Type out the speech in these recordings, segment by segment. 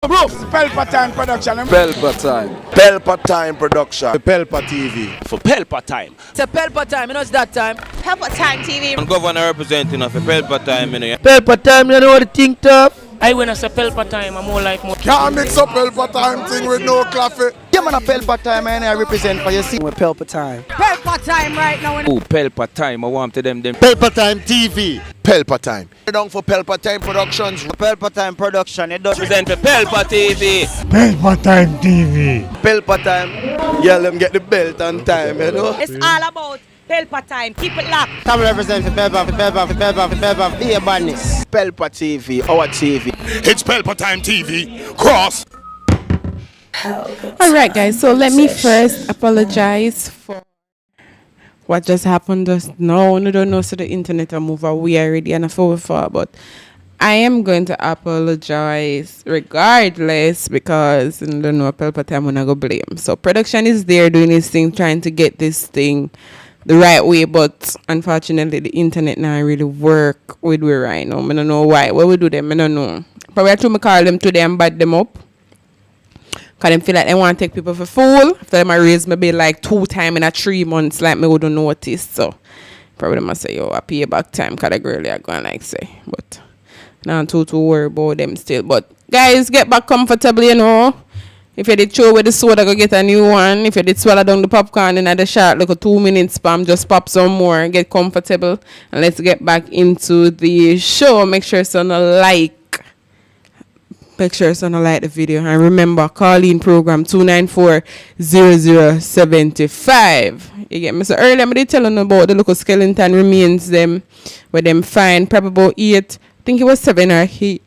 Bro, Pelpa Time Production. Pelpa Time. Pelpa Time Production. Pelpa TV. For Pelpa Time. It's a Pelpa Time, you know it's that time. Pelpa Time TV. I'm governor representing of Pelpa Time, you know. Pelpa Time, you know what I think tough? I when I say Pelpa Time, I'm more like more. Can't mix up Pelpa Time thing with no coffee. Yeah, man, a Pelpa Time, and I represent for you. See, with Pelpa Time. Pelpa Time right now. Oh, Pelpa Time. I want to them. Pelpa Time TV. Pelpa Time. Down for Pelpa Time Productions. Pelpa Time Production. It does Represent for Pelpa TV. Pelpa Time TV. Pelpa Time. Yeah, let them get the belt on time, you know. It's all about Pelpa Time. Keep it locked. Come represent for Pelpa, be a badness. Pelpa TV, our TV. It's Pelpa Time TV. Cross. Alright guys, so let me first apologize for what just happened just now. I don't know, so the internet will move away already and I far, but I am going to apologize regardless because I don't know Pelpa Time when I go blame. So production is there doing this thing, trying to get this thing the right way, but unfortunately the internet now really work with we right now. I don't know why. What we do them, I don't know. Probably I try to call them today and bad them up. Because them feel like they want to take people for fool. After them I raise maybe like 2 times in a 3 months like me wouldn't notice. So probably must say, yo, I pay back time because the girl are going like say. But not too worry about them still. But guys, get back comfortable, you know. If you did throw with the soda, go get a new one. If you did swallow down the popcorn in the shot, like a 2 minute spam, just pop some more, get comfortable. And let's get back into the show. Make sure it's on a like. Make sure it's on a like the video. And remember, call in program 294-0075. You get me? So earlier, I did telling about the local skeleton remains them, where them find probably about 8, I think it was 7 or 8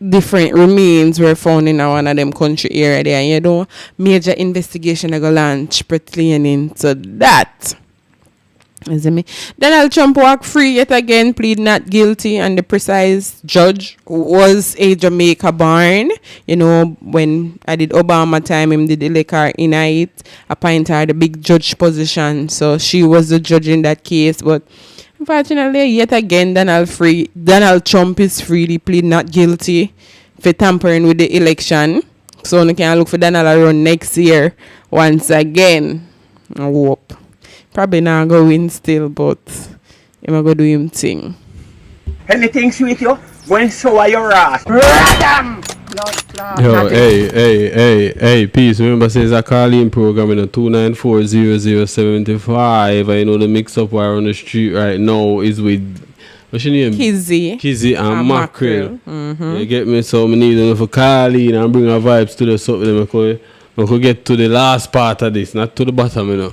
different remains were found in one of them country area there. And you know, major investigation I go launch pertaining to that. Is it me? Donald Trump walk free yet again, plead not guilty, and the precise judge was a Jamaica born. You know, when I did Obama time, him did elect her in it, appoint her the big judge position. So she was the judge in that case, but unfortunately, yet again, Donald Trump is freely plead not guilty for tampering with the election. So we can look for Donald around next year once again. I hope. Probably not go win still, but I'm going to do him thing. Anything sweet you? When so are your ass? Yo, hey, peace. Remember, says a calling program in a 294-0075. I know the mix up wire on the street right now is with, what's your name? Kizzy and Mackerel. Mm-hmm. You get me? So I need enough of calling and bring our vibes to the something. I could get to the last part of this, not to the bottom, you know.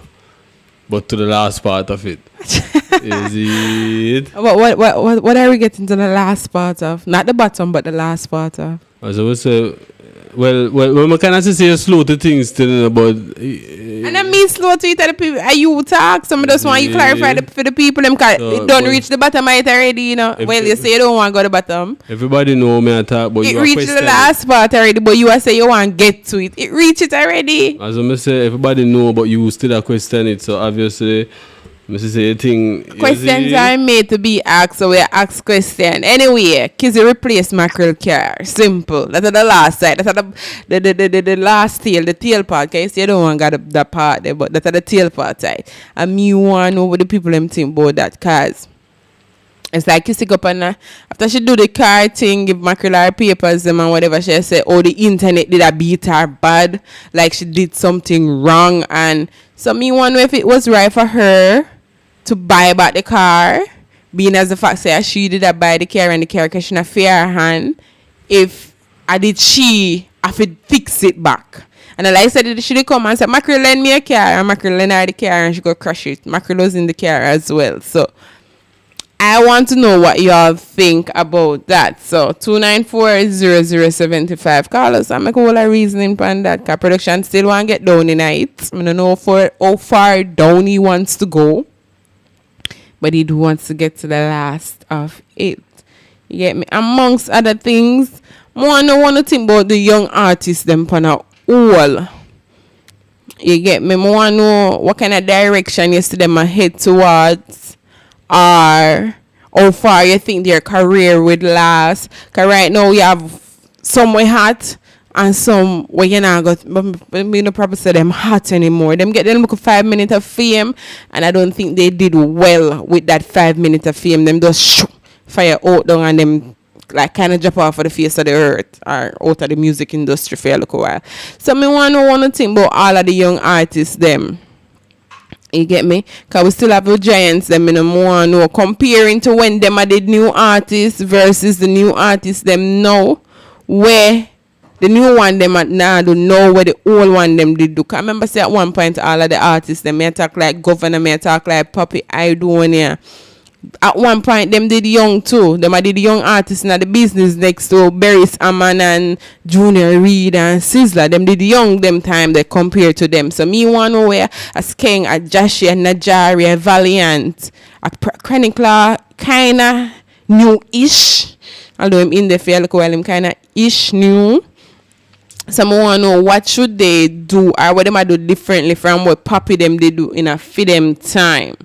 But to the last part of it. Is it? What are we getting to the last part of? Not the bottom, but the last part of. As I would say, well, I cannot say slow to things still, but... And I mean slow to it, the people. Are you talk? Some of those want you clarify for the people, them it don't reach the bottom of it already, you know. Well, you say you don't want to go to the bottom. Everybody know me I talk, but it reached the last part already, but you say you want to get to it. It reached it already. As I say, everybody know, but you still a question it, so obviously... Questions are made to be asked, so we ask question. Anyway, Kizzy replaced Mackerel car. Simple. That's the last side. That's the last tail, the tail part. Okay, so you don't want to get that part there, but that's the tail part side. And me want to know what the people them think about that, cause it's like Kizzy go up and after she do the car thing, give Mackerel her papers them and whatever, she say, oh, the internet did a beat her bad, like she did something wrong, and so me wonder if it was right for her to buy back the car, being as the fact say she did that buy the car and the car because she not fair her hand. If I did she have to fix it back. And like I said, she did come and say, Mackerel lend me a car, and Mackerel lend her the car and she go crash it. Mackerel was in the car as well. So I want to know what y'all think about that. So 294-0075. Call us and make a whole reasoning on that. Because production still want to get down in it. I don't know how far down he wants to go. But he wants to get to the last of it. You get me? Amongst other things, I want to think about the young artists them on a whole. You get me? I want to know what kind of direction you see them head towards, or how far you think their career would last. Because right now we have somewhere hot and some where you know got me no probably say them hot anymore. Them get them look 5 minutes of fame, and I don't think they did well with that 5 minutes of fame. Them just fire out down and them like kind of drop off of the face of the earth or out of the music industry for a little while. So me want to think about all of the young artists them. You get me? Because we still have the giants them, you know, more know comparing to when them are the new artists versus the new artists them now, where the new one them at now don't know where the old one them did do. I remember say at one point all of the artists them may talk like Governor, may talk like Poppy Idonia. At one point them did young too. Them are the young artists in the business next to Beres Amman and Junior Reid and Sizzler. Them did young them time they compare to them. So me want to where as King, a Jashi, a Najari, a Valiant, a Chronicler kinda new-ish. Although him in the field while him kinda ish new. So I want to know what should they do or what them I do differently from what Poppy them they do in a feed them time.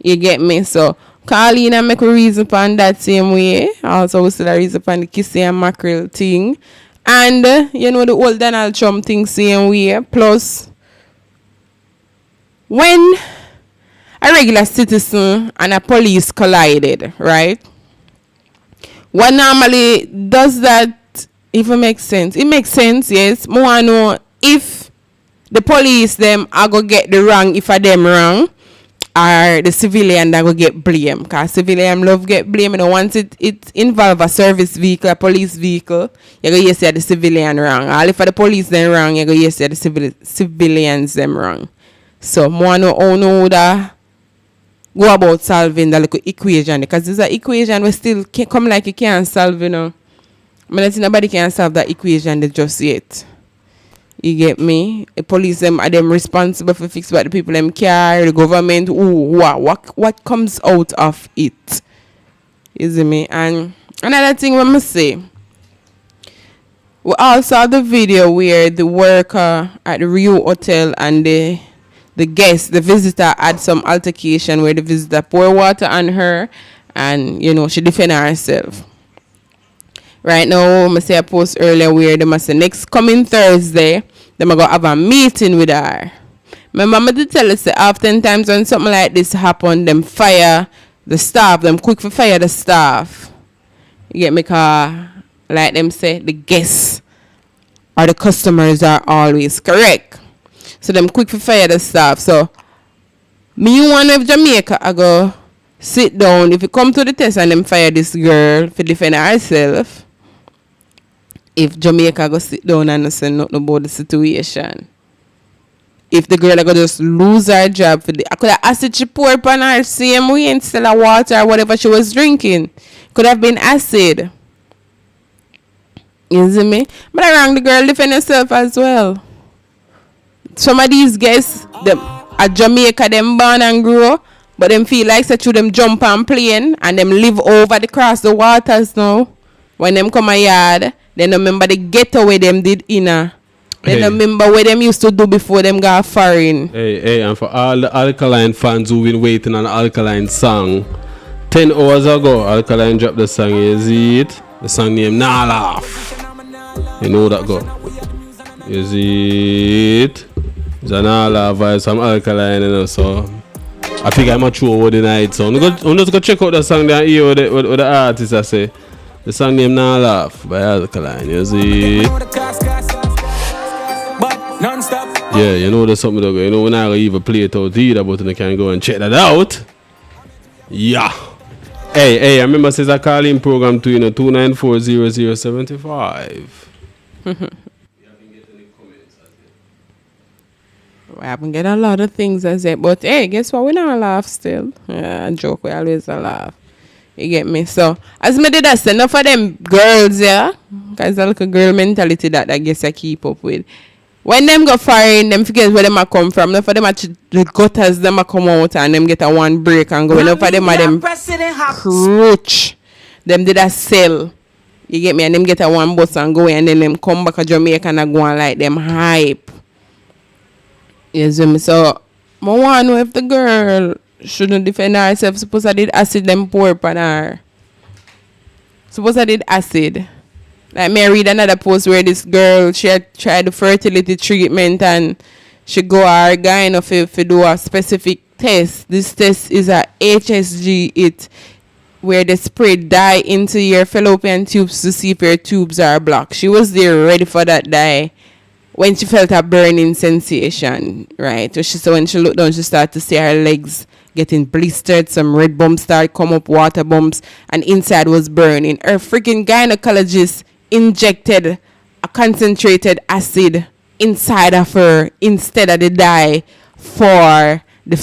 You get me? So Carlene and make a reason upon that same way. Also we still a reason upon the Kizzy and Mackerel thing. And you know the old Donald Trump thing same way. Plus when a regular citizen and a police collided, right? What normally does that even make sense? It makes sense, yes. I want to know if the police them are going to get the wrong if are them wrong, or the civilian that will get blame. Because civilian love get blame. You know, once it involve a service vehicle, a police vehicle, you're going to say the civilian wrong. Or if the police them wrong, you're going to say the civilians them wrong. So, I want to know that go about solving the little equation. Because it's an equation we still can't come like you can't solve, you know. I don't think nobody can solve that equation just yet. You get me? The police them are them responsible for fix what the people them care, the government, what comes out of it. You see me? And another thing we must say, we also saw the video where the worker at the Rio Hotel and the guest, the visitor, had some altercation where the visitor pour water on her and, you know, she defended herself. Right now, I say a post earlier where they must say next coming Thursday, they going to have a meeting with her. Remember, I tell us that oftentimes when something like this happen, them fire the staff, them quick for fire the staff. You get me? Because, like them say, the guests or the customers are always correct. So, them quick for fire the staff. So, me one of Jamaica, I go sit down. If you come to the test and them fire this girl for defend herself, if Jamaica go sit down and say nothing about the situation. If the girl go just lose her job for I could have acid she pour upon her same way instead of water or whatever she was drinking. Could have been acid. You see me? But I rang the girl defend herself as well. Some of these guys, them at Jamaica, them born and grow, but them feel like such them jump on plane and them live over the cross the waters now. When them come a yard, they don't remember the getaway them did inna. They don't remember what them used to do before them got foreign. Hey, and for all the Alkaline fans who've been waiting on the Alkaline song, 10 hours ago, Alkaline dropped the song, you see it? The song named Nah Laugh. You know that go. You see it? It's an Nah Laugh vibe from Alkaline, you know, so I think I'm mature over the night, so I'm just go check out the song there here with the artist I say. The song named Nah Laugh by Alkaline, you see? Yeah, you know there's something to go. You know, we're not going to even play it out either, but you can go and check that out. Yeah. Hey, I remember says I call in program to, you know, 2940075. We haven't get a lot of things as it, but hey, guess what? We not laugh still. Yeah, joke, we always a laugh. You get me? So, as me did that, enough of them girls, yeah? Because it's like a girl mentality that I guess I keep up with. When them go foreign, them forget where them a come from. Enough of them the gutters, them a come out and them get a one break and go. Enough of them are them crutch. Them did a sell. You get me? And them get a one bus and go and then them come back to Jamaica and go and like them hype. You see me? So, I want to know if the girl shouldn't defend herself. Suppose I did acid them pour upon her. Suppose I did acid. Like, me I read another post where this girl, she had tried the fertility treatment and she go her guy enough if do a specific test. This test is a HSG it where they spray dye into your fallopian tubes to see if your tubes are blocked. She was there ready for that dye when she felt a burning sensation, right? So when she looked down, she started to see her legs getting blistered, some red bumps started come up, water bumps, and inside was burning. Her freaking gynecologist injected a concentrated acid inside of her instead of the dye for the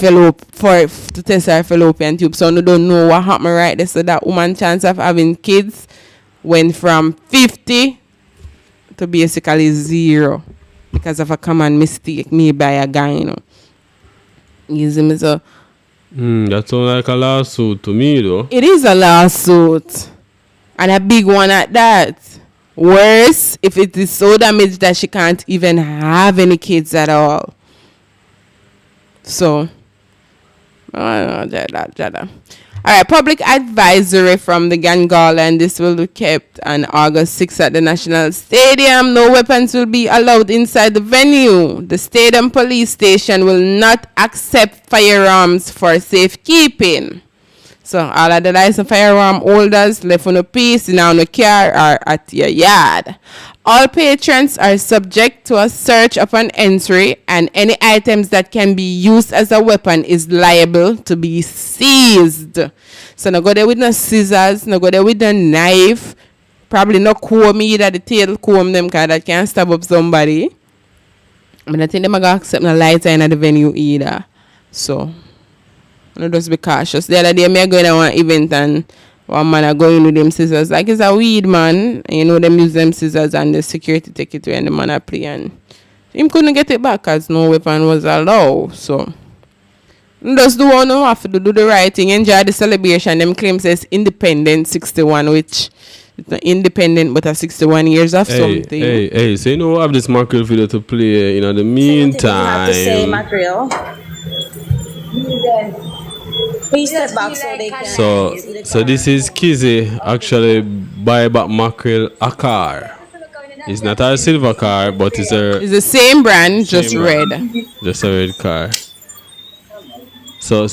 to test her fallopian tube. So no don't know what happened right there. So that woman's chance of having kids went from 50 to basically 0 because of a common mistake made by a guy, you know. You see me? So that sounds like a lawsuit to me though. it is a lawsuit. And a big one at that. Worse, if it is so damaged that she can't even have any kids at all. So, Jada. Alright, public advisory from the Gangala, and this will be kept on August 6th at the National Stadium. No weapons will be allowed inside the venue. The stadium police station will not accept firearms for safekeeping. So, all of the licensed firearm holders left on a piece in on a car or at your yard. All patrons are subject to a search upon entry, and any items that can be used as a weapon is liable to be seized. So, no go there with no scissors, no go there with no knife, probably no comb either, the tail comb them because that can stab up somebody. I don't think they're going to accept no lighter in the venue either. So, no, just be cautious. The other day, me going to one event and one man are going with them scissors. Like, it's a weed man. And you know, them use them scissors and the security take it away and the man are play. And him couldn't get it back because no weapon was allowed. So, just do what you have to do the right thing. Enjoy the celebration. Them claim says independent 61, which it's not independent but a 61 years of something. Hey, so you know, have this Mackerel video to play, the meantime. Say MACKEREAL. Please step back so they can. So this is Kizzy actually buy back Mackerel a car. It's not a silver car, but it's the same brand, just red. Just a red car. So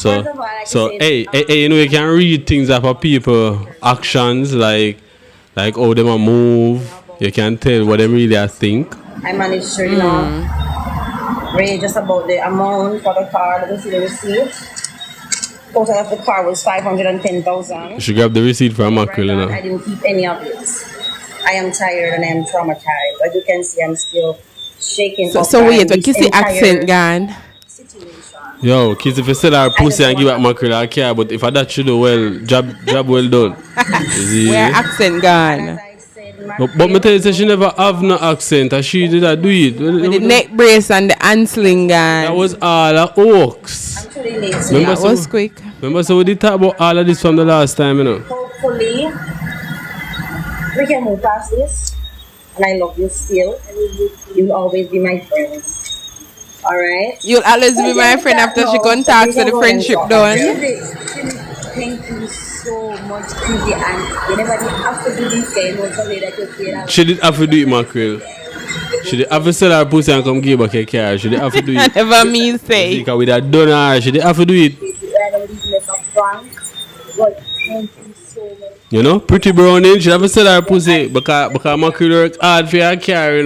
hey, you can read things about people actions like how them a move. You can tell what them really think. I managed to read just about the amount for the car. Let me see the receipt. Total of the car was 510,000. You should grab the receipt from Mackerel. I didn't keep any of it. I am tired and I am traumatized. As you can see, I'm still shaking. So wait, what Kizzy accent gone? Yo, Kizzy, if you sell our pussy and give back Mackerel a car, but if I that you do well, job well done. Where accent gone? But me tell you, she never have no accent, and she did do it. With the neck brace and the ansling gone. That was all a hoax. That was quick. Remember, so we did talk about all of this from the last time, Hopefully, we can move past this. And I love you still. You'll always be my friend. Alright? You'll always be my friend after she contacts the friendship done. Thank you so much, Kizzy, and you never did have to do this game also that you feel. She did have to do it, Mackerel. She did have to sell her pussy and come give back a car. She did have to do it. I never mean say. Because with that donor, she did have to do it. You know, pretty brownie, she have to sell her pussy because Mackerel work hard for her car,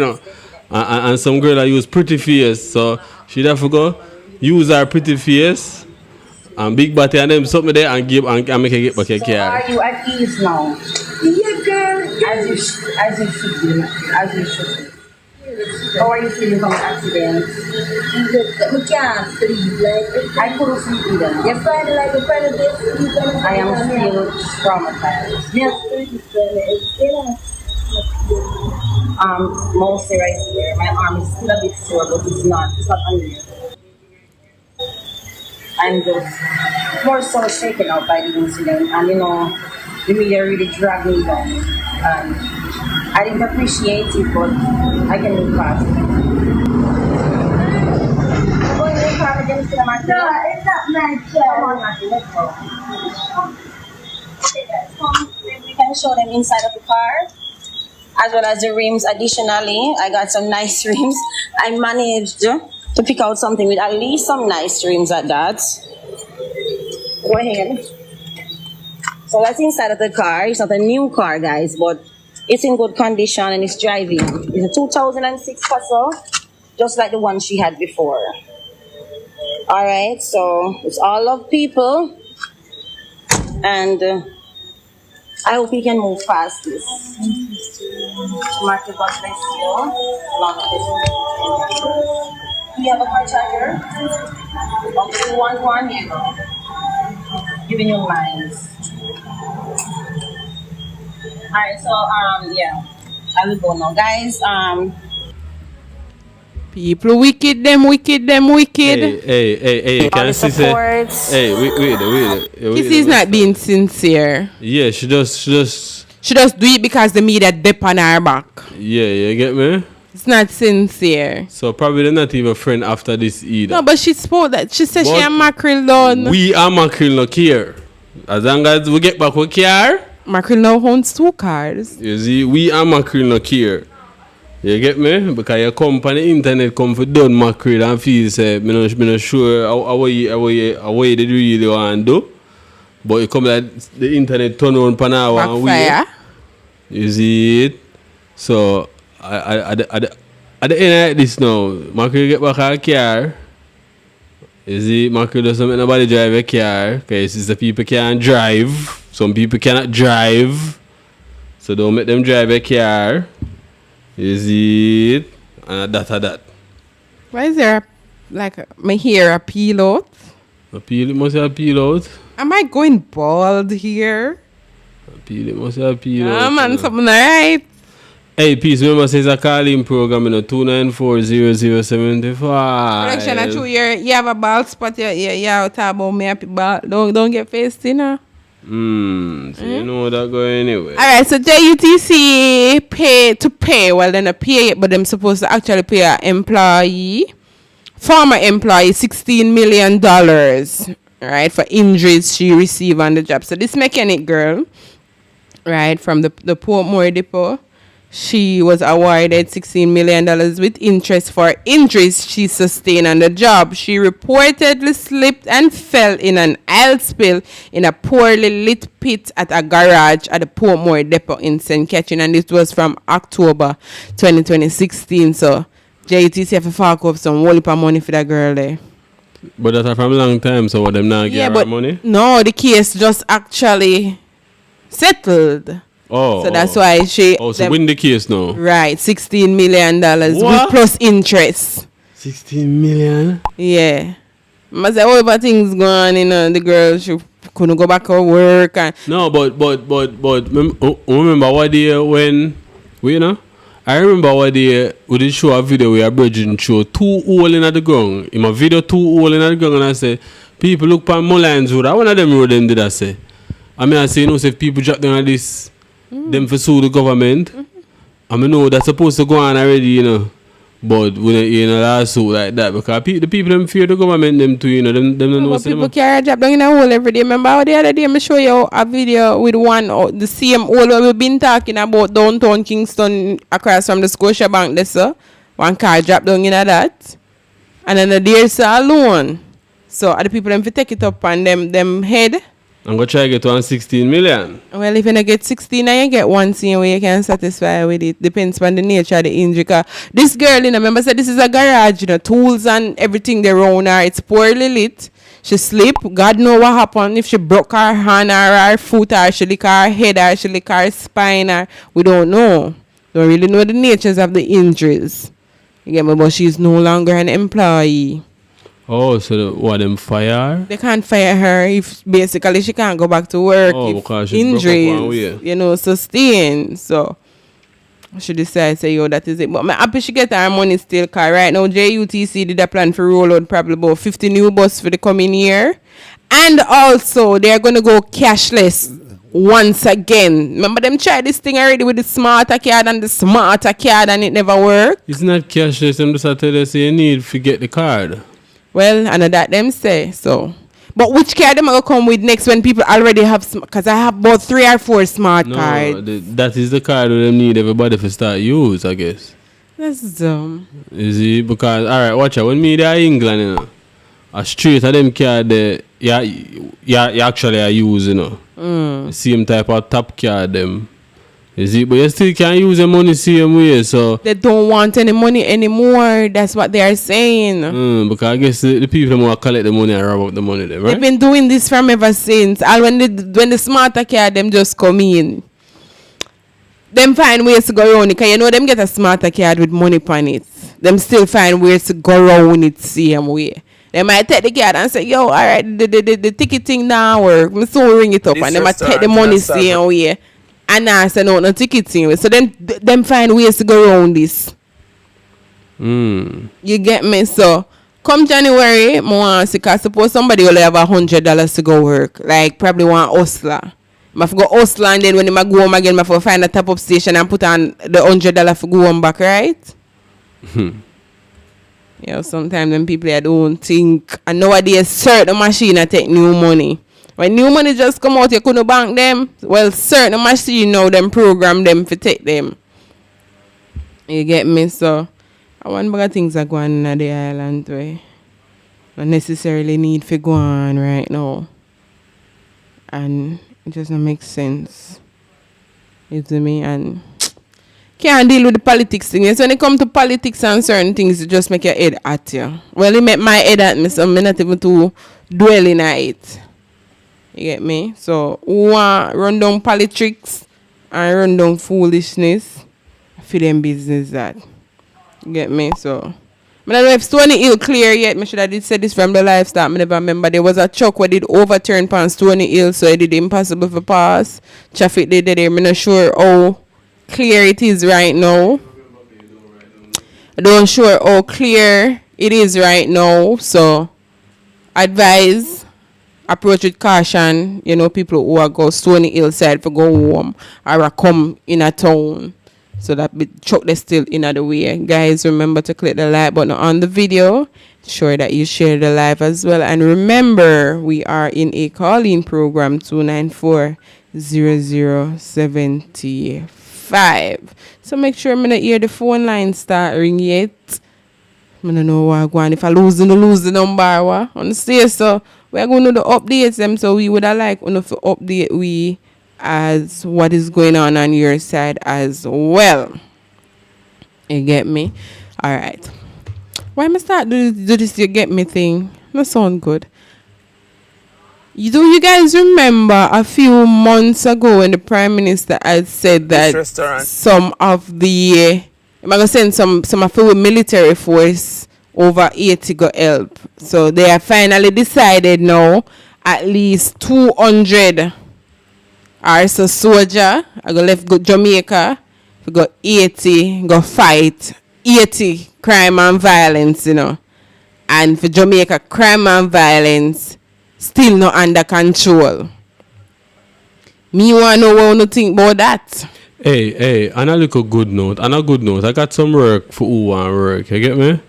And some girl that use pretty face, so she have to go use her pretty face and big body and them something there and give and make her get back a car. Are you at ease now? Yeah, girl. As you should be. As you should be. How are you feeling from the accident? We can't sleep. I couldn't sleep either. You're Friday like a Friday day sleep. I am still traumatized. Mostly right here. My arm is still a bit sore, but it's not under. I'm just more so shaken out by the incident, and the media really dragged me down. And I didn't appreciate it, but I can move past it. Going to the car against the market? No, it's not my chair. Come on, Matthew, let's go. Okay, guys, come. We can show them inside of the car. as well as the rims. Additionally, I got some nice rims. I managed to pick out something with at least some nice rims at that. Go ahead. So that's inside of the car. It's not a new car, guys, but it's in good condition and it's driving. It's a 2006 Hustle, just like the one she had before. All right, so it's all love, people, and I hope we can move past this. Mark, God bless you. Do you have a car charger? Okay, you want one? Here you go. Giving you lines. Alright, so yeah, I will go now, guys. People wicked, them wicked. Hey, can I see say? Hey, wait. Kissy's not being sincere. Yeah, she just do it because the media dip on her back. Yeah, you get me? It's not sincere. So probably they're not even friend after this either. No, but she spoke that. She said she and Mackerel done. We are Mackerel no care. As long as we get back we care. Mackerel now owns 2 cars. You see, we are Mackerel no care. You get me? Because you come on the internet, come for done Mackerel and feel say, I'm not sure how they really want to do. But you come like the internet turn on pan hour and backfire. You see it? So at the end of this now, Mackerel get back her car. You see, Mackerel doesn't make nobody drive a car. Because the people can't drive. Some people cannot drive. So don't make them drive a car. You see it? And that. Why is there my hair a peel out? It must have peel out. Am I going bald here? It must have peel out. Man, something right. Hey, peace. Remember, says a calling program in 2940075. Correction, I true. You have a bald spot. You talk about me happy bald. Don't get faced, you know. So you know that going anyway. Alright, so JUTC pay, well then a pay it, but them supposed to actually pay an former employee $16 million, right, for injuries she received on the job. So this mechanic girl, right, from the Portmore Depot, she was awarded $16 million with interest for injuries she sustained on the job. She reportedly slipped and fell in an oil spill in a poorly lit pit at a garage at the Portmore Depot in St. Catherine, and this was from October 2016. So JTC have to fork up some whole heap of money for that girl there. But that's from a long time, so what them not get her money? No, the case just actually settled. So that's why she... so win the case now. Right, $16 million with plus interest. 16 million? Yeah. I say, over things going, the girl, she couldn't go back to work. And no, but remember what day when, I remember what day we did show a video where a virgin show 2 holes in the ground. In my video, 2 holes in the ground, and I say, people look for Mullines Road. I one of them road them did I say. I say, say if people drop down on this, them for sue the government. I know that's supposed to go on already, but we don't hear a lawsuit like that because the people them fear the government them too, them don't know. People carry a job down in a hole every day. Remember how the other day I show you a video with the same hole where we've been talking about downtown Kingston across from the Scotiabank there, so one car dropped down in that. And then there's alone. So are the people them to take it up on them head. I'm going to try to get 16 million. Well, if you don't get 16 and you get one scene where you can satisfy with it. Depends on the nature of the injury. This girl, remember, said this is a garage, tools and everything there around her. It's poorly lit. She sleep. God know what happened. If she broke her hand or her foot or she lick her head or she lick her spine or we don't know. Don't really know the natures of the injuries. You get me? But she's no longer an employee. Oh, so what, them fire? They can't fire her if basically she can't go back to work. If injuries, sustained. So she decides, say, that is it. But I'm happy she get her money still, because right now JUTC did a plan for roll out probably about 50 new buses for the coming year. And also, they're going to go cashless once again. Remember them tried this thing already with the smarter card and the smarter card and it never worked? It's not cashless. I'm just tell you, say you need to get the card. Well, I know that them say so. But which card am I gonna come with next when people already have? Because I have about 3 or 4 smart cards. That is the card that them need everybody to start use, I guess. That's dumb. Is it? Because alright, watch out. When me there in England, you know, a straight of them card there, you actually are using, you know. Same type of top card them. Is it? But you still can't use the money same way, so they don't want any money anymore. That's what they are saying. Because I guess the people who collect the money and rob up the money, them, right? They've been doing this from ever since. And when the smarter card them just come in, them find ways to go around it. Because you know them get a smarter card with money on it. Them still find ways to go around it same way. They might take the card and say, yo, alright, the ticket thing now work. I'm so ring it up. And they might take the money same way. And I said no ticket thing. So then them find ways to go around this. You get me? So come January, because suppose somebody will have $100 to go work. Like probably one hustler. I go hustler and then when I go home again, I find a top up station and put on the $100 for go home back, right? Yeah, sometimes them people I don't think. And nowadays certain machine I take new money. When new money just come out, you couldn't bank them. Well, certain machine now them program them for take them. You get me? So I want bigger things are going on the island way. Not necessarily need for go on right now. And it just don't make sense. You see me? And can't deal with the politics thing. So when it comes to politics and certain things, it just make your head at you. Well, it make my head at me, so I'm not even to dwell in it. You get me? So, who want run down politics and run down foolishness for them business that. You get me? So, I don't know if Stony Hill clear yet. I should have said this from the live start. I never remember. There was a truck where did overturn past Stony Hill, so it did impossible for pass. Traffic they did there. I'm not sure how clear it is right now. I don't sure how clear it is right now. So, advise. Approach with caution, you know, people who are go Stony Hill side for go home or come in a town. So that truck they still in the way. Guys, remember to click the like button on the video. Sure that you share the live as well. And remember, we are in a call-in program 294-0075. So make sure I'm not hear the phone line start ring yet. I don't know what I'm going. If I lose the number, what? Understand? So we're going to do the updates them, so we would have like to update we as what is going on your side as well. You get me? Alright. Why am I start do this you get me thing? That sound good. Do you guys remember a few months ago when the Prime Minister had said that some of the I'm going to send some of the military force over 80 go help. So they have finally decided now at least 200 are so soldier. I go left go Jamaica. We go 80 go fight 80 crime and violence, you know. And for Jamaica, crime and violence still not under control. Me want to know what you think about that. Hey, and a little good note. And a good note. I got some work for who want work. You get me?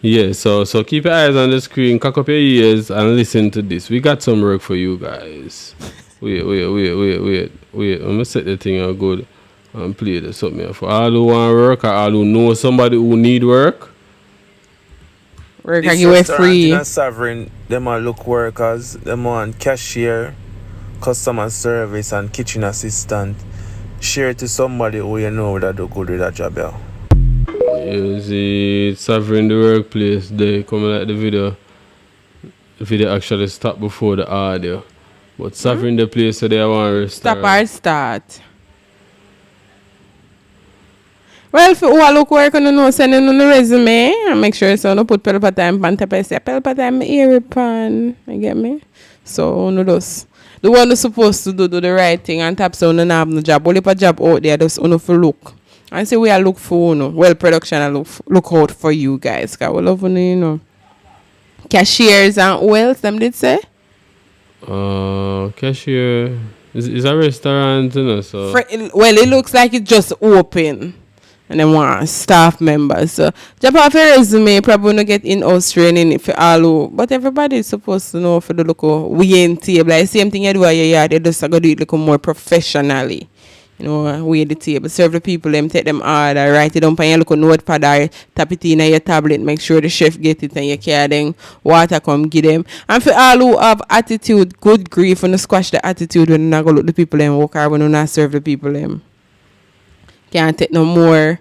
Yeah, so keep your eyes on the screen, cock up your ears, and listen to this. We got some work for you guys. Wait. I'm going to set the thing out good and play this something. For all who want work or all who know somebody who need work. Work and you free. Sovereign, them are look workers, them on cashier, customer service, and kitchen assistant. Share it to somebody who you know that do good with that job, yeah. You see, Sovereign the workplace, they come like the video. The video actually stopped before the audio. But Sovereign the place so they want to restart. Stop or start. Well, for who look work on the send in on the resume and make sure so no put Pelpa time pan tap say Pelpa time ear pan. You get me? So no those. The one who's supposed to do the right thing and tap so no have no job. Only a job out there just on for look. And say we are look for no. Well production and look out for you guys. Cause we love you know. Cashiers and who else them did say? Cashier is a restaurant, you know, so Well, it looks like it just open. and them want staff members. So drop off your resume, probably not get in-house training for all who, but everybody is supposed to know for the local we ain't table. Like same thing you do at your yard, you just gotta do it look more professionally. You know, weigh the table, serve the people, them take them order, write it down on your local notepad or tap it in your tablet, make sure the chef get it and you carry them water come give them. And for all who have attitude, good grief, when you squash the attitude when you not go look the people them work or when you not serve the people them. Can't take no more.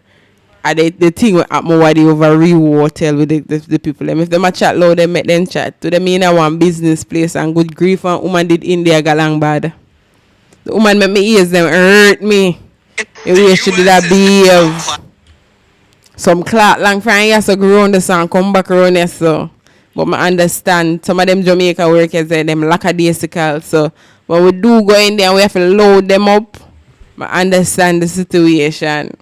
And the thing will happen why they over hotel with the people them. If them a chat loud, they make them chat. To them in a one business place and good grief and woman did India galang bad. The woman make me ears them hurt me. The way she did that behave. Some clock long from here so go around the sun come back around here so. But I understand some of them Jamaica workers them lackadaisical. So when we do go in there we have to load them up. I understand the situation.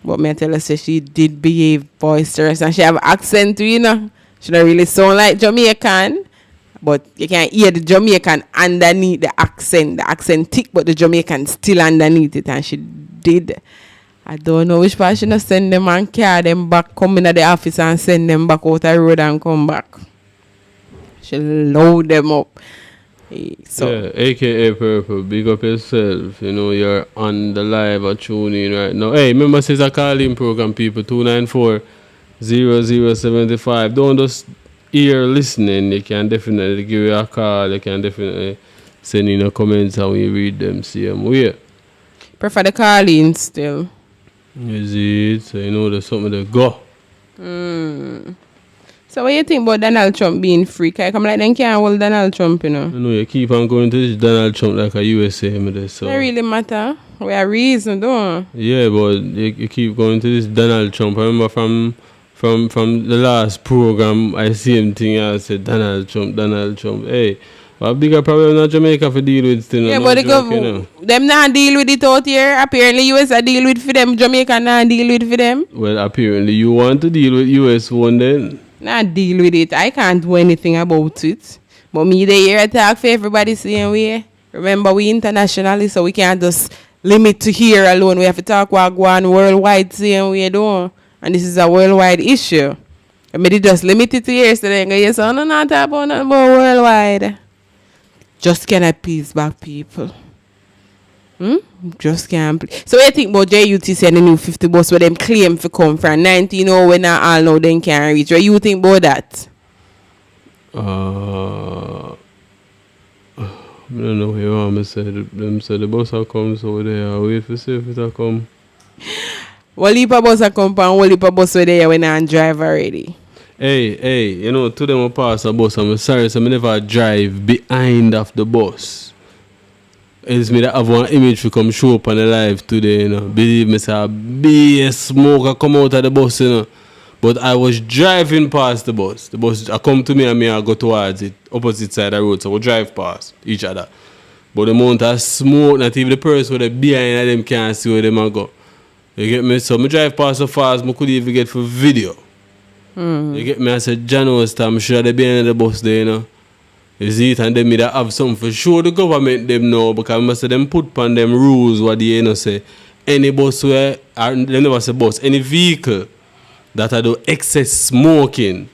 But me tell her say she did behave boisterous and she have accent too, you know. She don't really sound like Jamaican. But you can hear the Jamaican underneath the accent. The accent thick, but the Jamaican still underneath it. And she did. I don't know which part she not send them and carry them back, come in at the office and send them back out the road and come back. She load them up. So. Yeah, aka Purple, big up yourself. You know, you're on the live or tuning right now. Hey, remember, says a calling program, people, 294-0075. Don't just ear listening, you can definitely give you a call, you can definitely send in a comments and we read them same way. Prefer the calling still. Is it? So you know there's something to go. So what you think about Donald Trump being free? Can I come like them can't hold Donald Trump, you know? You know, you keep on going to this Donald Trump like a USA, so. It really matter. We are reason, don't yeah, but you keep going to this Donald Trump. I remember from the last program, I see him thing I said Donald Trump. Hey, a bigger problem in Jamaica for deal with still. Yeah, but them not deal with it out here. Apparently US are deal with for them. Jamaica not deal with for them. Well, apparently you want to deal with US one then. Not deal with it. I can't do anything about it. But me the here attack for everybody same way. Remember we internationally, so we can't just limit to here alone. We have to talk what go on worldwide same way don't. And this is a worldwide issue. I mean, it just limited to here, so they go, yes, I'm not talking about nothing about worldwide. Just can't please back people. Just can't please. So what you think about JUTC and the new 50 bus where them claim to come from 19 when not all know they can't reach? What you think about that? I don't know where you want me say. Them say the bus will come, so they are wait for see if it will come. Well, if a bus a come and well, if a bus where they when I drive already. Hey, you know, to them I pass a bus. I'm sorry, so I never drive behind of the bus. It's me that have one image to come show up on the live today, you know. Believe me, say a big smoke come out of the bus, you know. But I was driving past the bus. The bus I come to me and I go towards it, opposite side of the road. So we drive past each other. But the amount of smoke, not even the person with behind them can't see where them a go. You get me? So I drive past so fast, I could even get for video. You get me? I said, January's time, I'm sure they be in the bus there, you know. You see it, and them me that have something for sure the government them know, because I must say them put on them rules what they, you know, say. Any bus where, they never say bus, any vehicle that I do excess smoking,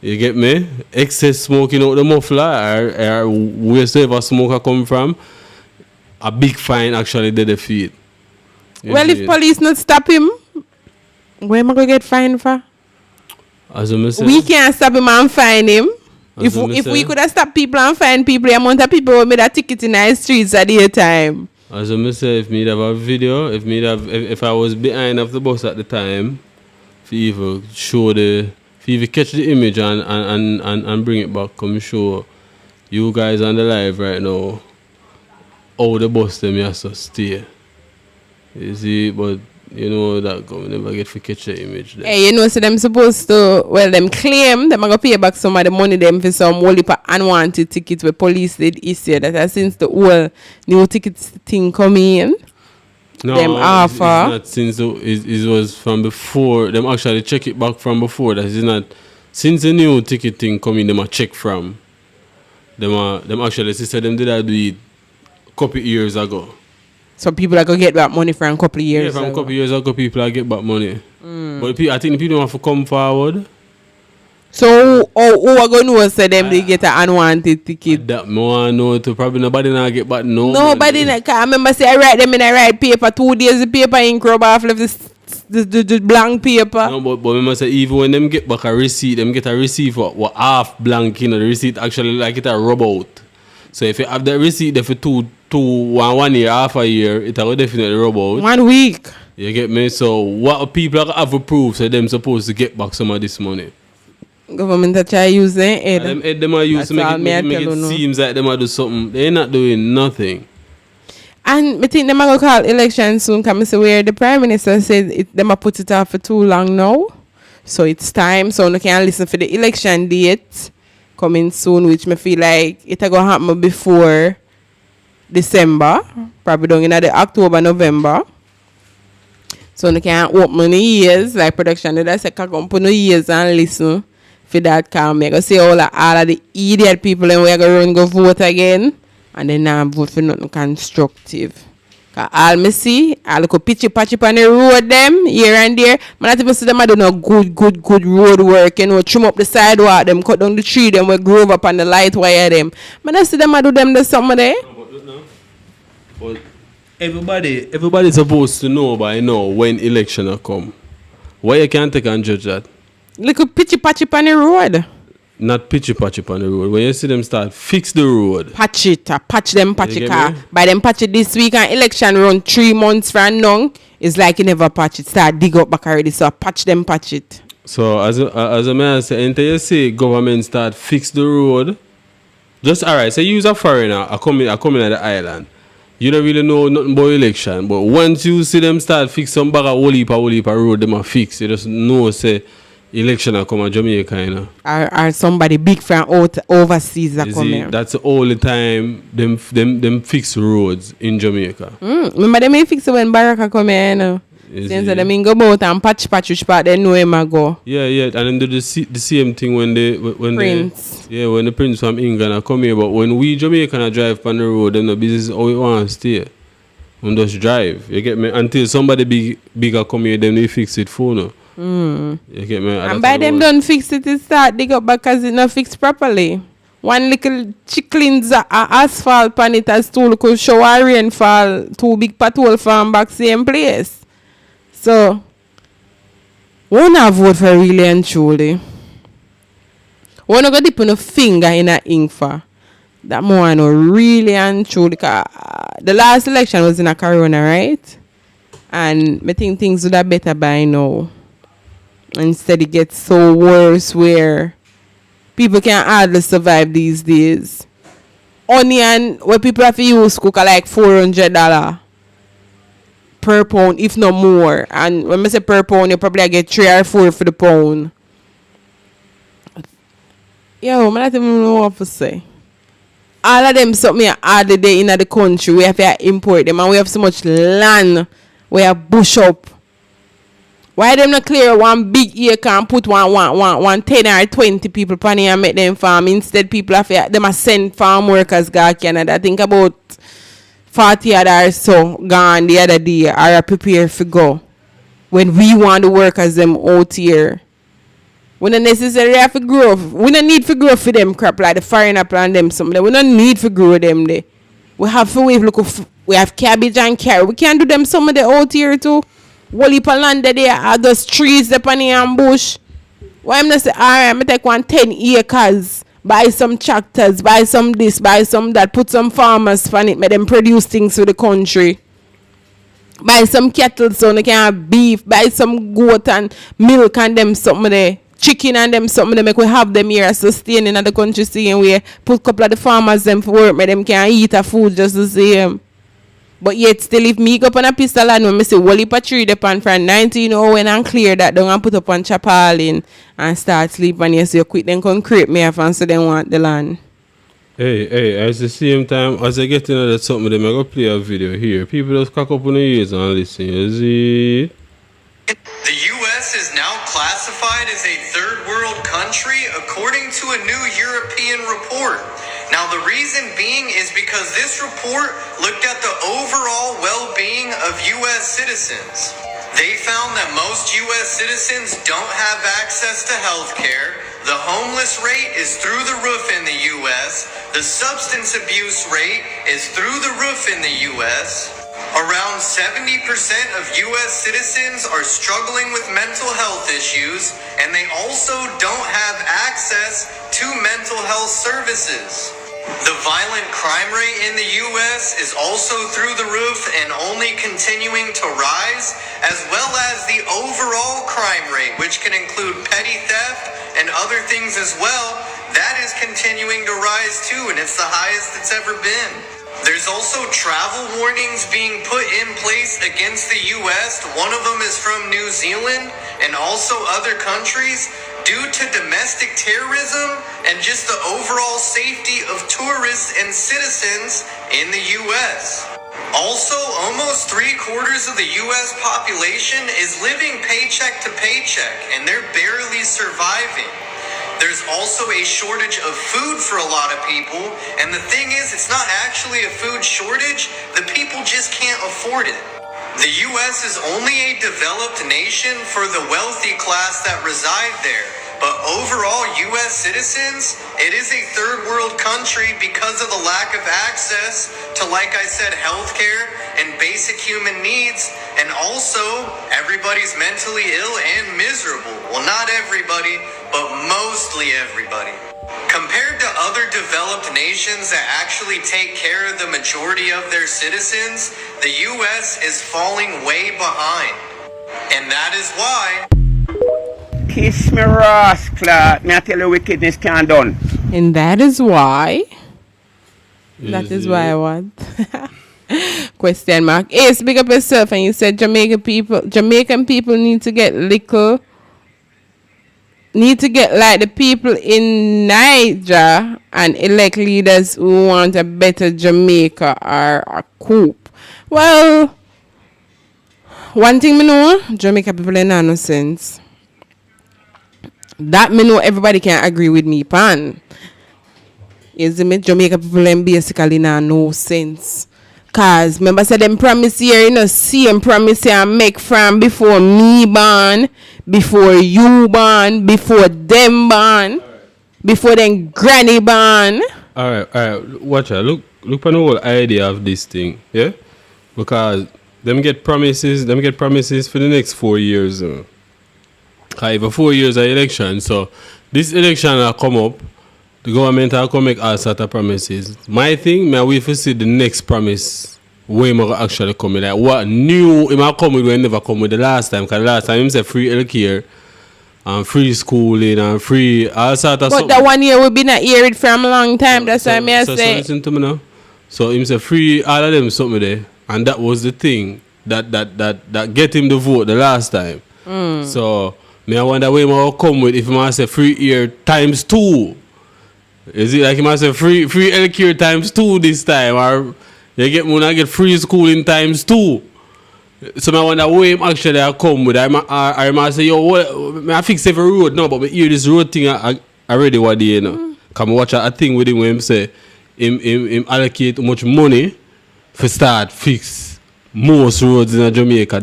you get me? Excess smoking out the muffler, or wherever smoker come from, a big fine actually they defeat. Well, if police not stop him, where am I going to get fined for? As I say, we can't stop him and fine him. If we could have stopped people and find people, the amount of people who made a ticket in the streets at the time. As I say, if me have a video, if I was behind of the bus at the time, if you even show if you even catch the image and bring it back, come show you guys on the live right now how the bus them has to stay. You see, but you know that come never get to catch the image there. Hey, you know, so them supposed to, well, them claim them are going to pay back some of the money them for some whole heap of unwanted tickets where police did issue. That since the whole new ticket thing come in, no, them offer. It's not since it was from before. Them actually check it back from before. That is not since the new ticket thing come in. Them a check from. Them actually sister them did that do it a couple years ago. So people are going to get back money for a couple of years. Yeah, from a couple of years ago, people are get back money. But I think the people have to come forward. So who are going to know say them they get an unwanted ticket? That more know to probably nobody now get back no. Nobody I remember say I write them in a right paper 2 days the paper ink rub off left the blank paper. No, but remember say even when them get back a receipt, them get a receipt for what half blank, you know, the receipt actually like it a rub out. So if you have that receipt there for 1 year, half a year, it will definitely rub out. 1 week. You get me? So what people have to prove so them supposed to get back some of this money? Government that try use their head. Them head them are used to make it seems like them are do something. They're not doing nothing. And I think them are going to call election soon. Come say where the Prime Minister said them are put it off for too long now. So it's time. So we can listen for the election date coming soon, which me feel like it going to happen before December. Probably down in the October, November. So we can open the ears, like production did I say, can open the ears and listen for that. Can I go see all of the idiot people and we're going to go vote again. And then now vote for nothing constructive. Because all me see, I look pitchy patchy on the road them here and there. Man, not even see them I do no good road work. You know, trim up the sidewalk, them cut down the tree, them we grow up on the light wire them. Man, I see them I do them the summer there. But everybody's supposed to know by now when election will come. Why you can't take and judge that? Look pitchy patchy on the road. Not pitchy patchy on the road. When you see them start, fix the road. Patch it, patch them patch it. By them patch it this week and election run 3 months from now, it's like you never patch it. Start dig up back already. So patch them, patch it. So as a man say, until you see government start fix the road, just alright. So you use a foreigner, I come in at the island. You don't really know nothing about election, but once you see them start fix some bag of whole heap road, them are fix. You just know say election are come to Jamaica, you know. Or somebody big from overseas that come here. That's the only time them fix roads in Jamaica. Remember they may fix it when Baraka come here, you know. Since they go out and patch which part they know him a go. Yeah, and then do the same thing when Prince. When the Prince from England come here. But when we Jamaican drive on the road, then the business how we want to stay. And just drive. You get me? Until somebody bigger come here, then they fix it for no. You get me? And by them don't fix it, it start dig up because it not fixed properly. One little chicklins asphalt on it as 2 little shower rainfall, 2 big pothole from back same place. So, we not vote for really and truly. We not go dip on a finger in a ink for that more no really and truly. The last election was in a corona, right? And I think things would have better by now. Instead it gets so worse where people can hardly survive these days. Onion, where people have to use cook are like $400 per pound, if not more. And when I say per pound, you probably get 3 or 4 for the pound. Yo, I don't even know what to say. All of them something hard the day in the country. We have to import them and we have so much land. We have bush up. Why them not clear one big acre and put one 10 or 20 people on here and make them farm? Instead, people have them send farm workers go to Canada. I think about 40 or so gone the other day are prepared to go. When we want the workers them out here. We don't necessarily have to grow. We don't need to grow for them crap like the foreigner plant them something. We don't need to grow them there. We have to we have cabbage and carrot. We can do them some of the out here too. Whole heap of land there are those trees up on here and bush. Why am I say, alright, I'm take 10 acres, buy some tractors, buy some this, buy some that, put some farmers on it, make them produce things for the country. Buy some cattle so they can have beef, buy some goat and milk and them something there. Chicken and them something they make we have them here sustaining in the country seeing we put a couple of the farmers them for work, make them can eat a food just the same. But yet still if me go up on a pistol and when I say whole heap of tree depend from 1901 and clear that down and put up on chapalin and start sleep and yes you quit then come create me off and so they want the land. Hey, at the same time as I get into that something they go play a video here. People just cock up on the ears and listen, you see. The US is now classified as a third world country according to a new European report. Now, the reason being is because this report looked at the overall well-being of U.S. citizens. They found that most U.S. citizens don't have access to health care. The homeless rate is through the roof in the U.S. The substance abuse rate is through the roof in the U.S. Around 70% of U.S. citizens are struggling with mental health issues, and they also don't have access to mental health services. The violent crime rate in the U.S. is also through the roof and only continuing to rise, as well as the overall crime rate, which can include petty theft and other things as well. That is continuing to rise too, and it's the highest it's ever been. There's also travel warnings being put in place against the U.S. One of them is from New Zealand and also other countries due to domestic terrorism and just the overall safety of tourists and citizens in the U.S. Also, almost 3/4 of the U.S. population is living paycheck to paycheck, and they're barely surviving. There's also a shortage of food for a lot of people, and the thing is, it's not actually a food shortage, the people just can't afford it. The U.S. is only a developed nation for the wealthy class that reside there, but overall U.S. citizens, it is a third world country because of the lack of access to, like I said, healthcare and basic human needs, and also everybody's mentally ill and miserable. Well, not everybody, but mostly everybody. Compared to other developed nations that actually take care of the majority of their citizens, the U.S. is falling way behind. And that is why... Kiss me, rascal. Me I tell you wickedness can't done. And that is why. That is why what? Question mark. Ace, big up yourself. And you said Jamaican people need to get like the people in Niger and elect leaders who want a better Jamaica or a coup. Well, one thing me know, Jamaica people are no sense. That me know everybody can agree with me, pan. Is me Jamaica people them basically no sense. Cause remember say them promise here, you know, same promise here make from before me born, before you born, before them born, before them granny born. Alright. Watch out. Look on the whole idea of this thing, yeah? Because them get promises for the next 4 years. Even 4 years of election, so this election will come up, the government will come make all sort of promises. My thing, I wait to see the next promise when I actually come with. Like what new it might come with when never come with the last time. Because last time he said free healthcare and free schooling and free all sort of But something. that 1 year we been not hear it from a long time. That's why I say. So listen to me now. So him say free all of them something there. And that was the thing that get him the vote the last time. So I wonder where I come with if I say free year times 2. Is it like I say free healthcare times 2 this time, or you get when I get free schooling times 2? So I wonder where I actually come with. I might say I fix every road no, but I hear this road thing already what day, you know. Come watch a thing with him when him say him allocate much money for start fix most roads in Jamaica.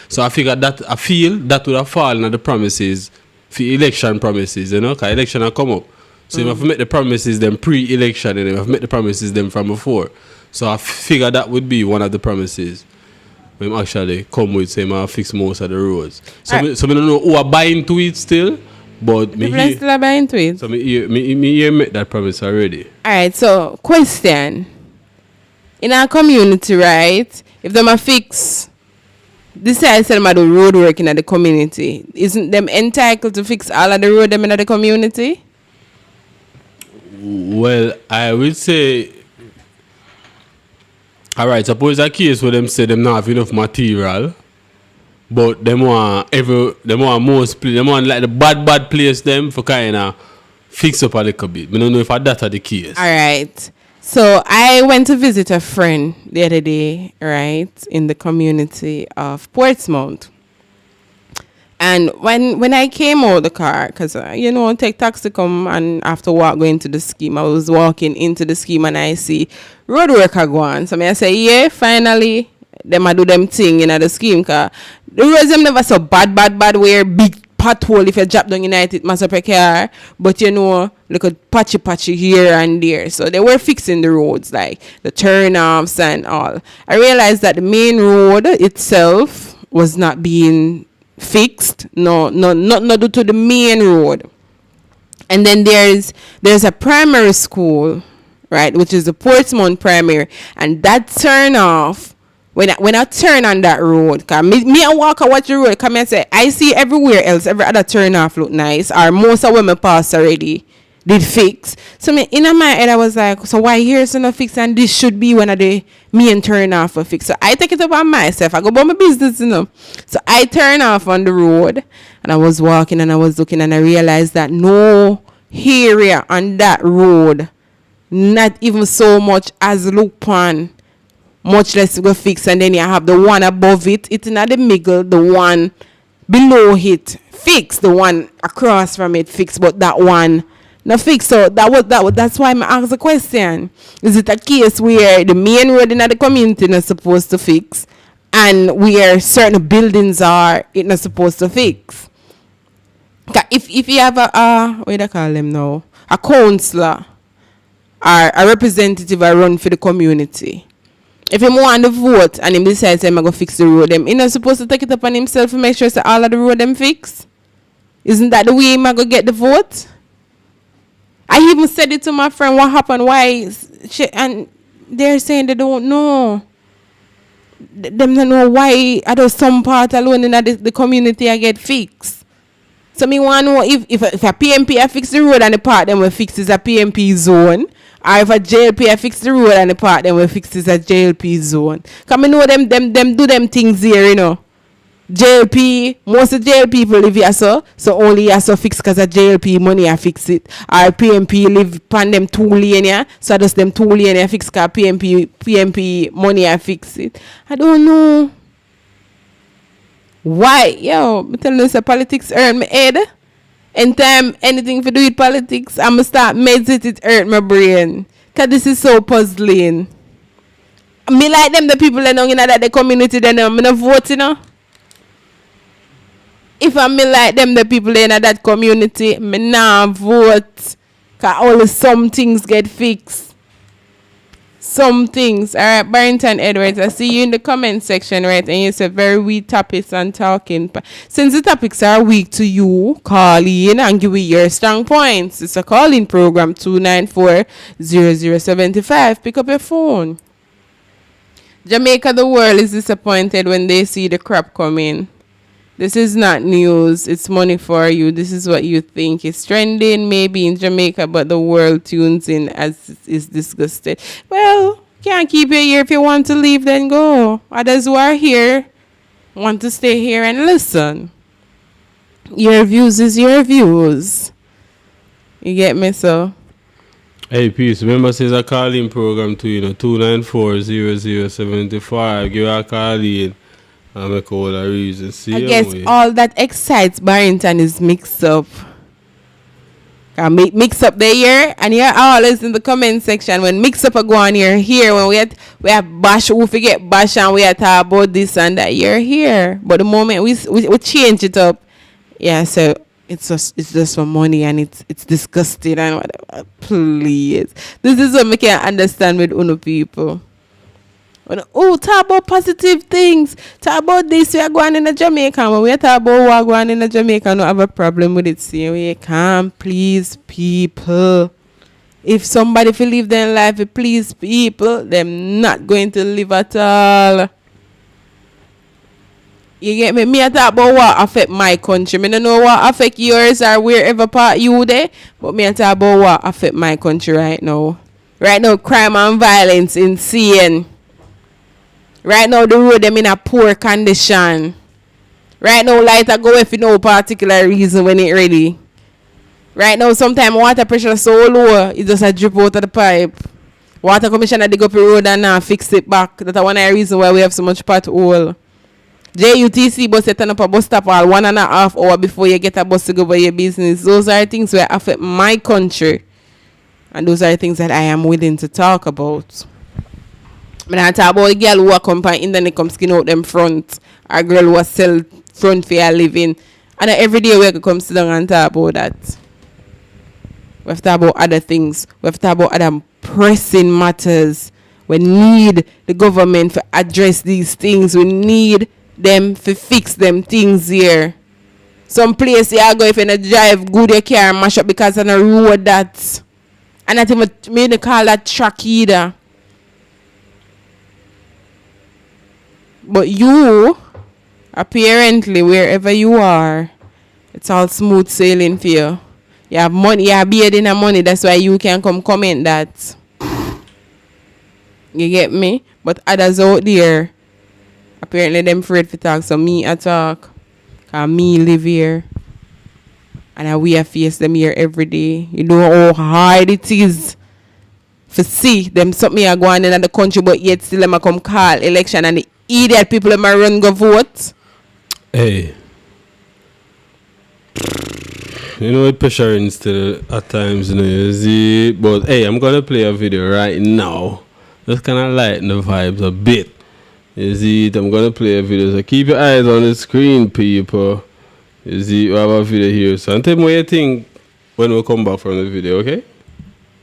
So I feel that would have fallen on the promises, for election promises, you know, because election will come up. So you have to make the promises them pre-election and you have to make the promises them from before. So I figure that would be one of the promises when actually come with saying I'll fix most of the roads. So I don't know who are buying to it still, but me People still are buying to it. So me here make that promise already. Alright, so question. In our community, right, if them are fix this I said them do road work in the community, isn't them entitled to fix all of the road them in the community? Well, I would say, alright, suppose a case where them say them not have enough material, but them want like the bad place them for kind of fix up a little bit. I don't know if that's the case. Alright. So I went to visit a friend the other day, right, in the community of Portsmouth. And when I came out the car, because, take taxi come and after walk going to the scheme, I was walking into the scheme and I see road worker go on. So I say, yeah, finally, them I do them thing in the scheme. Because the roads them never so bad where big pothole if you drop down United mess up a car. But look at patchy here and there. So they were fixing the roads, like the turnoffs and all. I realized that the main road itself was not being fixed, not due to the main road. And then there's a primary school, right, which is the Portsmouth Primary, and that turn off when I turn on that road, cause me I walk and watch the road, come and say I see everywhere else every other turn off look nice, or most of them I pass already did fix. So me in my head I was like, so why here is no fix and this should be one of the main turn off for fix. So I take it upon myself. I go about my business, So I turn off on the road and I was walking and I was looking and I realized that no area on that road, not even so much as look on, much less go fix. And then you have the one above it, it's not the middle, the one below it fix, the one across from it fix, but that one no fix. So that's why I asked the question. Is it a case where the main road in the community not supposed to fix and where certain buildings are it not supposed to fix? If you have what do they call them now? A councillor or a representative I run for the community. If him want to vote and him decides I'm going to fix the road, he not supposed to take it upon himself to make sure that all of the road them fix? Isn't that the way him going to get the vote? I even said it to my friend, what happened, why, and they're saying they don't know. Them don't know why I do some part alone in the community I get fixed. So me want to know if a PMP I fix the road and the part them will fix is a PMP zone, or if a JLP I fix the road and the part them will fix is a JLP zone. Because I know them do them things here, JLP, most of JLP people live here so only here so fix because of JLP money I fix it. Or PMP live pan them 2 lane here, so just them 2 lane I fix because PMP money I fix it. I don't know. Why? Me tell you, politics earn my head. Anytime anything to do with politics, I'ma start meditate, it hurt my brain. Cause this is so puzzling. Me like them the people that know that the community then I'm not vote, If I me like them the people in that community, me nah vote. Cause only some things get fixed. Some things. Alright, Barrington Edwards, I see you in the comment section, right? And you said very weak topics and talking. Since the topics are weak to you, call in and give me your strong points. It's a call-in program, 294-0075. Pick up your phone. Jamaica, the world is disappointed when they see the crop coming. This is not news. It's money for you. This is what you think is trending, maybe in Jamaica, but the world tunes in as is disgusted. Well, can't keep you here. If you want to leave, then go. Others who are here want to stay here and listen. Your views is your views. You get me, so? Hey, peace. Remember, says a call-in program to 294-0075. Give a call in. I make all the reasons. I guess all that excites Barrington is mixed up. Mix up the year, and you're always in the comment section when mix up a go on here when we have bash, we forget bash and we are talk about this and that, you're here. But the moment we change it up, yeah, so it's just for money and it's disgusting and whatever. Please. This is what I can't understand with Uno people. Talk about positive things. Talk about this. We are going in Jamaica. When we talk about what going in Jamaica, I don't have a problem with it. See, we can't please people. If somebody feel live their life, please people, them not going to live at all. You get me? Me I talk about what affect my country. Me don't know what affect yours or wherever part you there. But me I talk about what affect my country right now. Right now, crime and violence insane. Right now, the road them in a poor condition. Right now, light a go for no particular reason when it ready. Right now, sometimes water pressure so low, it just a drip out of the pipe. Water commissioner dig up the road and now fix it back. That's one of the reasons why we have so much pothole. JUTC bus set up a bus stop all 1.5 hours before you get a bus to go by your business. Those are things that affect my country. And those are things that I am willing to talk about. But I talk about a girl who come by internet come skin out them front. A girl who sell front for a living. And every day we come sit down and talk about that. We have to talk about other things. We have to talk about other pressing matters. We need the government to address these things. We need them to fix them things here. Some place you go if you don't drive good you can't mash up because on a road that. And not even me to call that track either. But you, apparently, wherever you are, it's all smooth sailing for you. You have money, you have beard in money, that's why you can come comment that. You get me? But others out there, apparently them afraid to talk, so me I talk. Cause me live here. And we face them here every day. You know how hard it is to see them something are going on in the country, but yet still them come call election and the idiot people them run go vote. Hey. You know it pressuring still at times, you know, you see. But hey, I'm gonna play a video right now. Just kinda lighten the vibes a bit. You see, I'm gonna play a video. So keep your eyes on the screen, people. You see, we have a video here. So tell me what you think when we come back from the video, okay?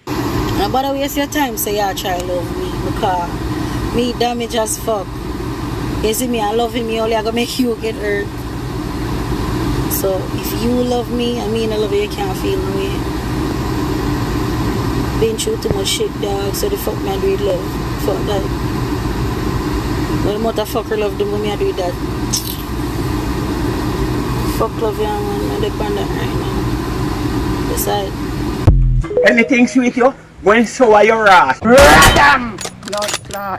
Now, but waste your time, say you try love me. Because me damage as fuck. You see me, I love him, only I gonna make you get hurt. So if you love me, I mean I love you, you can't feel no way. Been through too much shit, dog, so the fuck me I do it love. Fuck that. When the motherfucker love the me I do that. Fuck love you, man. I depend on right now. Decide. Anything sweet you? When so are your ass? Radam!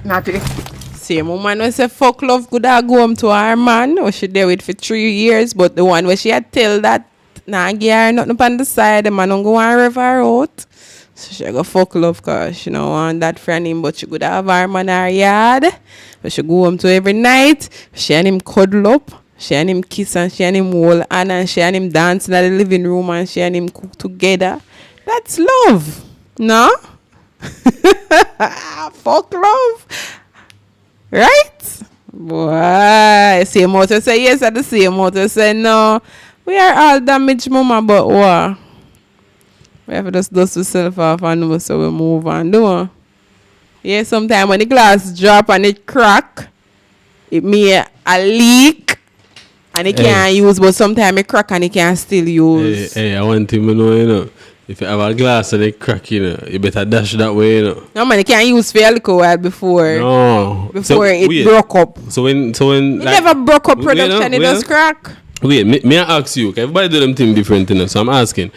Naughty. Same woman who say fuck love could have go home to her man or she there with for 3 years, but the one where she had tell that nah give her nothing on the side, the man don't go and rev her out. So she go fuck love cause she don't want that friend him, but she could have her man in her yard. But she go home to every night, she and him cuddle up, she and him kiss and she and him hold and she and him dance in the living room and she and him cook together. That's love. No? Fuck love. Right? Boy, same motor say yes and the same motor say no. We are all damaged, mama, but what? We have to just dust ourselves off and know so we move on, do. Yeah, sometimes when the glass drop and it crack, it may a leak and it can't use, but sometimes it crack and it can still use. Hey, I want him to know, you know. If you have a glass and it crack, you know, you better dash that way, you know. No man, you can't use for a little while before. No. Before it broke up. So when It like, never broke up production, it just crack. Wait, may I ask you, everybody do them thing different, you know, so I'm asking.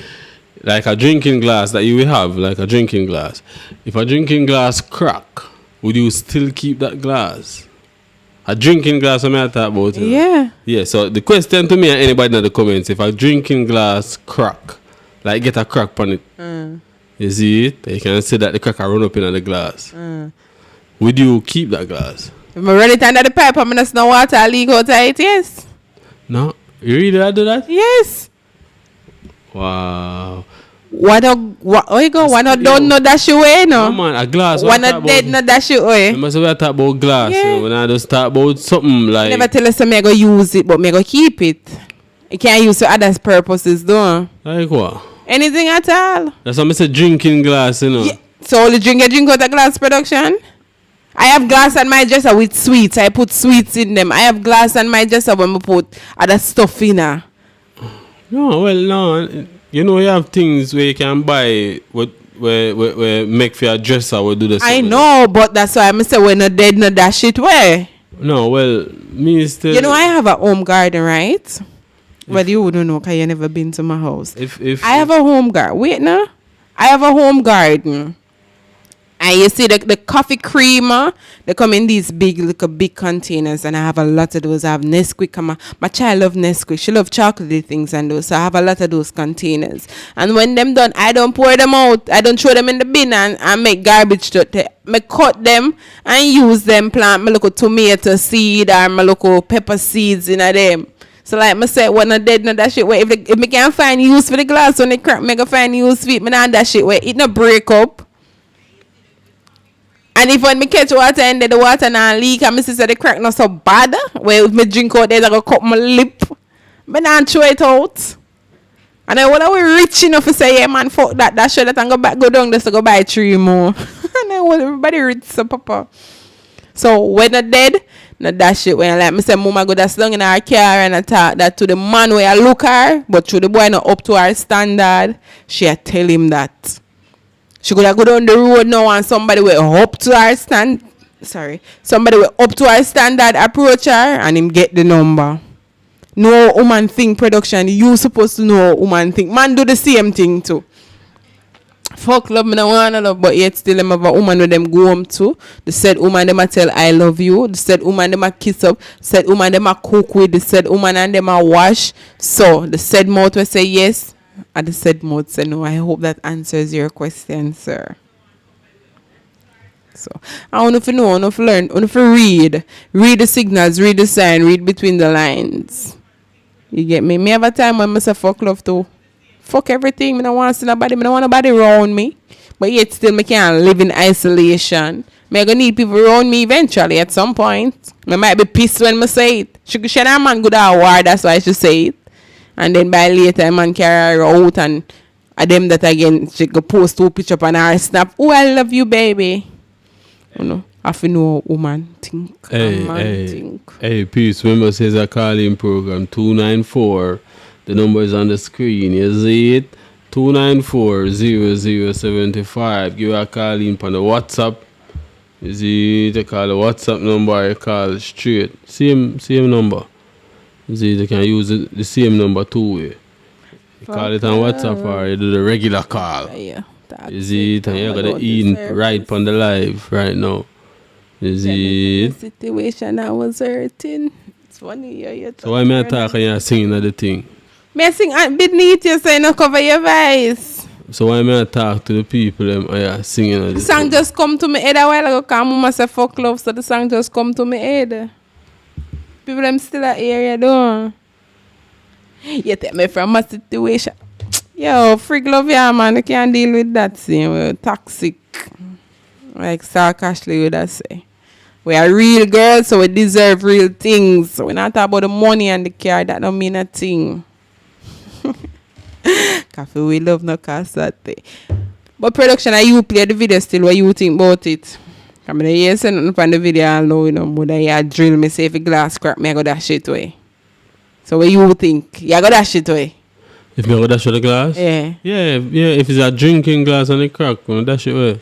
Like a drinking glass that you will have, like a drinking glass. If a drinking glass crack, would you still keep that glass? A drinking glass, I talk about. Yeah. Yeah, so the question to me and anybody in the comments, if a drinking glass crack, like get a crack on it, you see it, you can see that the crack run up in the glass. Would you keep that glass? If I run it under the pipe, I'm going to snow water leak out of it, yes. No? You really do that? Yes. Wow. What don't know dash away, no? No man, a glass. One not dead, no dash away. You must have talk about glass. Yeah. You know, when I just talk about something like. Never tell us me I go use it, but me go keep it. You can't use for other purposes, though. Like what? Anything at all. That's what I say drinking glass, you know. Yeah. So only drink out of glass production? I have glass on my dresser with sweets. I put sweets in them. I have glass on my dresser when I put other stuff in her. No, well, no. You know, you have things where you can buy where make for your dresser or do the I know, but that's why I'm saying when not dead, no that shit where. No, well, me still. You know, I have a home garden, right? But you wouldn't know because you never been to my house. If I have a home garden. Wait, no. I have a home garden. And you see the coffee creamer, they come in these big containers, and I have a lot of those. I have Nesquik. My child loves Nesquik. She loves chocolatey things and those. So I have a lot of those containers. And when them done, I don't pour them out. I don't throw them in the bin and make garbage to it. I cut them and use them, plant my little tomato seed or my little pepper seeds in them. So like I said, when I dead, no that shit where if me can't find use for the glass when they crack, me go find use for it. Me not that shit where it no break up. And if when me catch water and the water not leak and me see the crack not so bad, where if me drink out there, I go cut my lip. Me not throw it out. And then when I was rich enough to say, yeah man, fuck that shit that I go back, go down just to go buy 3 more. And then when everybody rich so papa. So when I dead, not that shit when like me say mama go that long in her car and I talk that to the man where I look her, but to the boy not up to her standard, she tell him that. She could have go down the road now and somebody will up to her somebody will up to her standard approach her and him get the number. No woman thing production, you supposed to know woman thing. Man do the same thing too. Fuck love me no wanna love, but yet still them have a woman with them go home to. The said woman them a tell I love you. The said woman them a kiss up. Said woman them a cook with. The said woman and them a wash. So the said mouth will say yes. And the said mode say no. I hope that answers your question, sir. So I want to know, I want to learn, I want to read the signals, read the sign, read between the lines. You get me? Me have a time when I say fuck love too. Fuck everything. I don't want to see nobody. I don't want nobody around me. But yet still I can't live in isolation. I gonna need people around me eventually at some point. I might be pissed when I say it. She that man good at war, that's why I should say it. And then by later, man carry her out and them that again, she go post 2 pictures on her snap. Oh, I love you, baby. You know, I feel no woman think. Hey, peace. Remember, says a calling program 294. The number is on the screen. You see it? 294-0075. Give a call in on the WhatsApp. You see, they call the WhatsApp number. You call straight. Same number. See, they can use the same number 2 way. You call it on WhatsApp or you do the regular call. Yeah, you see it and you got the in right on the live right now. You see it? The situation I was hurting. It's funny. So why me talk and you singing at the thing? Me sing and bid need you so you no cover your voice. So why me talk to the people and you singing at the song thing? Just come to me head a while ago because mama say fuck love, so the song just come to me head. People them still at area though. You take me from a situation. Yo, freak love yeah man, you can't deal with that same toxic. Like sarcastically would I say. We are real girls, so we deserve real things. So we not talk about the money and the car, that don't mean a thing. Coffee we love no cost that day. But production, are you play the video still? What you think about it? I mean, you say nothing from the video and know, you know, but you drill me, say if a glass crack me, I go dash it away. So what you think? You go dash it away? If me go dash the glass? Yeah. Yeah, if it's a drinking glass and it crack, I'm dash it away.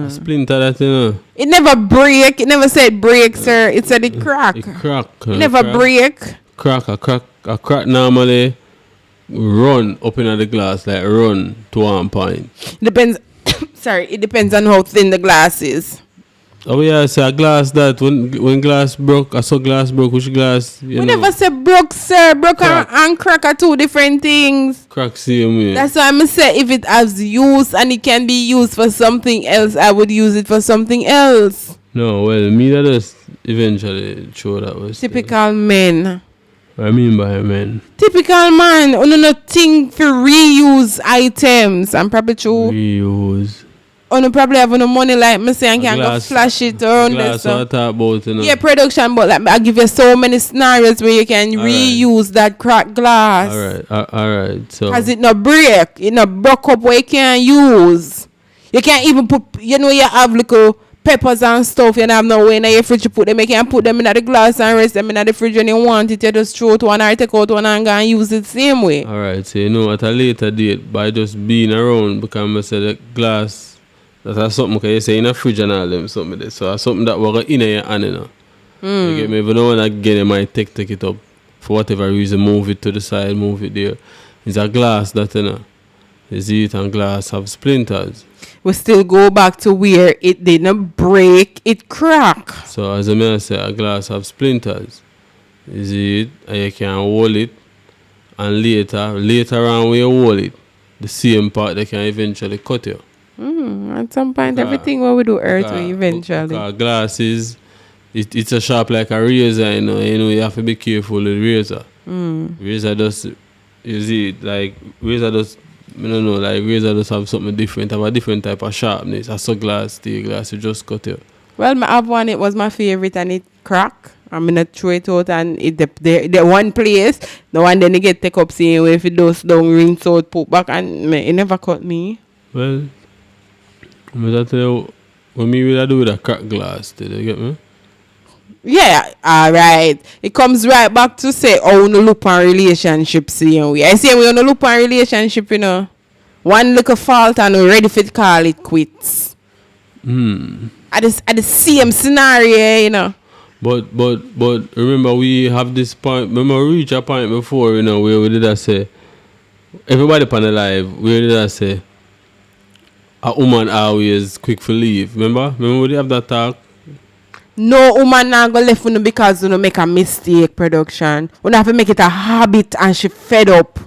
A splinter that, you know. It never break. It never said break, sir. It said it crack. It crack. It never break. A crack normally run up in the glass, like run to 1 point. Depends. Sorry, it depends on how thin the glass is. Oh yeah, so a glass that when glass broke, I saw glass broke. Which glass? We never said broke, sir. Broke and crack are 2 different things. Crack same way. That's why I'm say if it has use and it can be used for something else, I would use it for something else. No, well, me that just eventually show that was typical men. What I mean by men? Typical man. You no think for reuse items. I'm probably true. Reuse. You probably have no money like me say and can go flash it around there. So about, you know. Yeah, production, but like I give you so many scenarios where you can reuse that cracked glass. Alright. So has it not break? It not broke up where you can use. You can't even put, you know, you have little peppers and stuff, you don't have no way in your fridge to put them. You can put them in the glass and rest them in the fridge when you want it. You just throw it one or take out one and go and use it the same way. Alright, so you know at a later date by just being around, because I said the glass that's something because you say in a fridge and all them something there. So that's something that we're in your hand, you know. You get me? If you don't want to get it, might take it up for whatever reason, move it to the side, move it there. It's a glass that, you know. You see it, and glass have splinters. We still go back to where it didn't break, it crack. So as I may say, a glass have splinters. You see it, and you can hold it, and later on when you hold it, the same part they can eventually cut you. At some point, everything what we do earth will eventually. Because glass is, it's a sharp like a razor, you know. You have to be careful with razor. Razor does, you see it, like razor does, I don't know, like razor does have something different, have a different type of sharpness. I saw glass, steel glass, you just cut it. Well, I have one, it was my favorite and it crack. I'm gonna throw it out and it the one place, the one then you get take up seeing if it does down, rinse out, put back, and it never cut me. Well, I'm gonna tell you, what me will do with a cracked glass, did you get me? Yeah, alright. It comes right back to say, oh, no look on relationship, see we. I say we on no look on relationship, you know. One little fault and we ready for to call it quits. At the same scenario, you know. But remember we have this point. Remember we reached a point before, you know, where we did say everybody upon the live, where did I say a woman always quick for leave. Remember we did have that talk. No woman not go left you because you make a mistake production. We have to make it a habit and she fed up.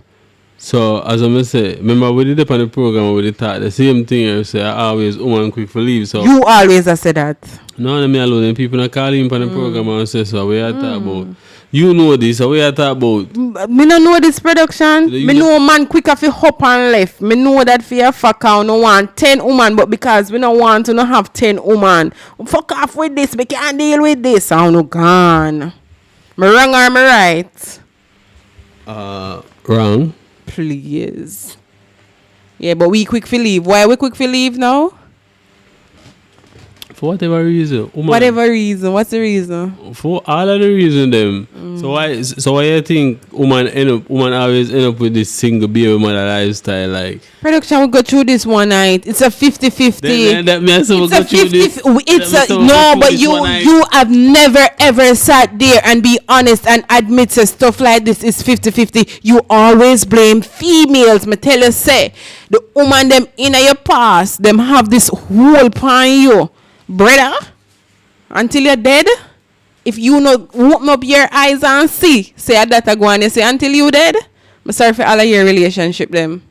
So as I say, remember we did it on the program with the talk the same thing. I say I always woman quick for leave. So you always have said that. No, me alone. Them people not calling him on the program and say so. We are talk about. You know this. So we are talk about. Me no know this production. Me know man quick if you hop and left. Me know that for your fuck out no want 10 woman, but because we don't want to not have 10 woman. Fuck off with this. We can't deal with this. I no gone. Me wrong or me right? Wrong. Please. Yeah, but we quick for leave. Why we quick for leave now? For whatever reason. Whatever reason. What's the reason? For all of the reason them. So why you think woman always end up with this single baby mother lifestyle like? Production will go through this one night. It's a 50-50. But you have never ever sat there and be honest and admit that stuff like this is 50-50. You always blame females. Me tell you say the woman them in your past, them have this whole upon you. Brother, until you're dead, if you not open up your eyes and see, say that I go and you say until you dead, I'm sorry for all of your relationship them.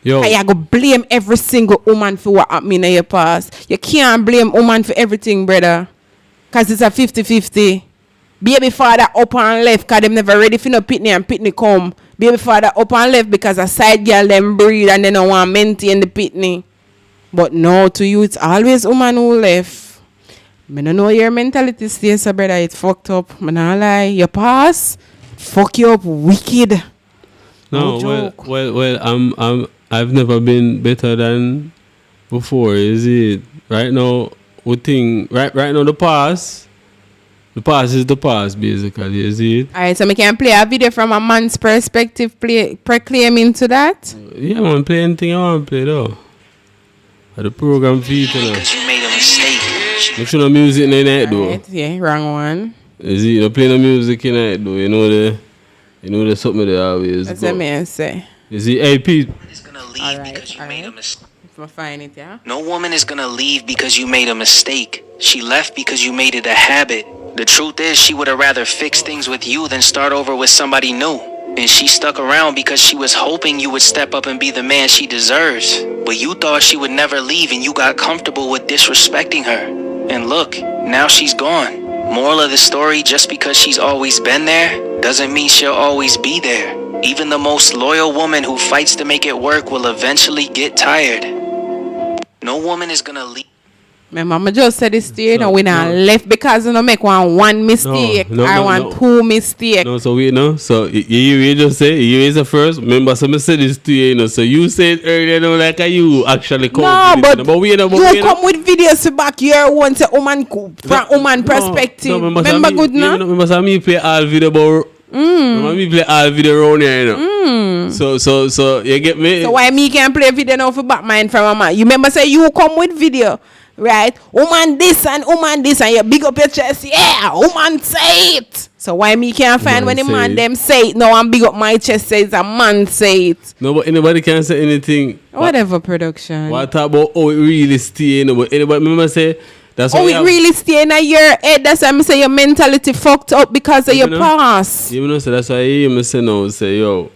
Yo. I go blame every single woman for what happened in your past. You can't blame woman for everything, brother. Because it's a 50-50. Baby father up and left because them never ready for no pitney and pitney come. Baby father up and left because a side girl them breed and they don't want to maintain the pitney. But no, to you, it's always woman who left. I don't know your mentality stays, so brother, it's fucked up. I don't lie. Your past, fuck you up wicked. No, well, I've never been better than before, is it? Right now, we think, right now, the past is the past, basically, is it? Alright, so I can play a video from a man's perspective, proclaiming to that? Yeah, man, play anything I want to play, though. The program feed, you know. Because you made a mistake. Make sure no music in the night, though. Right, yeah, wrong one. Is it? You know, play no music in the night, though. You know there's something they always That's what I mean say. Is it AP? Because you made a mistake. If I find it, yeah? No woman is gonna leave because you made a mistake. She left because you made it a habit. The truth is, she would have rather fixed things with you than start over with somebody new. And she stuck around because she was hoping you would step up and be the man she deserves. But you thought she would never leave and you got comfortable with disrespecting her. And look, now she's gone. Moral of the story, just because she's always been there, doesn't mean she'll always be there. Even the most loyal woman who fights to make it work will eventually get tired. No woman is gonna leave. My mama just said this to you, and we not left because you don't make one mistake. I want 2 mistakes. No, so wait, no. So you just say you is the first. Remember, somebody said this to you, you know. So you said earlier, no, like you actually come. No, but you come with videos to back your one say woman from woman perspective. No, remember good now. Remember, some me play all video about Me play all video around here, you know. So you get me? So why me can't play video now for Batman from a man? You remember say you come with video, right? Woman this and you big up your chest, yeah, woman say it. So why me can't find when the man them say it? No, I'm big up my chest says a man say it. No, but anybody can say anything. Whatever production. What about how it really stay, you know? But anybody remember say that's it really stay in your head. That's why I say your mentality fucked up because of your past. You know, so that's why I say now, say, yo.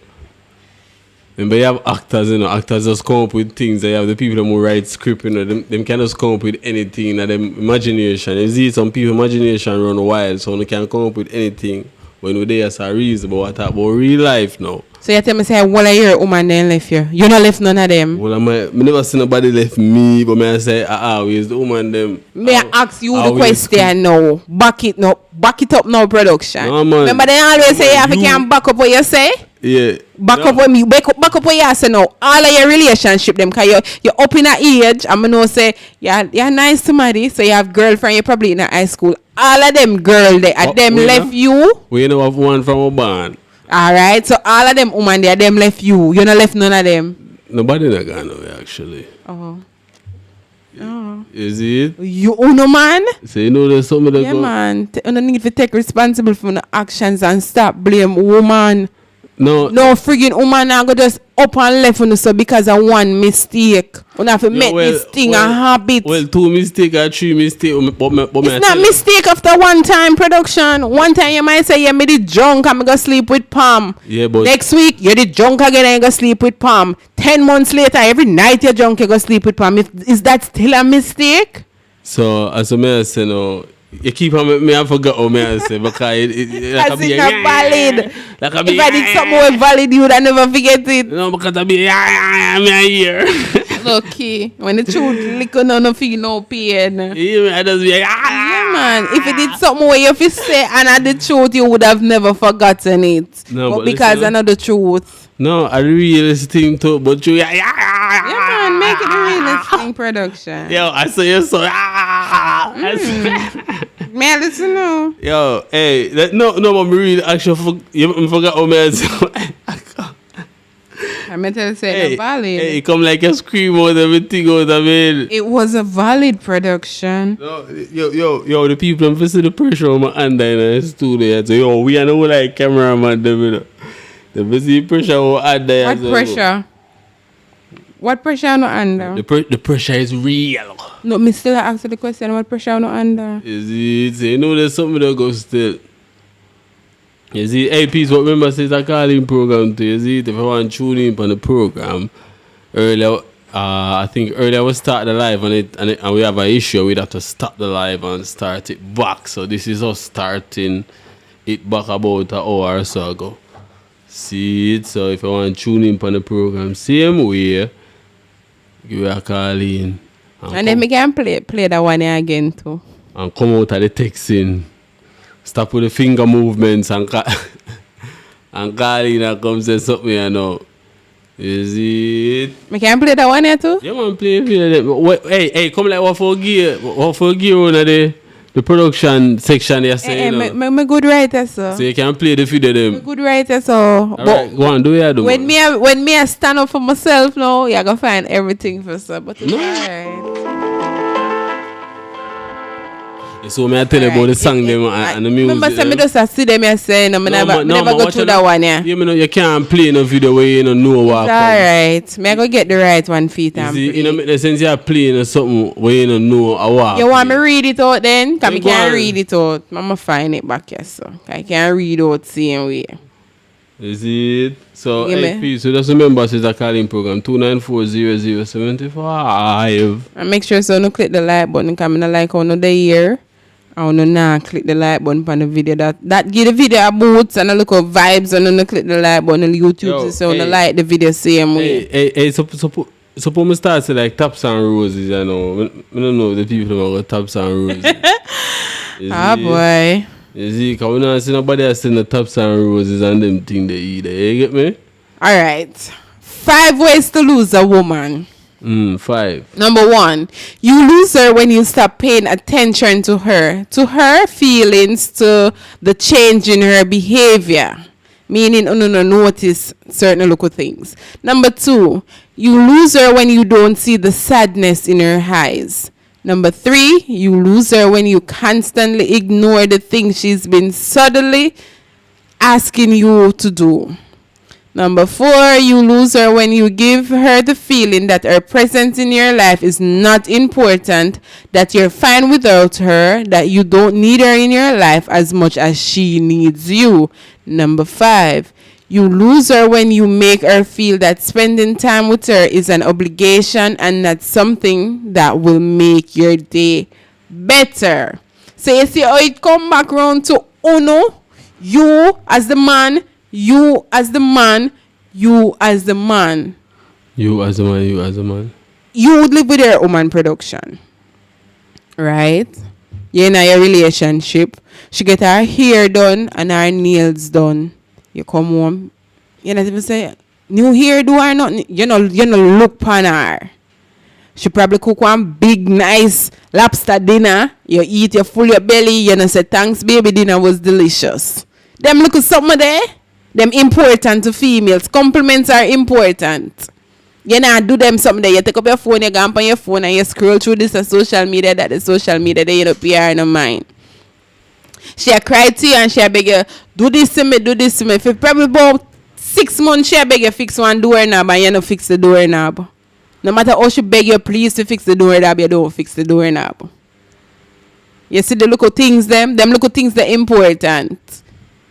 Remember you have actors, you know, actors just come up with things. They have the people who write script, you know, them can just come up with anything, and them imagination. You see some people imagination run wild, so they can come up with anything when they are a reason, but what about real life now? So you tell me say one of your woman then left you. You not left none of them. Well, I never see nobody left me, but I say, where's the woman them? May I ask you the question now? Back it up now, production. No, man. Remember they always say you can back up what you say? Yeah. Back up with me. Back up what you say now. All of your relationship them, cause you're up in a age. I'm gonna say you're nice to somebody, so you have girlfriend. You're probably in a high school. All of them girl they them left you. We know have one from a band. Alright, so all of them woman there, them left you. You not left none of them. Nobody not gone away actually. Oh. Is it? You no man? So you know there's something that man. You need to take responsible for the actions and stop blame woman. No friggin' woman now go just up and left on so because of one mistake. You have to make this thing a habit. Well, 2 mistakes or 3 mistakes. It's not mistake after one time production. One time you might say, yeah, me did drunk and me go sleep with Pam. Yeah, but next week you did drunk again and you go sleep with Pam. 10 months later, every night you're drunk, you go sleep with Pam. Is that still a mistake? So as I say no. You keep on me, I forgot what I say because it like it's not valid. Like if I did something more valid, you would have never forget it. No, because I be me here. Lucky. When the truth liquor no feel no pain. Yeah, I just be yeah, man. If you did something where you say and at the truth, you would have never forgotten it. No, but because I know the truth. No, I realist thing too, but you yeah, man, make it a realist thing production. Yo, I say you so man, listen now. Yo, hey, no, but me really actually you forgot what I said. I meant to say valid. Hey, it come like a scream out everything out of it. It was a valid production. No, yo, the people don't feel the pressure on my hand in the studio. So, yo, we are no like cameraman, them, you know. The see pressure on hand there. What pressure? What pressure on under? The pressure is real. No, me still ask the question. What pressure on under? Is it? You know, there's something that goes still. You see, hey, peace, what remember says a calling program to you see, if you want to tune in on the program, earlier, I think earlier we start the live and we have an issue, we'd have to stop the live and start it back. So this is us starting it back about an hour or so ago. See it? So if you want to tune in on the program, same way, give a call in. And then we can play that one again too. And come out of the texting. Stop with the finger movements and call in and come say something, you know. Is it? We can play that one here too? Yeah, man, play it. Hey, come like what for gear on the production section you say, you know. Me good writer, sir. So you can play the video them. Me good writer, sir. Alright, go on, do ya do. When me stand up for myself now, you gonna find everything for sir. But it's alright. So me I tell you about the song them and the music. Remember say me just see them say no, me never go through that one, yeah. You know you can't play no video where you don't know what. Alright. Me I go get the right one feet and play. You know make the sense you're playing something where you don't know what. You want me read it out then? Cause me can't read it out. I'ma find it back here, so I can't read out same way. Is it? So please, so just remember it's a calling program 2940075. And make sure so no click the like button because I don't like how no they here. I want to now click the like button on the video. That give the video a boost and a look of vibes and then click the like button on YouTube so no like the video same way. Hey, suppose me start to like Taps and Roses, you know. I don't know the people who got Taps and Roses. Boy. You see, because we don't see nobody else in the Taps and Roses and them thing they eat. You get me? Alright. 5 ways to lose a woman. 5. Number 1, you lose her when you stop paying attention to her feelings, to the change in her behavior. Meaning, no notice certain little things. Number 2, you lose her when you don't see the sadness in her eyes. Number 3, you lose her when you constantly ignore the things she's been subtly asking you to do. Number 4, you lose her when you give her the feeling that her presence in your life is not important, that you're fine without her, that you don't need her in your life as much as she needs you. Number 5, you lose her when you make her feel that spending time with her is an obligation and not something that will make your day better. So you see how it come back round to Uno, you as the man, you as the man, you as the man. You as a man, you as a man. You would live with your woman production. Right? You're in a relationship. She get her hair done and her nails done. You come home. You not even say, new hair do or nothing. You know look upon her. She probably cook one big, nice lobster dinner. You eat, you full your belly. You know say, thanks baby, dinner was delicious. Them look at something there. Them important to females. Compliments are important. You know, do them something there. You take up your phone, you go on your phone and you scroll through this social media, that is social media, then you don't pay her no mind. She cry to you and she beg you, do this to me, do this to me. For probably about 6 months, she beg you fix one doorknob and you don't fix the doorknob. No matter how she beg you please to fix the doorknob, you don't fix the doorknob. You see the little things them little things that important.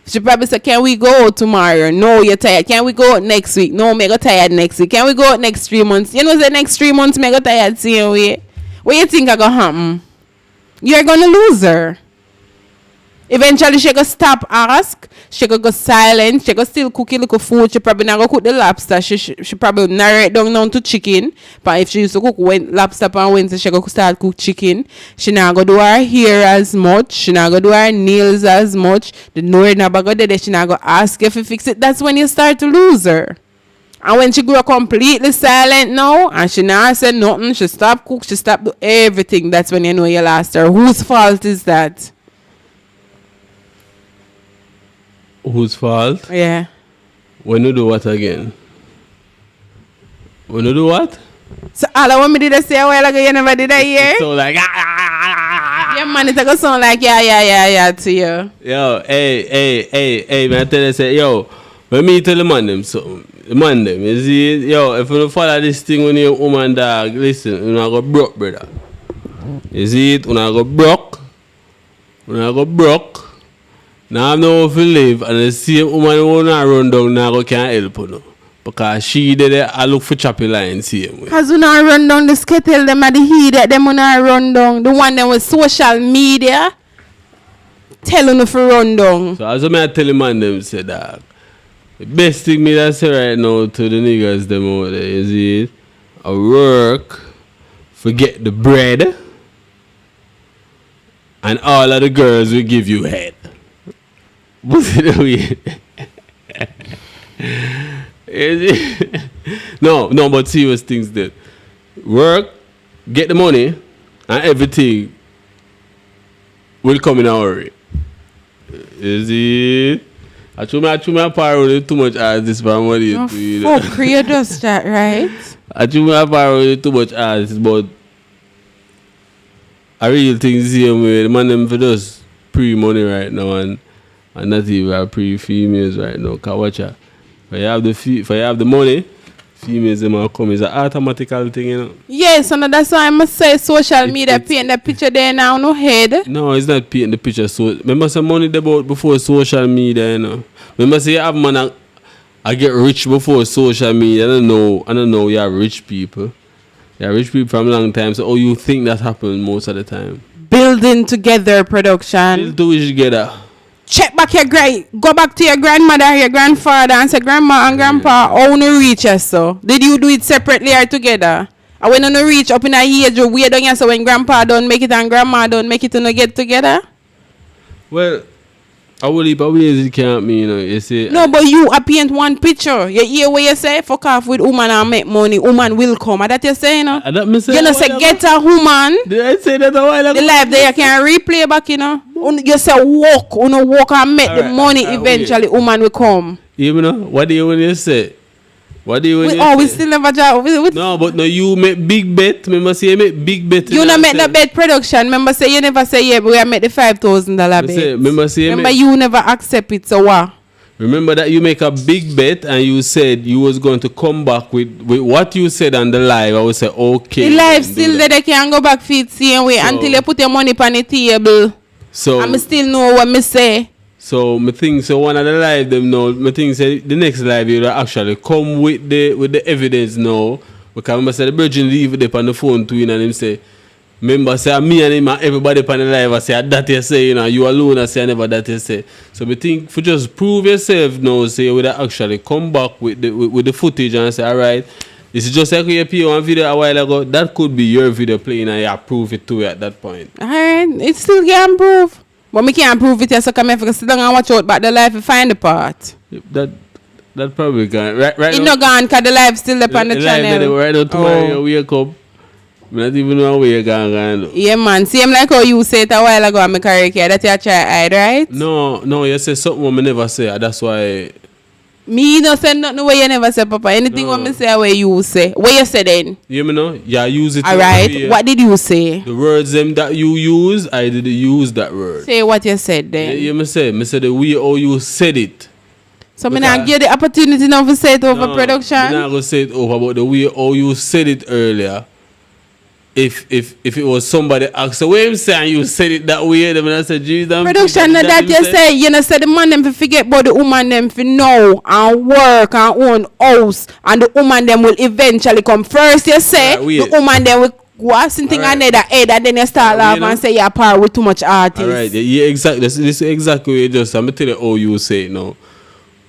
She probably say, can we go out tomorrow? No, you're tired. Can we go out next week? No, me go tired next week. Can we go out next 3 months? You know the next 3 months me go tired same way. What you think I gonna happen? You're gonna lose her. Eventually she go stop ask. She go silent. She go still cook a little food. She probably not go cook the lobster. She probably narrow it down to chicken. But if she used to cook lobster on Wednesday, she go start cook chicken. She not go do her hair as much. She not go do her nails as much. The door never go there. She not go ask if you fix it. That's when you start to lose her. And when she grow completely silent now, and she not say nothing, she stop cook, she stop do everything. That's when you know you lost her. Whose fault is that? Whose fault? Yeah. When you do what again? When you do what? So all I want me to say a while ago, you never did that here? So like, yeah, man, it's gonna sound like yeah to you. Yo, hey, man, I tell you, say, yo, when me tell the man them something, you see, yo, if you don't follow this thing when you're woman dog, listen, you're not go broke, brother. You see it, you're not go broke. Now I know if you live and the same woman who not run down now go can't help you no. Because she did it, I look for choppy line same way. Because you not run down the skittle, them at the heat, them you not run down. The one them with social media telling you to run down. So as I tell the man them say that the best thing me that say right now to the niggas them over there is it I work, forget the bread, and all of the girls will give you head. No, but serious things that work, get the money, and everything will come in a hurry. Is it? I try my power too much as this for money. Fuck, you does that, right? I try my power too much as but I really think the same way. The man them for just pre-money right now and not even pre-females right now. Cause watch out. If you have the money, females them will come. It's an automatical thing, you know. Yes, and that's why I must say social media paint the picture there now no head. No, it's not painting the picture. So remember some money about before social media, you know. Remember say you have money I get rich before social media. I don't know you have rich people. You have rich people from a long time. So you think that happens most of the time. Building together production. Build two together. Check back go back to your grandmother, your grandfather, and say grandma and grandpa, how you reach us so? Did you do it separately or together? And when you reach up in a age, we don't you so when grandpa don't make it and grandma don't make it to get together? Well, I will leap away as it can't mean, you see. No, but you paint one picture. You hear what you say? Fuck off with woman and make money. Woman will come. That you say, you know? That me say you know, say get a woman. Did I say that a while ago? The life there you can replay back, you know. You say walk. You know, walk and make the money eventually. Woman will come. You know, what do you want to say? What do you want to say? We still never job. No, but no, you make big bet. Remember say you make big bet. You not make no bet production. Remember say you never say yeah, but we make the $5,000 bet. Remember you never accept it, so what? Remember that you make a big bet and you said you was going to come back with what you said on the live. I would say okay. The live still there, they can go back feet same way until you put your money on the table. So I still know what me say. So me think so one of the live them know. Me think say the next live you will actually come with the evidence now. Because remember say the virgin leave it on the phone to him and him say, remember say me and him and everybody on the live I say that you say, you know, you alone I say I never that you say. So me think for just prove yourself now, say you would actually come back with the footage and say, alright, this is just like you play one video a while ago, that could be your video playing and you prove it to you at that point. Alright, it still can prove. But me can't prove it yet, so come here for sit down and watch out back the life and find the part. That probably gone. Right it no gone because the life still up on the channel. Right now tomorrow you wake up. I not even know where you're going. Yeah man, same like how you said it a while ago on my career that you try hide, right? No, you say something what me never say. That's why me no say nothing where you never say, Papa. Anything what me say where you say. Where you say then? You know? Yeah, use it. Alright. What did you say? The words them that you use, I didn't use that word. Say what you said then. Yeah, me say the way how you said it. So me not give the opportunity now to say it over production. I'm not gonna say it over, but the way how you said it earlier. If it was somebody asked, so when I'm saying you said it that way, then I said, geez, production that you say, you know, say the man them for forget about the woman them for know and work and own house, and the woman them will eventually come first. You say the woman them will watch something another head, and then you start laughing and say you're par with too much artists. Alright, yeah, exactly. This is exactly what you just. I'm gonna tell you how you say it now.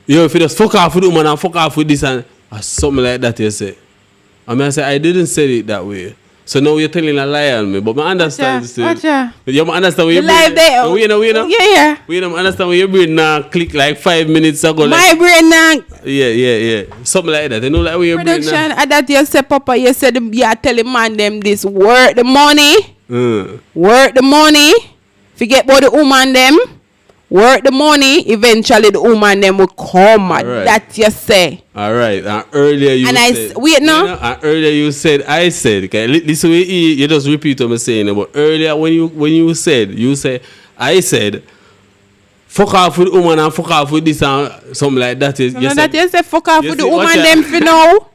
You know, if you just fuck off with the woman and fuck off with this and something like that, you say. I mean, I say I didn't say it that way. So now you're telling a lie on me, but I understand still. You understand what you're live there. You know. Yeah. We don't understand what your brain now click like 5 minutes ago. My brain now. Yeah. Something like that. You know, like where your brain now. Production, that you said, Papa, you said you are telling man them this. Work the money. Work the money. Forget about the woman them. Work the money, eventually the woman them will come. Right. That you say. Alright. And earlier you said. Earlier you said, I said. Okay, listen, you just repeat what I'm saying. But earlier when you said, I said, fuck off with the woman and fuck off with this and something like that. You said fuck off with the woman them for now.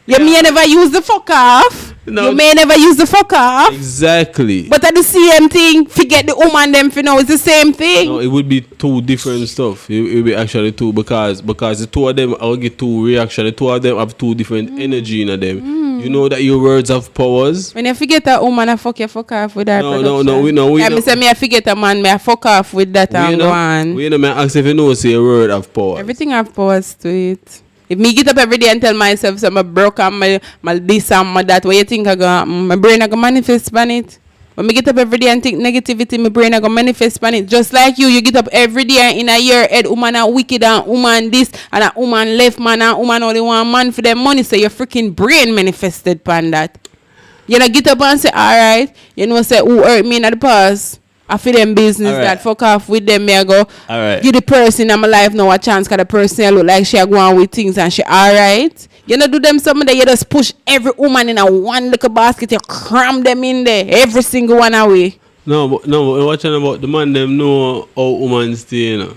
You may never use the fuck off. No. You may never use the fuck off. Exactly. But at the same thing, forget the woman them for now. It's the same thing. No, it would be two different stuff. It would be actually two because the two of them, I'll get two reaction. The two of them have two different energy in them. You know that your words have powers. When you forget a woman, I fuck off with that. No. I say me I forget a man, I fuck off with that and go on. We know me ask if you know say a word have powers. Everything have powers to it. If me get up every day and tell myself so I'm broke and my this and my that, what you think I go, my brain I go manifest on it? When me get up every day and think negativity, my brain I go manifest on it. Just like you get up every day and in a year head, woman are wicked and woman this and a woman left man and woman only one man for their money, so your freaking brain manifested upon that. You know, get up and say, alright, you know, say who hurt me in the past. I feel them business that fuck off with them. Me I go give the person in my life now a chance because the person look like she go on with things and she alright. You know do them something that you just push every woman in a one little basket, you cram them in there, every single one away. No, but watching about the man them know how women stay, you know.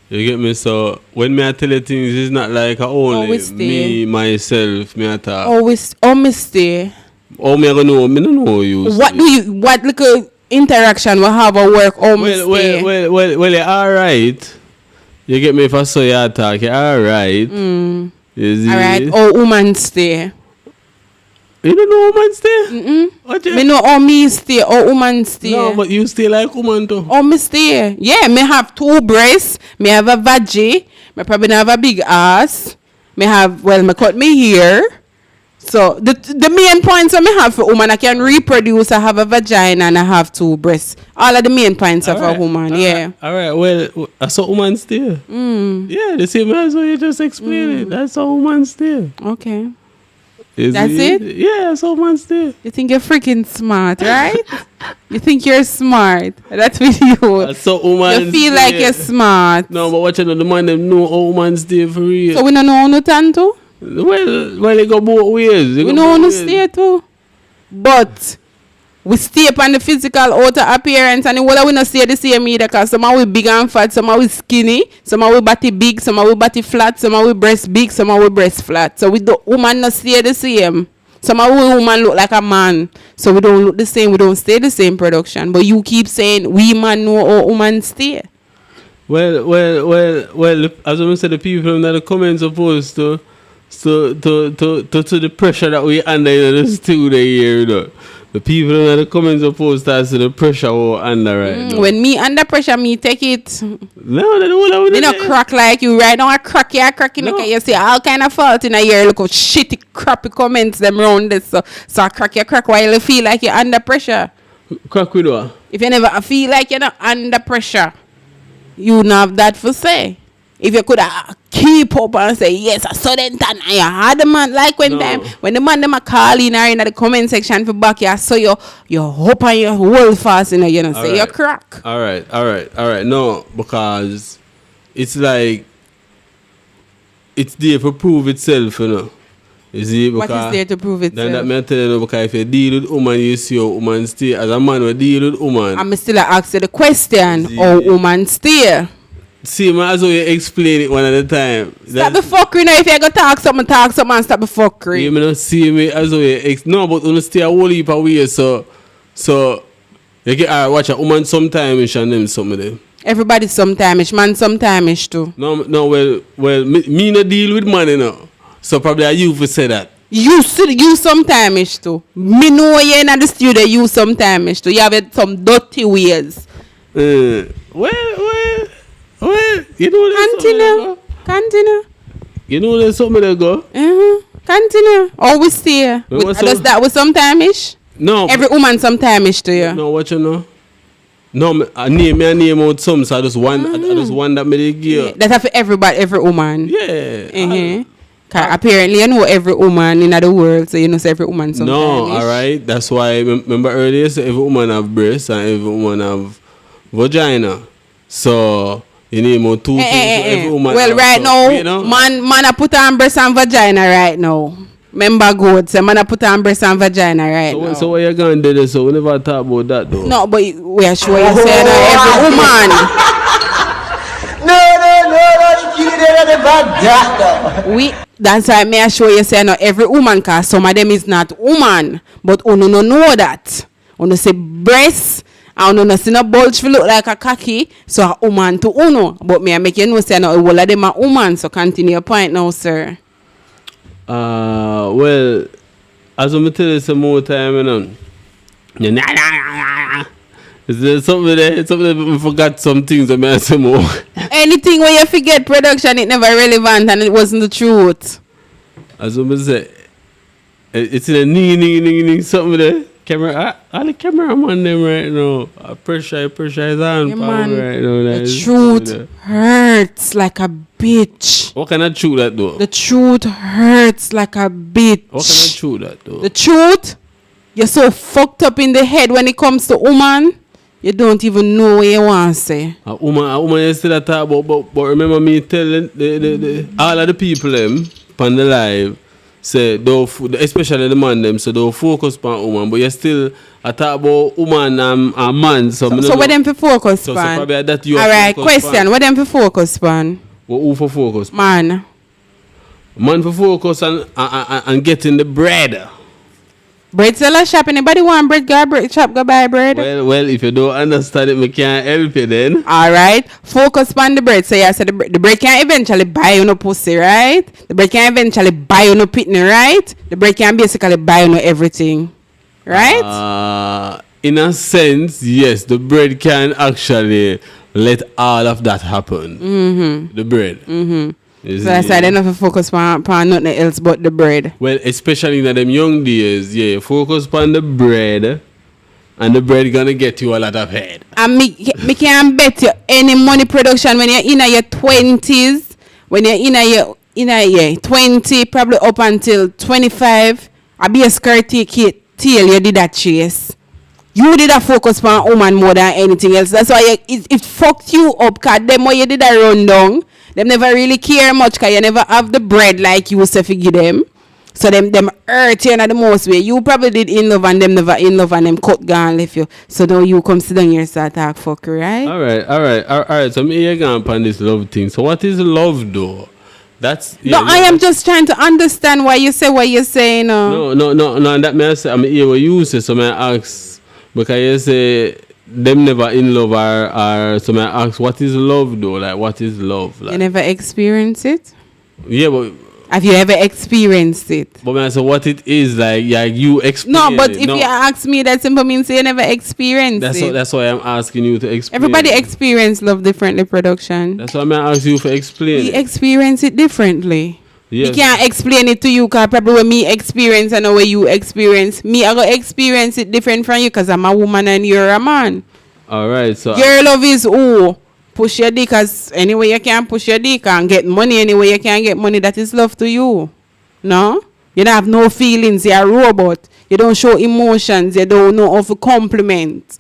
You get me? So when me I tell you things, it's not like only me, myself, me I talk. Always stay. Oh me I gonna know, me don't know you. What little interaction we have at work almost well you're alright. You get me if I saw you attack, you're alright. Alright, woman stay. You don't know woman stay? What me know how me stay, woman stay. No, but you stay like woman too. Me stay. Yeah, me have 2 breasts, me have a vaggie, me probably have a big ass. Me cut me hair. So the main points I have for woman, I can reproduce, I have a vagina, and I have 2 breasts. All of the main points of a woman, yeah. All right. Well, that's how woman still. Yeah, the same as what you just explained it. That's how woman still. Okay. That's it? Yeah, that's how woman still. You think you're freaking smart, right? You think you're smart. That's what you. That's how woman You feel like you're smart. No, but watch out, the man them know how woman stay for real. So we don't know no tanto? Well, they go both ways. We know no stay too. But we stay upon the physical outer appearance, and the we not stay the same either, because some are we big and fat, some are we skinny, some are we body big, some are we body flat, some are we breast big, some are we breast flat. So we do woman not stay the same. Some of we woman look like a man, so we don't look the same, we don't stay the same production. But you keep saying we man know how woman stay. Well, as I said, the people in the comments opposed to the pressure that we under in the studio here, you know. The people in the comments opposed to the pressure we're under right now. When me under pressure, me take it. No, they don't. They don't crack like you right now. I crack in no. You see all kind of fault in a year. Look how shitty, crappy comments them round this. So I crack while you feel like you're under pressure. Crack with what? If you never feel like you're not under pressure, you don't have that for say. If you could keep up and say, yes, I saw that and I had the man, like when the man them a call in or in the comment section for back, you saw you hope and you hold fast, you know, say right. you crack. All right. No, because it's like, it's there to prove itself, you know. You see, what is there to prove itself? That me tell you, because if you deal with woman, you see how woman stay. As a man, we deal with woman. I'm still ask you the question, how woman stay. See, man, as well you explain it one at a time. Stop the fuckery now. If you go talk something and stop the fuckery. You not see me as well you no, but you stay a whole heap away, so you get watch a woman sometimes and them some of them. Everybody sometimes, man sometimes too. No, well, me no deal with man, you know. So probably you for say that. You sometimes too. Me know you in the studio, you sometimes too. You have some dirty ways. Well, you know Continue. You know there's something that go. Continue. Always stay. Does that with sometimes? No. Every woman sometimes to you. No, what you know? No, I name out some, so I just one that me give. Yeah, that's for everybody, every woman. Yeah. Apparently, you know every woman in the world, so you know every woman sometimes. No, alright. That's why remember earlier, so every woman have breasts and every woman have vagina. So you need more 2 things for every woman. Well, right now, man a put on breast and vagina right now. Remember good, so man a put on breast and vagina right now. So what you going to do? So we never talk about that though. No, but we are sure you say that every woman. That's why me assure you say no every woman, cause some of them is not woman, but uno no know that. Uno say breast. And uno see no bulge feel look like a cocky, so a woman to uno. But me I make you know say no all of them are woman, so continue your point now, sir. Well, as I'm tell you some more time, you know. Is there something there? Something I forgot some things I may say more. Anything where you forget production, it never relevant and it wasn't the truth. As I say, it's in a ning something there. Camera, all the cameraman them right now. Pressure is on right now. The truth hurts like a bitch. What kind of truth that though? The truth hurts like a bitch. What kind of truth that though? The truth, you're so fucked up in the head when it comes to woman. You don't even know what you want to say. A woman you still talk about, but remember me telling the all of the people them on the live. Say, especially the man them, so don't focus on woman, but you still talk about woman and man. So what them for focus so on? Probably that you alright, question. What them for focus on? Who for focus? Man for focus and getting the bread. Bread seller shop. Anybody want bread? Go bread shop. Go buy bread. Well, if you don't understand it, we can't help you then. Alright, focus on the bread. So yeah, so the bread can eventually buy you no pussy, right? The bread can eventually buy you no pitney, right? The bread can basically buy you no everything, right? In a sense, yes, the bread can actually let all of that happen. The bread. So that's why they never focus on nothing else but the bread. Well, especially in them young days, yeah, focus on the bread, and the bread gonna get you a lot of head. And me can bet you any money production when you're in your 20s, when you're in your 20, probably up until 25, I be a skirt till you did that chase. You did a focus on woman more than anything else. That's why it fucked you up, cause them more you did a run down. Them never really care much, cause you never have the bread like you used to give them. So them hurt you in the most way. You probably did in love and them never in love and them cut gone left you. So now you come sit down here and start talk fuck, right? All right. So me here going on this love thing. So what is love though? That's no, I am just trying to understand why you say what you're saying. No. And that may I say, I mean, hear what you say. So may I ask, because you say them never in love or so may I ask, what is love though? Like, what is love? Like, you never experienced it? Yeah, but have you ever experienced it? But man, so what it is like you explain. No, but if you ask me, that simple means you never experienced it. That's why I'm asking you to explain. Everybody experience love differently, production. That's why I'm asking you for explain. We experience it differently. Yes. We can't explain it to you because probably when me experience and the way you experience, me I go experience it different from you because I'm a woman and you're a man. All right, so your love is push your dick as any way you can push your dick and get money any way you can get money. That is love to you. No? You don't have no feelings. You're a robot. You don't show emotions. You don't know how to compliment.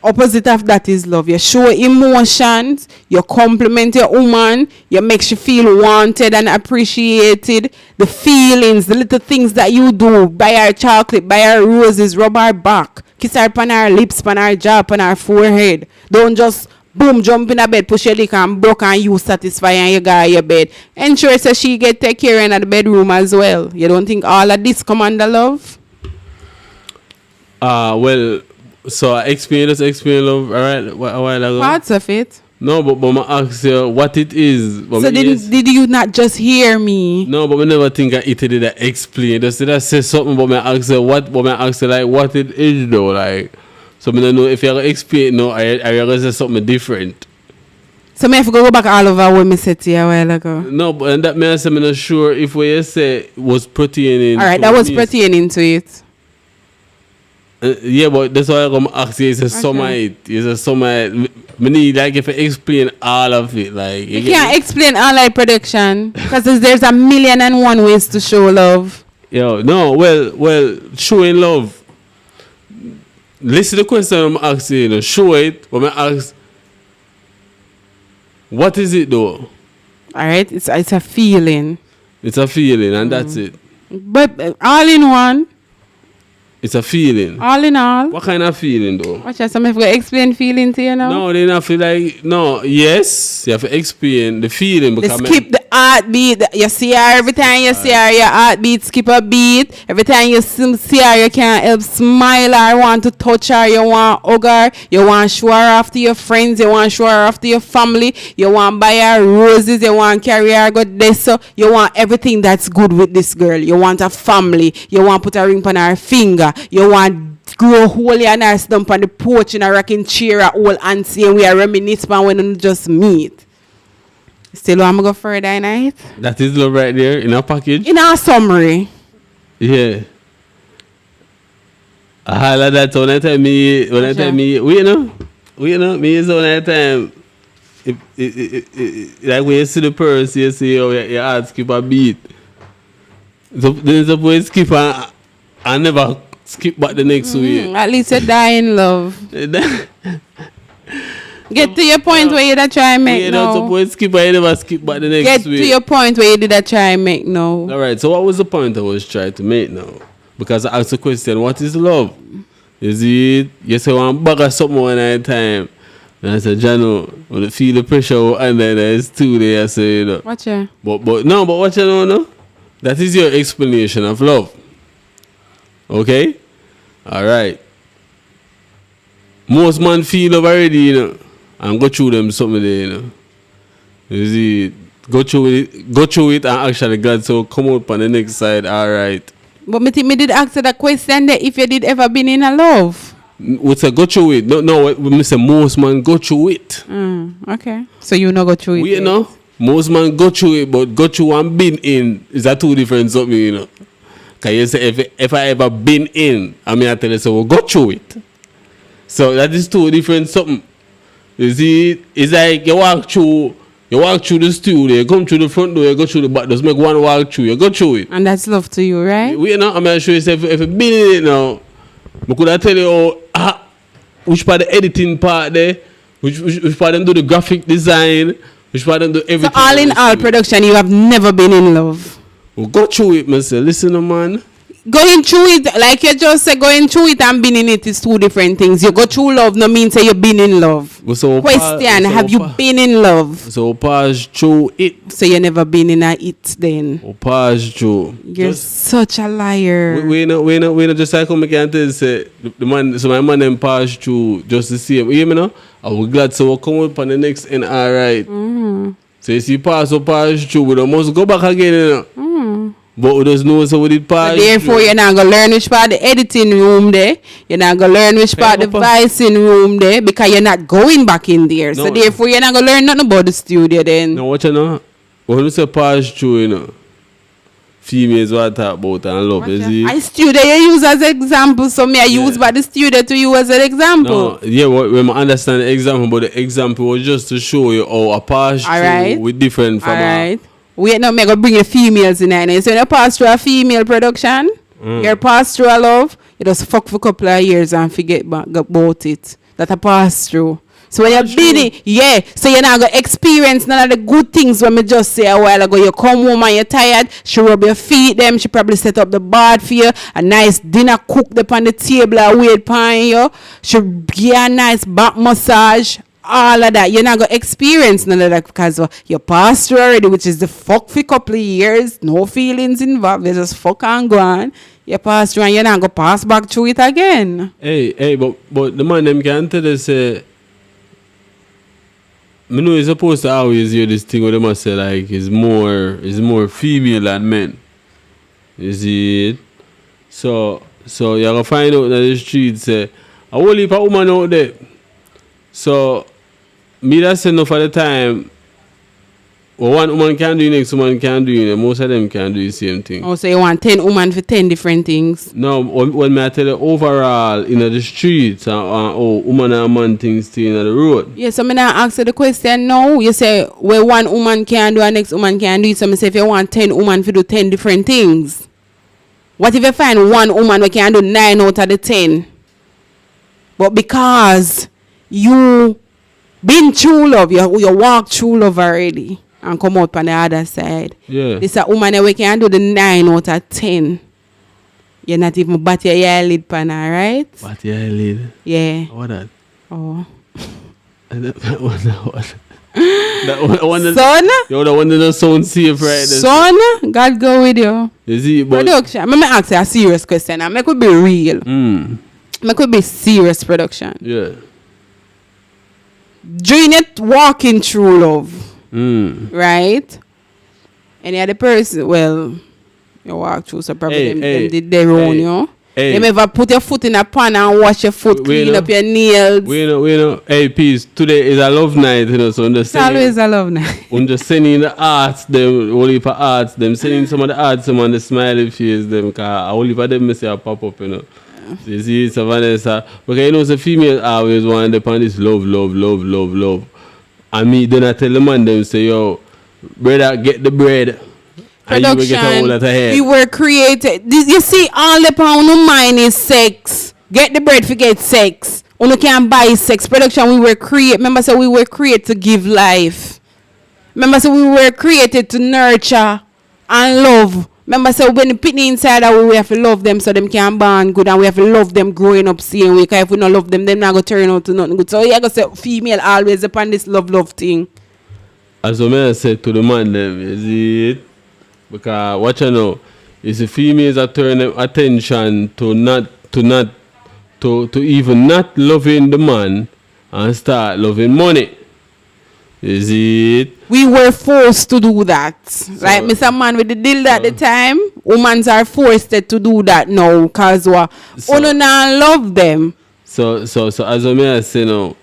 Opposite of that is love. You show emotions. You compliment your woman. You make she feel wanted and appreciated. The feelings, the little things that you do. Buy her chocolate, buy her roses, rub her back. Kiss her on her lips, on her jaw, on her forehead. Don't just boom, jump in a bed, push your dick and broke and you satisfy and you go out your bed. Ensure so she get take care in the bedroom as well. You don't think all of this come under love? Well, so I explained love, alright, a while ago. Parts of it. No, but I ask you what it is. So did you not just hear me? No, but I never think I did I explain. Just did I say something, but I ask you what it is though, like. So I don't know if you explain. No, I gonna say something different. So I have to go back all over what I said to you a while ago. No, but and that means I'm not sure if what you say was pertaining. All right, that was pertaining to it. Yeah, but that's why I'm gonna ask you. It's a summary. It's a summary. Me need like if I explain all of it, like you can't explain all like production because there's 1,000,001 ways to show love. Yo, no, well, showing love. Listen to the question I'm asking, you know, show it, but I ask, what is it though? All right, it's a feeling. It's a feeling, and that's it. But all in one. It's a feeling. All in all. What kind of feeling though? Watch out, somebody have to explain feeling to you now. No, they not feel like, no, yes, you have to explain the feeling. Because skip the heartbeat. You see her every time you see her, your heartbeat skip a beat. Every time you see her, you can't help smile or want to touch her, you want hug her, you want to show her off to your friends, you want to show her off to your family, you want to buy her roses, you want to carry her go this, so you want everything that's good with this girl. You want a family, you want to put a ring on her finger. You want grow holy and nice dump on the porch in a rocking chair at old auntie and we are reminisce when we just meet. Still want to go further tonight? That is love right there in a package. In our summary. Yeah. I highlight that when I tell me we know me is on that time. Like when you see the person, you see your heart skip a beat. So there's a boy skip and never skip back the next week. At least you die in love. Get to your point where you did try and make no. Suppose skip and you never skip back the next week. Get to your point where you did try and make no. Alright, so what was the point I was trying to make now? Because I asked the question, what is love? Is it, you say one bag of something one at a time. And I said, Jano, when you feel the pressure and then there's two there, I say, you know. Watch ya. But watch ya now, no? That is your explanation of love. Okay? Alright. Most man feel love already, you know. And go through them something there, you know. You see, go through it and actually God so come out on the next side, alright. But me think me did ask that question there if you did ever been in a love. We say go through it. No, we say most man go through it. Okay. So you know go through it. We know. most man go through it, but go through and been in is a two different something, you know. Cause you say if I ever been in, I mean I tell you so we'll go through it. So that is two different something. You see, it's like you walk through the studio, you come through the front door, you go through the back, just make one walk through, you go through it. And that's love to you, right? We know, I'm sure you say if you been in it now, I could I tell you which part the editing part there, which part them do the graphic design, which part them do everything. So all in all production, you have never been in love. Well, go through it, myself. Listen, man. Going through it, like you just said, going through it and being in it is two different things. You go through love, no means say you've been in love. So question, have you been in love? So pass through it. So you never been in a it then? Pass through. You're such a liar. We not just like come again and say the man. So my man them pass through just to see him. You hear me now? I was glad so we'll come up on the next end. All right. So you see pass through, we don't must go back again. You know? But we just know so we did pass. So therefore, you're not gonna learn which part the editing room there. You're not gonna learn which part the voicing room there because you're not going back in there. No. So therefore, you're not gonna learn nothing about the studio then. No, what you know? When you say pass through, you know, females what I talk about and love, is it? I studio you use as an example, so me I use by the studio to you as an example. No, yeah, when I understand the example, but the example was just to show you how a pass through with different from Wait, no, me go bring the females in there. So when you pass through a female production, you pass through a love, you just fuck for a couple of years and forget about it. That a pass through. So when you're busy, so you're not going to experience none of the good things when me just say a while ago. You come home and you're tired, she rub your feet them, she probably set up the bed for you, a nice dinner cooked up on the table and wait upon you, she give you a nice back massage. All of that, you're not gonna experience none of that because you passed through already, which is the fuck for a couple of years, no feelings involved, you just fuck and go on. You pass through and you're not gonna pass back through it again. Hey, but the man them can't tell us me know you're supposed to always hear this thing where they must say like it's more female than men. You see it? So you're gonna find out in the streets say a whole heap of woman out there. So me that's enough at the time. Well, one woman can do, next woman can do, most of them can do the same thing. Oh, so you want 10 women for 10 different things? No, when I tell you overall in the streets, woman and man things stay in the road. Yeah, so I ask you the question now. You say where one woman can do and next woman can do it. So I say if you want 10 women to do 10 different things, what if you find one woman who can do 9 out of the 10? But because you been through love, you walk through love already and come out on the other side. Yeah. This a woman that we can do the 9 out of 10. You're not even bat your eyelid pan her, right? Bat your eyelid? Yeah. What that? Oh. That one. Son? Yo, that one doesn't sound safe right there. Son, God go with you. You see, but production. Let me ask you a serious question. I could be real. I could be serious production. Yeah. During it walking through love, right? Any other person, well, you walk through, so probably them did their own, you know? They ever put your foot in a pan and wash your foot, clean up your nails. We know. Hey, peace. Today is a love night, you know, so it's always a love night. I'm just sending the arts, them, only for arts, them, sending some of the arts, some on the smiley face, them, because only for them, say, pop up, you know. You see, so Vanessa, because you know, the female always want to depend this love. And me, then I tell the man, them say, yo, brother, get the bread. And you will get a whole lot of head. We were created. You see, all the pound of mine is sex. Get the bread, forget sex. You can't buy sex. Production, we were created. Remember, so we were created to give life. Remember, so we were created to nurture and love. Remember, so when the pitney inside that we have to love them so them can born good, and we have to love them growing up same way. Because if we don't love them, they're not going to turn out to nothing good. So you got to say female always upon this love thing. As I said to the man, them, is it? Because what you know, is the females are turning attention to even not loving the man and start loving money. Is it? We were forced to do that. So, like Mr. Man with the deal at the time, women are forced to do that now because we don't love them. So as I say now,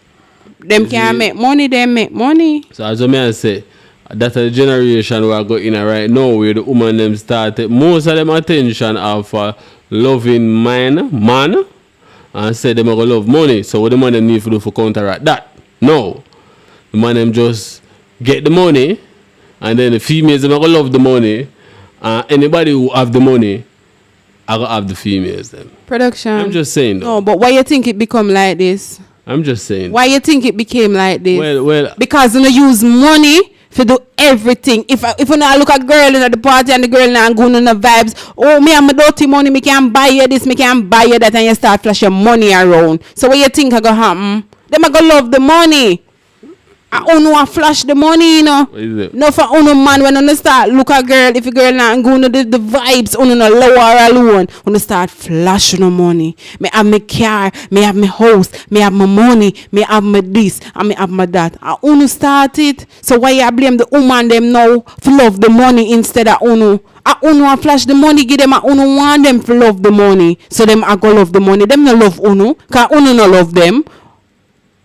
them can make money, them make money. So as I say, That's a generation we are going in right now where the woman them started most of them attention are for loving man and say them are gonna love money. So what the man them need to do for counteract that? No. The man them just get the money and then the females them are gonna love the money. Anybody who have the money I gonna have the females them. Production. I'm just saying though. No, but why you think it become like this? I'm just saying. Why you think it became like this? Well, because you use money to do everything. If you not look at girl in the party and the girl not going on the vibes, oh me and my dirty money, me can buy you this, me can buy you that, and you start flashing money around. So what you think I gonna happen? Them I gonna love the money. I only want flash the money, you know. What is it? No for only man when you start look at girl, if a girl not going to the vibes, only no lower alone, when you start flashing the money. Me have my car, me have my house, me have my money, me have my this, and me have my that. I only start it. So why you blame the woman them now to love the money instead of only? I only want flash the money, give them. I only want them to love the money. So them I go love the money. Them no love Uno, cause Uno no love them.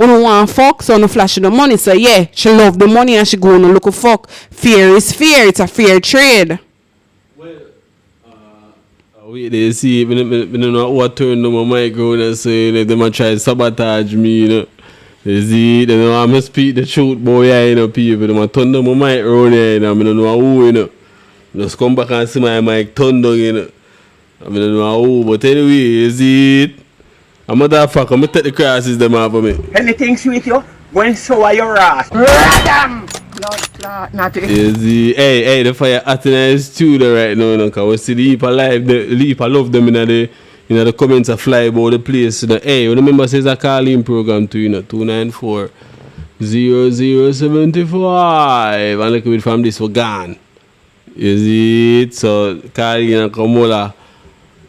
Uno want fuck, so no flash the money. So yeah, she love the money and she go on look a fuck. Fear is fear. It's a fair trade. Well, wait, they see, I don't know what turn on my microphone and say that they might try to sabotage me, you know. You see, they know I'm speak the truth, boy, yeah, you know, people. They might turn on my microphone, yeah, you know. I don't know who, you know. Just come back and see my mic turned on, you know. I don't know who, but anyway, you see it. I'm a motherfucker, I'm gonna take the crosses them off of me. Anything sweet you? When so are your ass. Radam! Not Hey, the fire hot in the studio right now, you know, cause we see the heap of live, the heap of love them in the comments a fly about the place. You know. Hey, you remember says a calling program to, you know, 294-0075. And look at it from this for gone. You see it? So calling and come over.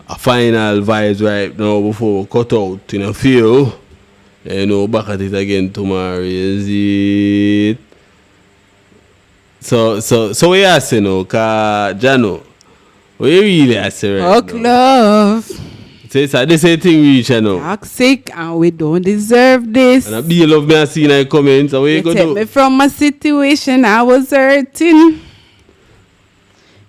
A final vibes right now before we cut out in a few. You know, back at it again tomorrow. Is it? So what you say now? Cause Jano, what you really say right Fuck love. So it's this thing we reach now. Toxic and we don't deserve this. And I be love me and see in the comments. So what you gonna take do? Me from my situation I was hurting.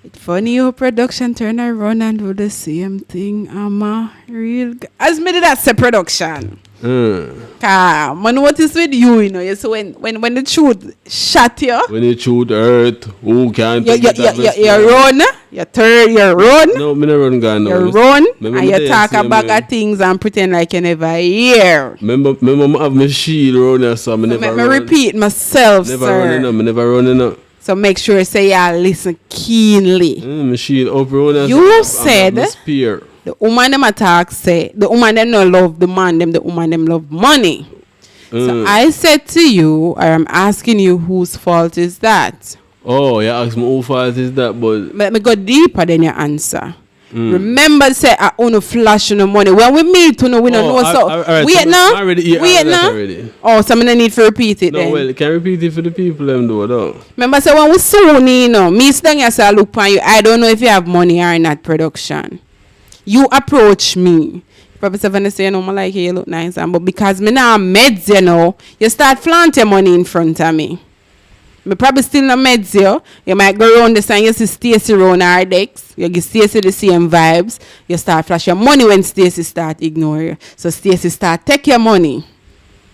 It's funny how production turn around and do the same thing. I'm a real as me did that say production. Man, what is with you know? So when the truth shot you. When the truth hurt, who can't you run, you turn, you run. No, me not run gone now. You run and you talk about things and pretend like you never hear. Remember I have my shield around there, so I never run. Me repeat myself, never sir. Running up, me never running up. So make sure say you listen keenly. My shield up around there. You said the woman them attack say the woman them no love the man them, the woman them love money. So I said to you, or I'm asking you, whose fault is that? Oh, you ask me whose fault is that, but let me go deeper than your answer. Remember, say I own a flash on the money. When we meet, we don't know. So wait now. Wait now. Oh, someone need to repeat it. No, then. well, can repeat it for the people them though. Remember, say when we soon, you know, me stand here, say I look on you. I don't know if you have money or not. Production. You approach me. Probably say, say, you know, I like you look nice, but because me now meds, you know, you start flaunting money in front of me. Me probably still not meds you. You might go around this and you see Stacy around our decks. You give Stacy the same vibes. You start flash your money when Stacy start ignore you. So Stacy start take your money.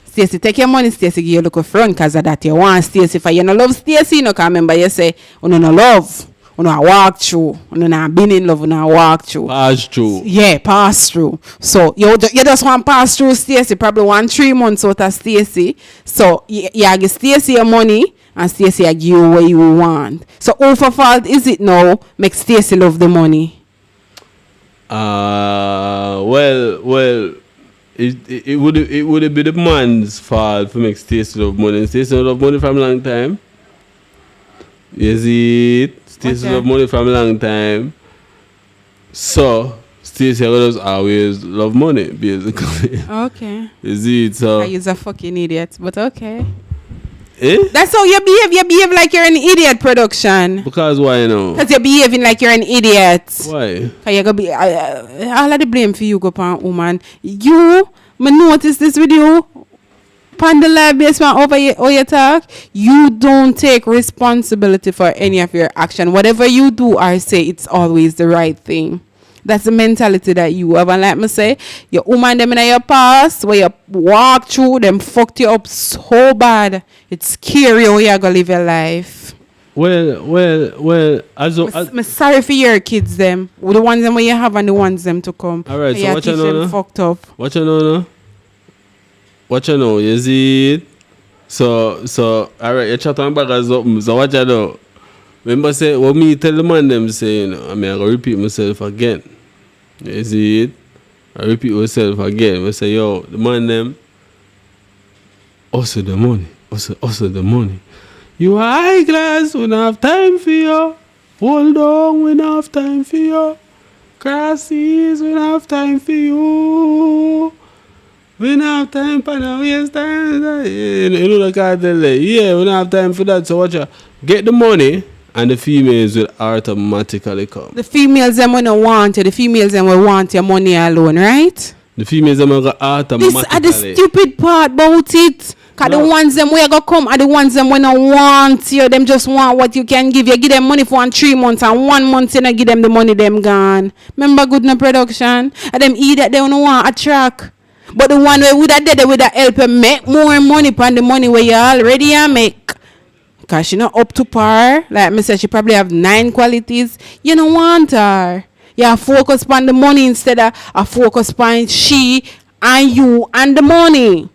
Stacy take your money. Stacy give you look a front because of that. You want Stacy. If you no love Stacy, you know, can remember you say, oh no love. You know, I walk through. You know, I been in love. You know, I walk through. Pass through. Yeah, pass through. So you just want pass through Stacy. Probably 1-3 months out of Stacy. So you give Stacy your money. And Stacy I give you what you want. So who for fault is it now make Stacy love the money? Well, it would be the man's fault for make Stacy love money. Stacy love money from a long time. You see it? Stacy love money from a long time. So Stacy always love money, basically. Okay. You see it? So I a fucking idiot, but okay. Eh? That's how you behave. You behave like you're an idiot, production. Because why now? Because you're behaving like you're an idiot. Why? Because you're going to be... all of the blame for you, go upon woman. You, me notice this video. on the live basement over your talk, you don't take responsibility for any of your action. Whatever you do or say, it's always the right thing. That's the mentality that you have. And like me say, your woman them in your past, where you walk through, them fucked you up so bad. It's scary how you're going to live your life. Well, I'm sorry for your kids, them. The ones them where you have and the ones them to come. Alright, so what you know now? Fucked up. What you know now? What you know, you see it? So, alright, you're chatting back as up. So what you know? Remember say, what me tell the man them say, you know, I mean, I gotta repeat myself again. You see it? I repeat myself again. I say, yo, the man them, also the money. Also the money. You are high class, we don't have time for you. Hold on, we don't have time for you. Crosses, we don't have time for you. We don't have time for no waste time. You know the cartel there. Yeah, we don't have time for that. So watch out. Get the money and the females will automatically come. The females them when don't want you. The females them will want your money alone, right? The females them will automatically. This are the stupid part about it. Cause the ones them where go come are the ones them when don't want you. Them just want what you can give. You give them money for 3 months and 1 month you not give them the money them gone. Remember good no production? And them idiot they don't want a track. But the one where would have did they would have help you make more money upon the money where you already make. Cause she not up to par. Like me say, she probably have 9 qualities. You don't want her. You focus on the money instead of a focus on she and you and the money.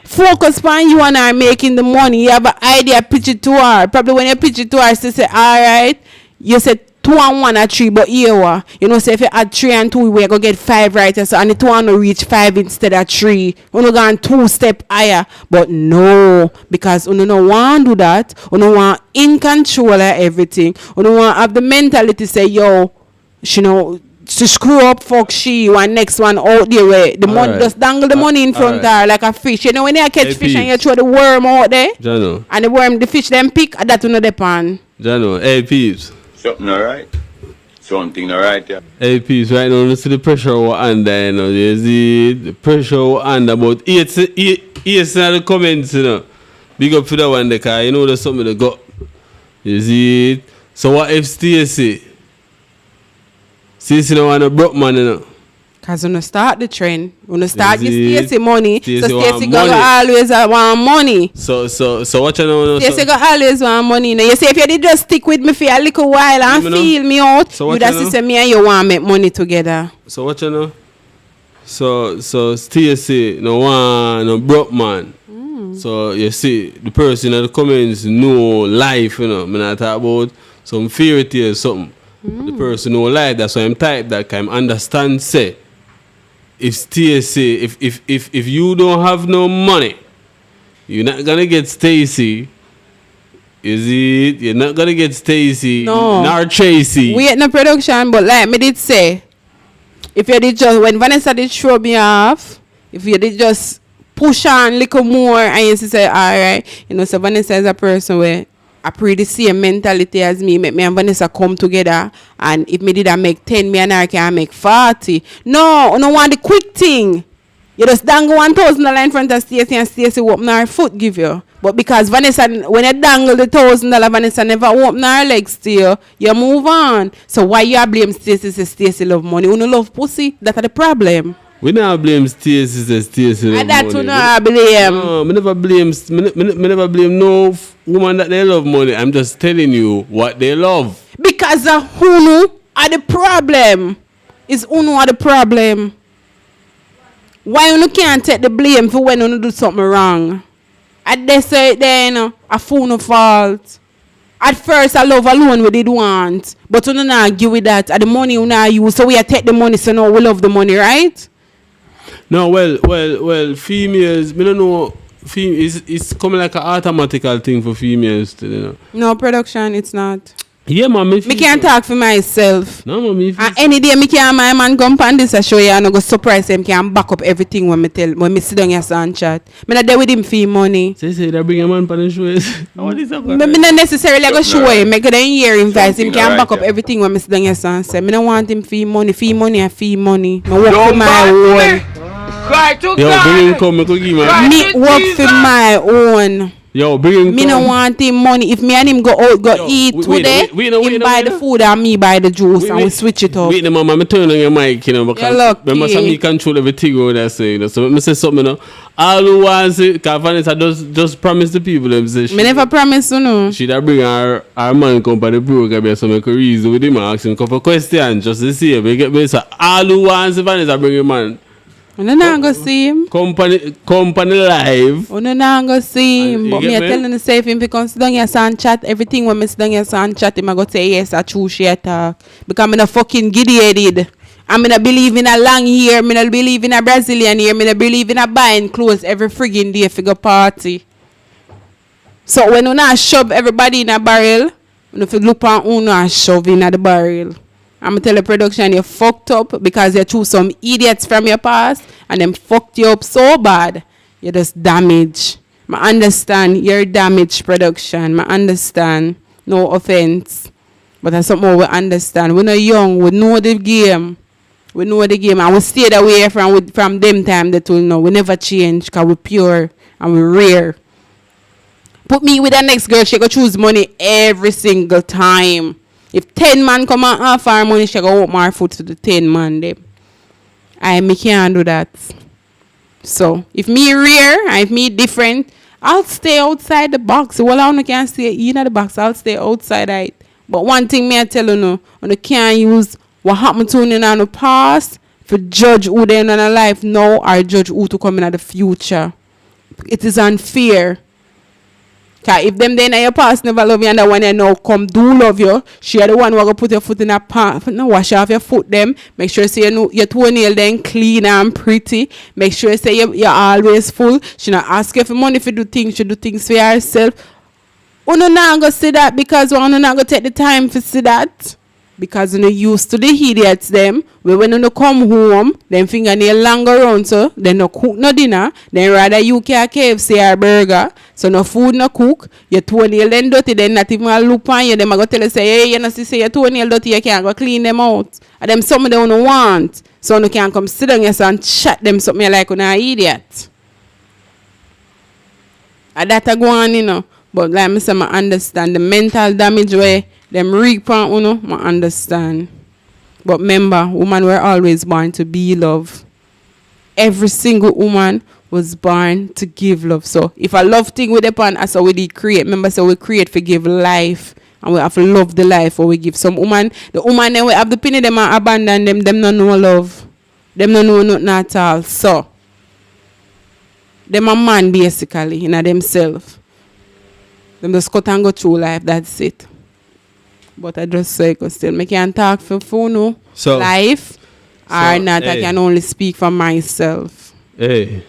Focus on you and her making the money. You have an idea, pitch it to her. Probably when you pitch it to her, she say, alright, you say 2 and 1 or 3, but here, you know, say if you add 3 and 2, we're going to get 5 right. So, and the 2 and reach 5 instead of 3. We're going 2 step higher. But no, because you don't want to do that. You don't want in control of everything. You don't want to have the mentality say, yo, you know, to screw up, fuck she, one next one out there where the money just dangle the money in front of her like a fish. You know, when you catch fish and you throw the worm out there, Jano. And the worm, the fish them pick, that will not depend. Jano, hey peeps. Something alright. Something alright, yeah. Hey peeps, right now, you see the pressure we're under, you know. You see the pressure we're under, but it's in the comments, you know. Big up for that one, because you know there's something they got. You see it? So what if Stacey? Stacey don't want a broke man, you know. Because when you start the trend, when you start your Stacey money, Stacey so Stacey want gonna always want money. So what you know? Stacey gonna always want money. Now you say if you did just stick with me for a little while and feel me out, so you just say me and you want to make money together. So what you know? So Stacey no want no broke man. So you see the person in the comments know life, you know. I'm not talk about some fairy tale or something. The person know life. That's why I'm type that can understand say. If Stacey, if you don't have no money, you're not gonna get Stacey. Is it? You're not gonna get Stacey. No. Nor Tracy. We ain't no production, but like me did say, if you did just when Vanessa did show me off, if you did just push on a little more and you say, alright, you know, so Vanessa is a person where I pretty same mentality as me. Make me and Vanessa come together, and if me did I make 10, me and her can make 40. No, you don't want the quick thing. You just dangle $1,000 in front of Stacey and Stacey open her foot give you. But because Vanessa, when you dangle the $1,000, Vanessa never open her legs to you move on. So why you blame Stacey? Say Stacey love money. You don't love pussy. That's the problem. We never blame Stacey. Say Stacey love money. That you not blame. No, me never blame. Me never blame no woman that they love money. I'm just telling you what they love. Because Uno are the problem. It's Uno are the problem. Why you can't take the blame for when you do something wrong? At they say then a fool no fault. At first I love alone we did want, but you don't argue with that. At the money you not use, so we take the money, so now we love the money, right? No, well, females, me don't know. It's coming like an automatical thing for females, you know. No production, it's not. Yeah, man. Me can't talk for myself. No, man. And any day me can my man come on this I show you and I go surprise him can back up everything when me sit down here and chat. Me not there with him for money. Say they bring a man on the show. What is that? Me not necessarily go show him. Me go then hear him voice. Him can back up everything when me sit down here and say. Me don't want him for money and fee money. Me work for my own. Cry to Yo, God. bring him come, me could give him. Me work for my own. Yo, bring him Me come. no want him money. If me and him go out, eat today, him buy the food and me buy the juice and we switch it up. Wait, the mama, me turn on your mic, you know, because remember some me control everything over there, so, you know. So let me say something, you know. All who wants it, because Vanessa just promise the people, them say, Me never promise, you know. She da bring her man come for the program, so I could reason with him and ask him a couple questions, just to see if we get me. So all who wants it, Vanessa bring your man. You not go see him. Company live. You not go see him. But me I telling the safe him because sit down here and chat. Everything when me sit down here and chat, him I go say yes, I choose she talk. Because I'm not fucking giddy-headed. I'm not believe in a long hair. I'm not believe in a Brazilian hair. I'm not believe in a buying clothes every friggin' day for go party. So when you not shove everybody in a barrel, when you look on who not shove in the barrel. I'm going to tell the production you fucked up because you choose some idiots from your past and them fucked you up so bad. You just damage. I understand you're damaged production. I understand. No offense. But that's something we understand. We're not young. We know the game. We know the game. And we stayed away from them time that we know. We never change because we're pure and we're rare. Put me with the next girl. She go choose money every single time. If 10 man come and offer her money, she go open her foot to the 10 man them. Me can't do that. So, if me rare and if me different, I'll stay outside the box. Well, I can't stay in the box. I'll stay outside it. But one thing me I tell you, you can't use what happened to you in the past to judge who they in their life now or judge who to come in the future. It is unfair. Cause if them then your past never love you and the one you now come do love you, she are the one who go put your foot in a pan. No, wash off your foot them. Make sure say your toenail then clean and pretty. Make sure say you're always full. She not ask you for money if you do things. She do things for herself. You not gonna see that because you not gonna take the time to see that. Because you used to the idiots them. When you come home, them fingernail long around so they no cook no dinner. Then rather you can KFC or burger. So no food no cook. Your toenail then dirty. Then not even a loop on you. Them a go tell you say, hey, you know see say your toenail dirty. You can't go clean them out. And them something they don't want. So you can't come sit down and chat them something you like you an idiot. And that a go on, you know. But like I say, I understand the mental damage where them reap on, you know, I understand. But remember, women were always born to be love. Every single woman was born to give love. So if a love thing with upon us, so we did create. Remember, so we create for give life. And we have to love the life or we give some woman. The woman then we have the penny them and abandon them. Them no know love. Them no know nothing at all. So them a man basically in themselves. Them just cut and go through life. That's it. But I just say, because still, I can't talk for phone, so, life, or not. Hey. I can only speak for myself. Hey,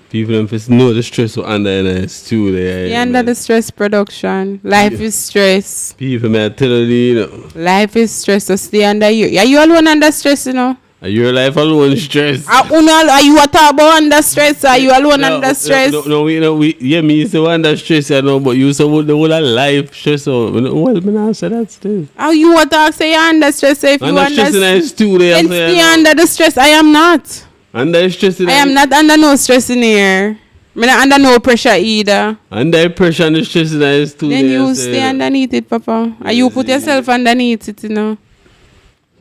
people don't know the stress we're under in us too. You're under the stress production. Life is stress. People may tell you, know. Life is stress, so stay under you. Are you alone under stress, you know? Are your life alone stress? Are you a talk about under stress? Are you alone under stress? No, me is the one under stress, you know, but you say the whole of life stress. So, well, me not say that still. How you a talk say you're under stress? So if under you stress under stress too, then stay under the stress. I am not. Under stress. I am not under no stress in here. I'm not under no pressure either. Under pressure and the stress is too. Then you stay underneath it, Papa. And you put yourself underneath it, you know.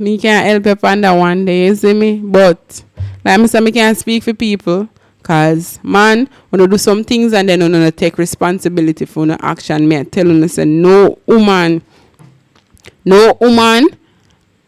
Me can't help up under one day, you see me? But, like I say, me can't speak for people. Because, man, when you do some things and then you don't take responsibility for no action, me I tell you, say, no woman,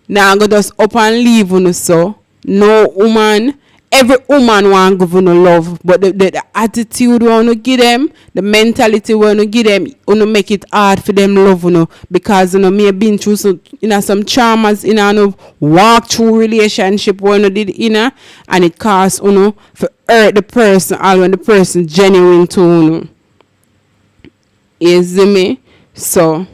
now go just up and leave you so. No woman, every woman want to give you love, but the attitude we want to give them, the mentality we want to give them, we want to make it hard for them love, you know, because, you know, me have been through some traumas, you know, walk through relationship when you did, you know, and it costs, you know, for hurt the person, all when the person genuine to, you know. You see me? So,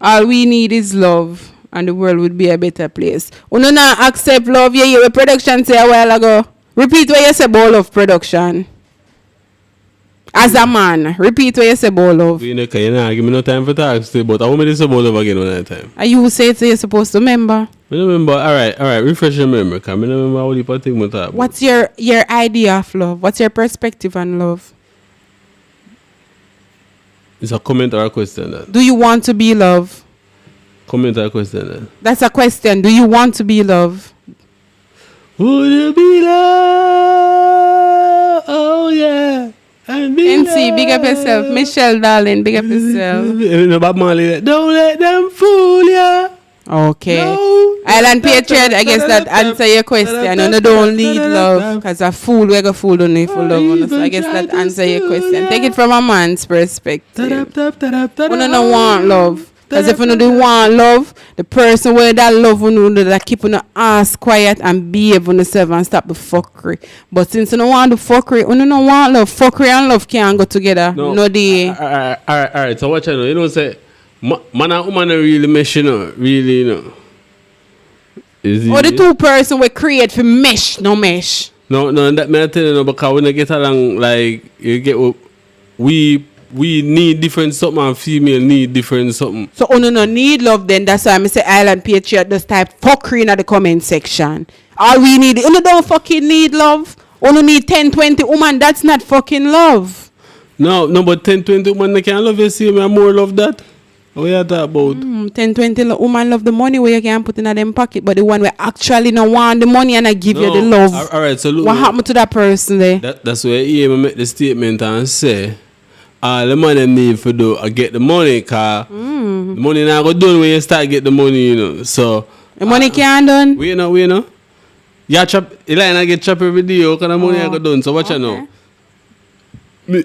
all we need is love, and the world would be a better place. You know, not accept love, yeah, your production say a while ago. Repeat what you say about love production. As a man, repeat what you say about love. You know, give me no time for talk still, but I want me to say about love again one time. And you say you're supposed to remember. I remember. All right. Refresh your memory. Cause I remember what you put thing with that. What's your idea of love? What's your perspective on love? It's a comment or a question then? Do you want to be loved? Comment or a question then? That's a question. Do you want to be loved? Would you be loved? Oh yeah. NC, big up yourself. Michelle, darling, big up yourself. Don't let them fool ya. Okay. No. Island Patriot, I guess that answer your question. You don't need love. Because a fool, we're going to fool don't need for love. So I guess that answer your question. Take it from a man's perspective. We don't want love. Because if you don't want love, the person where that love that keep on ass quiet and behave on yourself and stop the fuckery. But since you don't want the fuckery, you don't want love. Fuckery and love can't go together. No day. Alright, so what you know? You know say man and woman are really mesh, really, Or the two person we create for mesh, no mesh. No, that may I tell you, because when you get along, like, you get we need different something and female need different something. So no need love then. That's why I say Island Patriot just type fuckery in the comment section. All we need, you don't fucking need love. You need 10-20 woman, that's not fucking love. No, but 10-20 woman they can love you, see me more love that. What you talk about? 10-20 woman love the money where you can put in them pocket, but the one where actually no want the money and I give you the love. Alright, so look. What happened to that person there? That's where I make the statement and say all the money need for do I get the money, cause the money now go done when you start get the money, So the money can't done. We know. Yeah, chop. I get chop every day. Cause the money I go done. So what you know? Me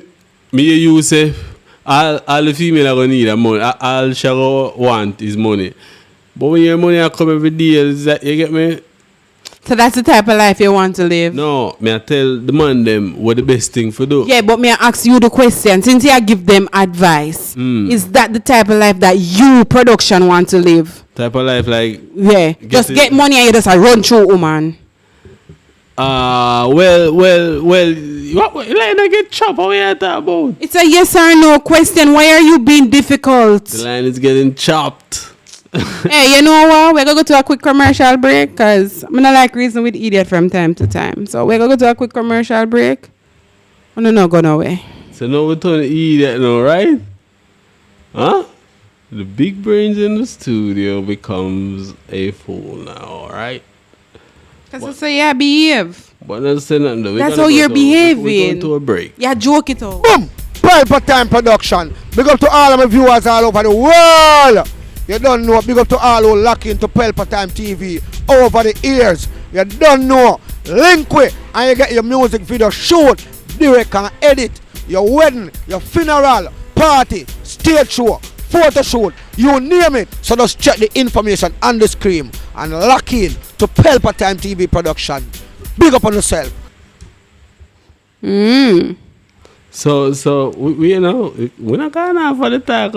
you say all the female are gonna need that money. All she want is money. But when your money I come every day, is that you get me? So that's the type of life you want to live? No, me I tell the man them what the best thing for do. Yeah, but me I ask you the question. Since I give them advice, is that the type of life that you production want to live? Type of life like just get money and you just run through woman. Well, what like get chopped? What you talking about? It's a yes or no question. Why are you being difficult? The line is getting chopped. Hey, you know what? We're going to go to a quick commercial break because I'm not like reason with idiot from time to time. So we're going to go to a quick commercial break. Oh, no, go away. So now we're turning idiot now, right? Huh? The big brains in the studio becomes a fool now, alright? Because I say, yeah, behave. But not say nothing though. That's how you're behaving. We're going to a break. Yeah, joke it out. Boom! Pelpa Time Production. Big up to all of my viewers all over the world. You don't know, big up to all who lock into Pelpa Time TV over the years. You don't know, link with and you get your music video shoot, direct and edit, your wedding, your funeral, party, stage show, photo shoot, you name it. So just check the information on the screen and lock in to Pelpa Time TV production. Big up on yourself. So we we're not going off for the talk.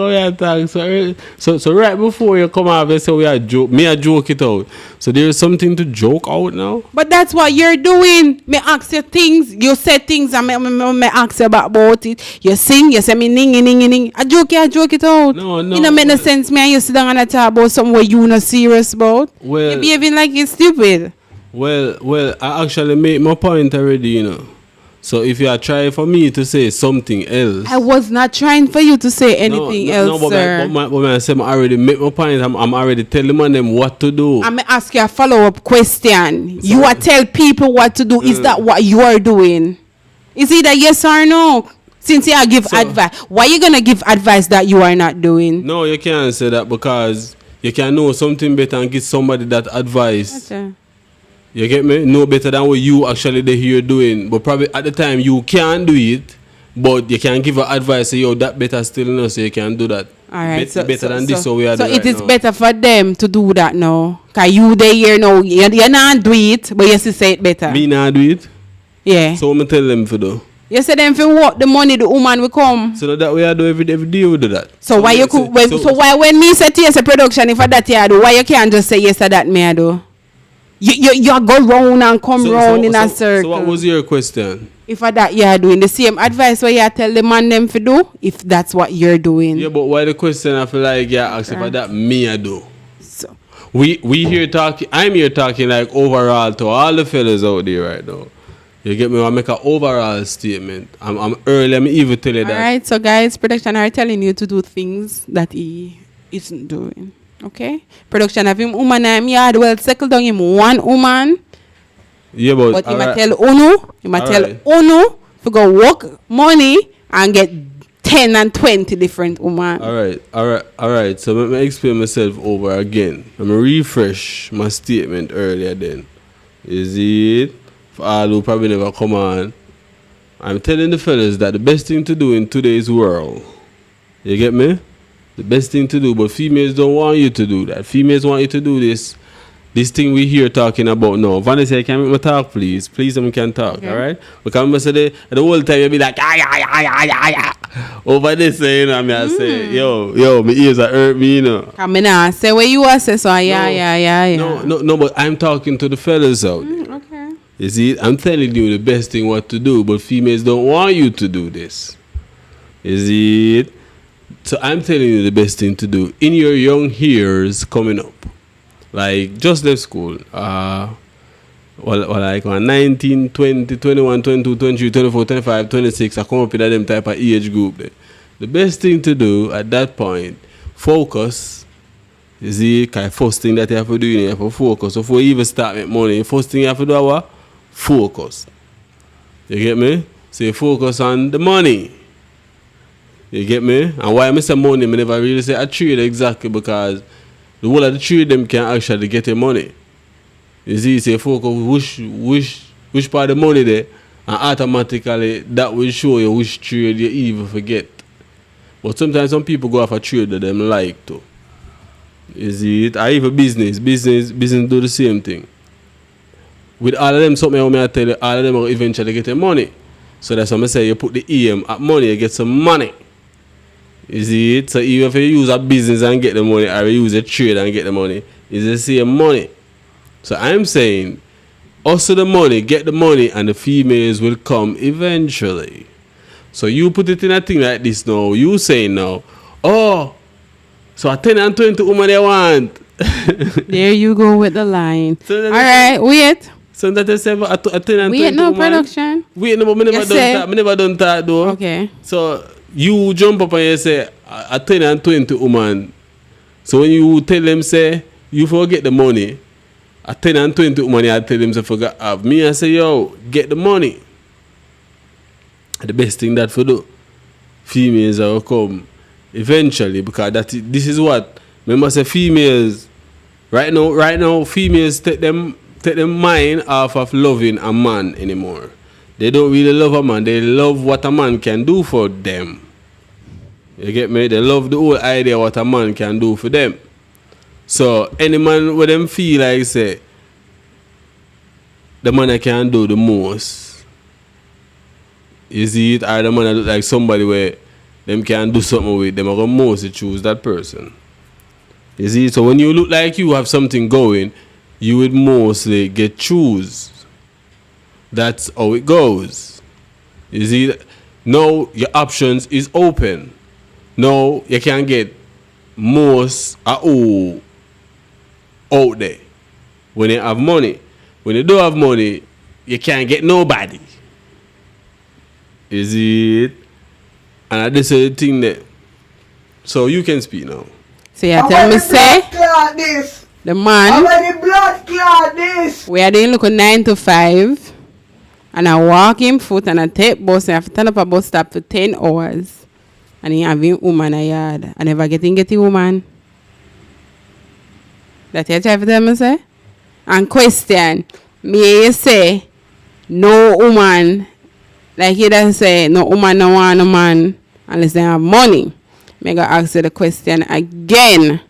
So right before you come off, they say we are joke. Me I joke it out. So there is something to joke out now. But that's what you're doing. Me ask you things, you say things, and me ask you about it. You sing, you say me ning. I joke it out. No. It don't make no sense. Me and you sit down and talk about something where you not serious about. Well, you behaving like you're stupid. Well, I actually made my point already, So if you are trying for me to say something else, I was not trying for you to say anything else, sir. But I say I already make my point. I'm already telling them what to do. I'm gonna ask you a follow-up question. So, you are tell people what to do. Is that what you are doing? Is it a yes or no? Since you give advice, why are you gonna give advice that you are not doing? No, you can't say that because you can know something better and give somebody that advice. Okay. You get me? No better than what you actually here doing. But probably at the time you can't do it, but you can give her advice, say, yo, that better still so you can do that. All right. Better than this, so we are so doing it is now. better for them to do that now. Because you they here now, you not do it, but you still say it better. Me not do it? Yeah. So I'm tell them for do. You say them for what the money the woman will come. So that we are do every day we do that. So why you could why when me say yes a production if that you do, why you can't just say yes to that me I do? You go round and come round in a circle. So what was your question? If that you are doing the same advice what you tell the man them to do, if that's what you're doing. Yeah, but why the question I feel like you ask if that me I do? So we here talking. I'm here talking like overall to all the fellas out there right now. You get me? I make an overall statement. I'm early. I'm even tell you that. All right, so guys, production are telling you to do things that he isn't doing. Okay, production have him woman in yard. Well, settle down him one woman. Yeah, but he might tell Uno. He might tell Uno to go work money and get 10 and 20 different women. All right. So let me explain myself over again. I'm gonna refresh my statement earlier. Then is it for all who probably never come on? I'm telling the fellas that the best thing to do in today's world, you get me? The best thing to do, but females don't want you to do that. Females want you to do this thing we here talking about now. Vanessa, can you make me talk, please? Please, I can talk, okay. All right? Because I'm say the whole time you be like, over this, you know, I say, yo, my ears are hurt me, you know. Come in, say what you want, say so, yeah. No, but I'm talking to the fellas out there. Okay. You see, I'm telling you the best thing what to do, but females don't want you to do this. Is it? So I'm telling you the best thing to do in your young years coming up. Like, just left school. Like 19, 20, 21, 22, 23, 24, 25, 26. I come up with them type of age group there. The best thing to do at that point, focus. You see, because first thing that you have to do, you have to focus. So before you even start making money, first thing you have to do is what? Focus. You get me? So you focus on the money. You get me? And why I say money, I never really say a trade exactly because the whole of the trade them can actually get your money. You see, say focus which part of the money there, and automatically that will show you which trade you even forget. But sometimes some people go off a trade that them like to. You see it? Or even business do the same thing. With all of them, something I tell you, all of them will eventually get your money. So that's why I say you put the EM at money, you get some money. You see it? So even if you use a business and get the money, or you use a trade and get the money, it's the same money. So I'm saying, hustle the money, get the money, and the females will come eventually. So you put it in a thing like this now, you saying now, oh, so a 10 and 20 woman they want. There you go with the line. So all right, wait. So that is a 10 and 20 wait, no woman. Production. Wait, no, but I never done that though. Okay. So you jump up and you say a 10 and 20 woman. So when you tell them say you forget the money, a 10 and 20 woman, I tell them say forget have me. I say yo, get the money. The best thing that for do, females will come eventually because this is what remember say females right now females take them mind off of loving a man anymore. They don't really love a man. They love what a man can do for them. You get me? They love the whole idea what a man can do for them. So any man with them feel like say the man that can do the most. You see it? Or the man that look like somebody where them can do something with them, are going to mostly choose that person. You see? So when you look like you have something going, you would mostly get choose. That's how it goes. You see? Now your options is open. Now you can get most out there when you have money. When you don't have money, you can't get nobody. Is it? And this is the thing that. So you can speak now. So you tell me say this. the man. How many blood clot this? We are doing look 9 to 5. And I walk him foot and I take bus and I have to turn up a bus stop for 10 hours. And he having woman a yard. I never get a woman. That you try to tell me say? And question, me you say no woman, like he doesn't say no woman no want no man unless they have money. Me go ask you the question again.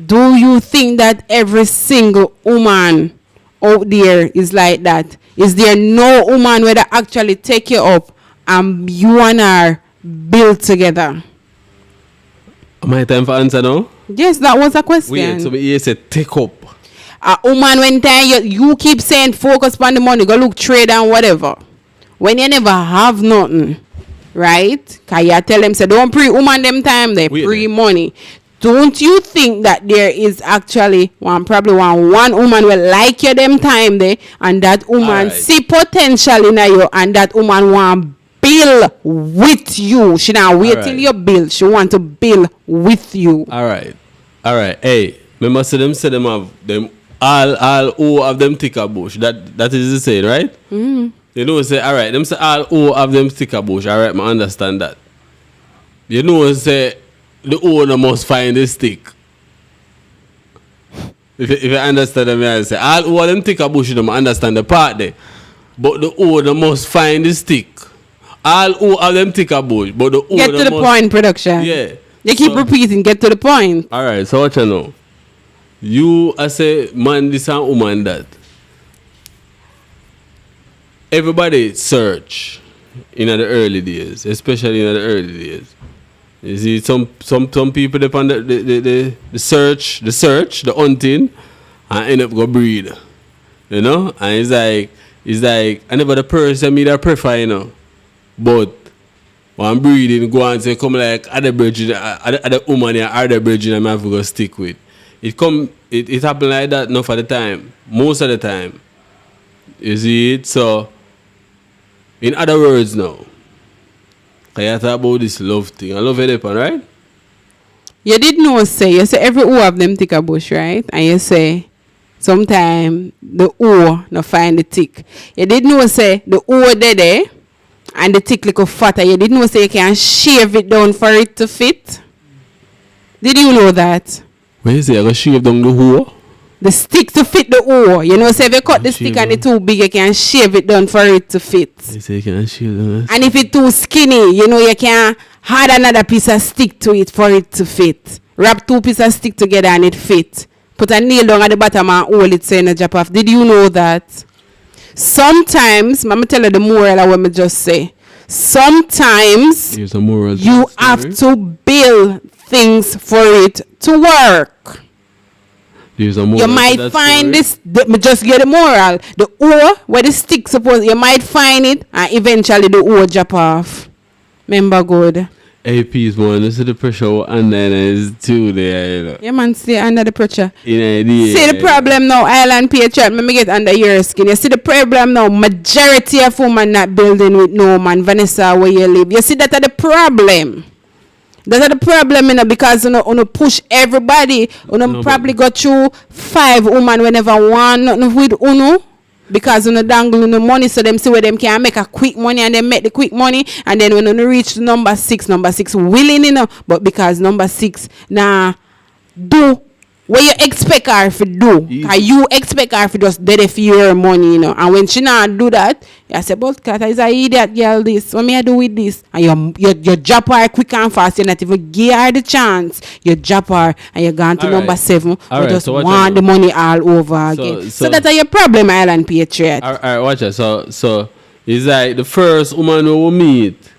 Do you think that every single woman out there is like that? Is there no woman where they actually take you up and you and her build together? My time for answer now? Yes, that was a question. Wait, so you said take up. A woman when time you keep saying focus on the money, go look trade and whatever. When you never have nothing, right? Cause you tell them say don't pre woman them time, they pre money. don't you think that there is actually one woman will like you them time there, and that woman see potential in you, and that woman want build with you. She not wait till you build. She want to build with you. All right. Hey, remember say them have them all who have them thicker bush. That is the saying, right? Mm-hmm. You know, say all right. Them say all who have them thicker bush. All right, I understand that. You know, say the owner must find the stick. If you understand them, I say all who have them thicker bush, you don't understand the part there. But the owner must find the stick. All who have them thicker bush, but the owner get to the point, production. Yeah. You keep repeating, get to the point. All right, so what you know? You as a man this and woman that. Everybody search in the early days, especially in the early days. You see some people depend the search, the hunting, and end up go breed. You know? And it's like I never the person me that prefer, you know. But when breeding go and say come like other virgin, other woman or other virgin I have to go stick with. It happen like that enough at the time. Most of the time. You see it? So in other words now, I talk about this love thing. I love it, right? You did know you say every who have them thicker bush, right? And you say sometimes the who no find the tick. You did know say the who there and the tick little fatter. You did know say you can shave it down for it to fit. Did you know that? When you say I go shave down the who? The stick to fit the O. You know, say if you cut the stick and it's too big, you can shave it down for it to fit. You say you can shave down. And if it's too skinny, you know, you can add another piece of stick to it for it to fit. Wrap two pieces of stick together and it fit. Put a nail down at the bottom and hold it so you drop off. Did you know that? Sometimes, Mama tell you the moral of what I just say. Sometimes you have to build things for it to work. You might find this, just get the moral. The O where the stick suppose you might find it and eventually the O drop off. Remember good. AP is one, this is the pressure and then is two there, you know. Yeah man, stay under the pressure. See the problem now, Island Patriot, let me get under your skin. You see the problem now, majority of women not building with no man, Vanessa, where you live. You see that are the problem. That's the problem, you know, because you know push everybody. Probably got through 5 women whenever one with uno. Because dangle money so them see where them can make a quick money and then make the quick money. And then when you reach number 6 willing, you know. But because number 6 do what you expect her to do. Because you expect her to just dead for your money, you know. And when she not do that, you say, but Kat is an idiot girl this. What may I do with this? And you drop her quick and fast. You not even give her the chance. You drop her and you gone to number 7. You just want the money all over again. So that's your problem, Island Patriot. Alright, watch it. So it's like the first woman we will meet.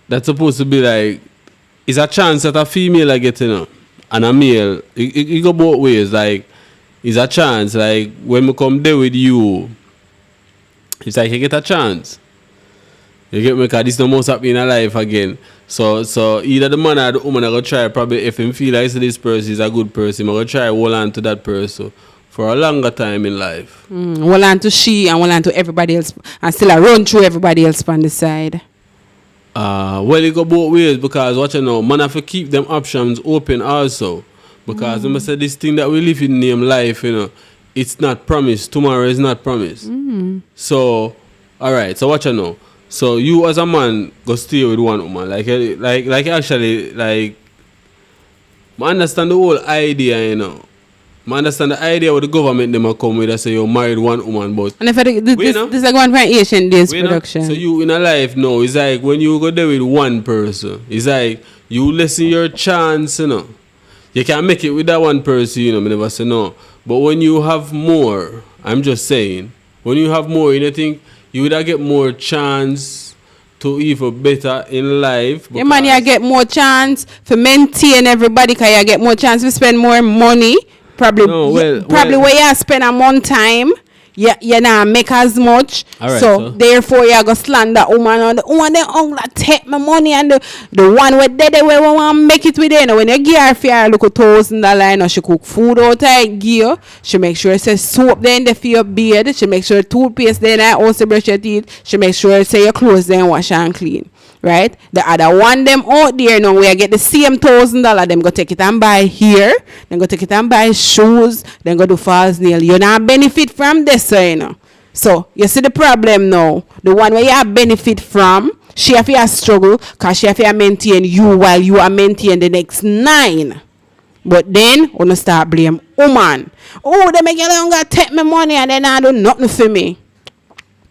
That's supposed to be like, it's a chance that a female I get, you know. And a male, it go both ways. Like, it's a chance. Like, when we come there with you, it's like you get a chance. You get me? Because this no most happen in a life again. So either the man or the woman are going to try, probably if him feel like this person is a good person, I'm going to try hold on to that person for a longer time in life. Hold on to she and hold on to everybody else and still run through everybody else on the side. Well, it go both ways because what you know, man have to keep them options open also. Because I must say this thing that we live in name life, you know, it's not promised. Tomorrow is not promised. So, alright, so what you know. So you as a man go stay with one woman. Like actually, like I understand the whole idea, you know. I understand the idea what the government them come with. I say you married one woman, but and if this is like one from Asian days production. So you in a life now, it's like when you go there with one person, it's like you lessen your chance, you know. You can make it with that one person, you know. I never say no, but when you have more, I'm just saying, when you have more, you think you would get more chance to even better in life. Yeah, man, you get more chance to maintain everybody. Cause you get more chance to spend more money. Probably where you spend a month time, you not make as much. Alright, so therefore you go slander woman or the woman they that take my money and the one with they we want make it with you know, when you give her for look $1,000 you know, she cook food out I give she make sure it says soap then the for your beard, she make sure toothpaste then I also brush your teeth, she make sure it say your clothes then wash and clean. Right, the other one them out there now where I get the same $1,000, them go take it and buy here, then go take it and buy shoes, then go do false nail. You not benefit from this, you know. So you see the problem now. The one where you have benefit from, she have to struggle because she have to maintain you while you are maintaining the next 9. But then wanna start blame woman. Oh, they make you longer take my money and then I do nothing for me.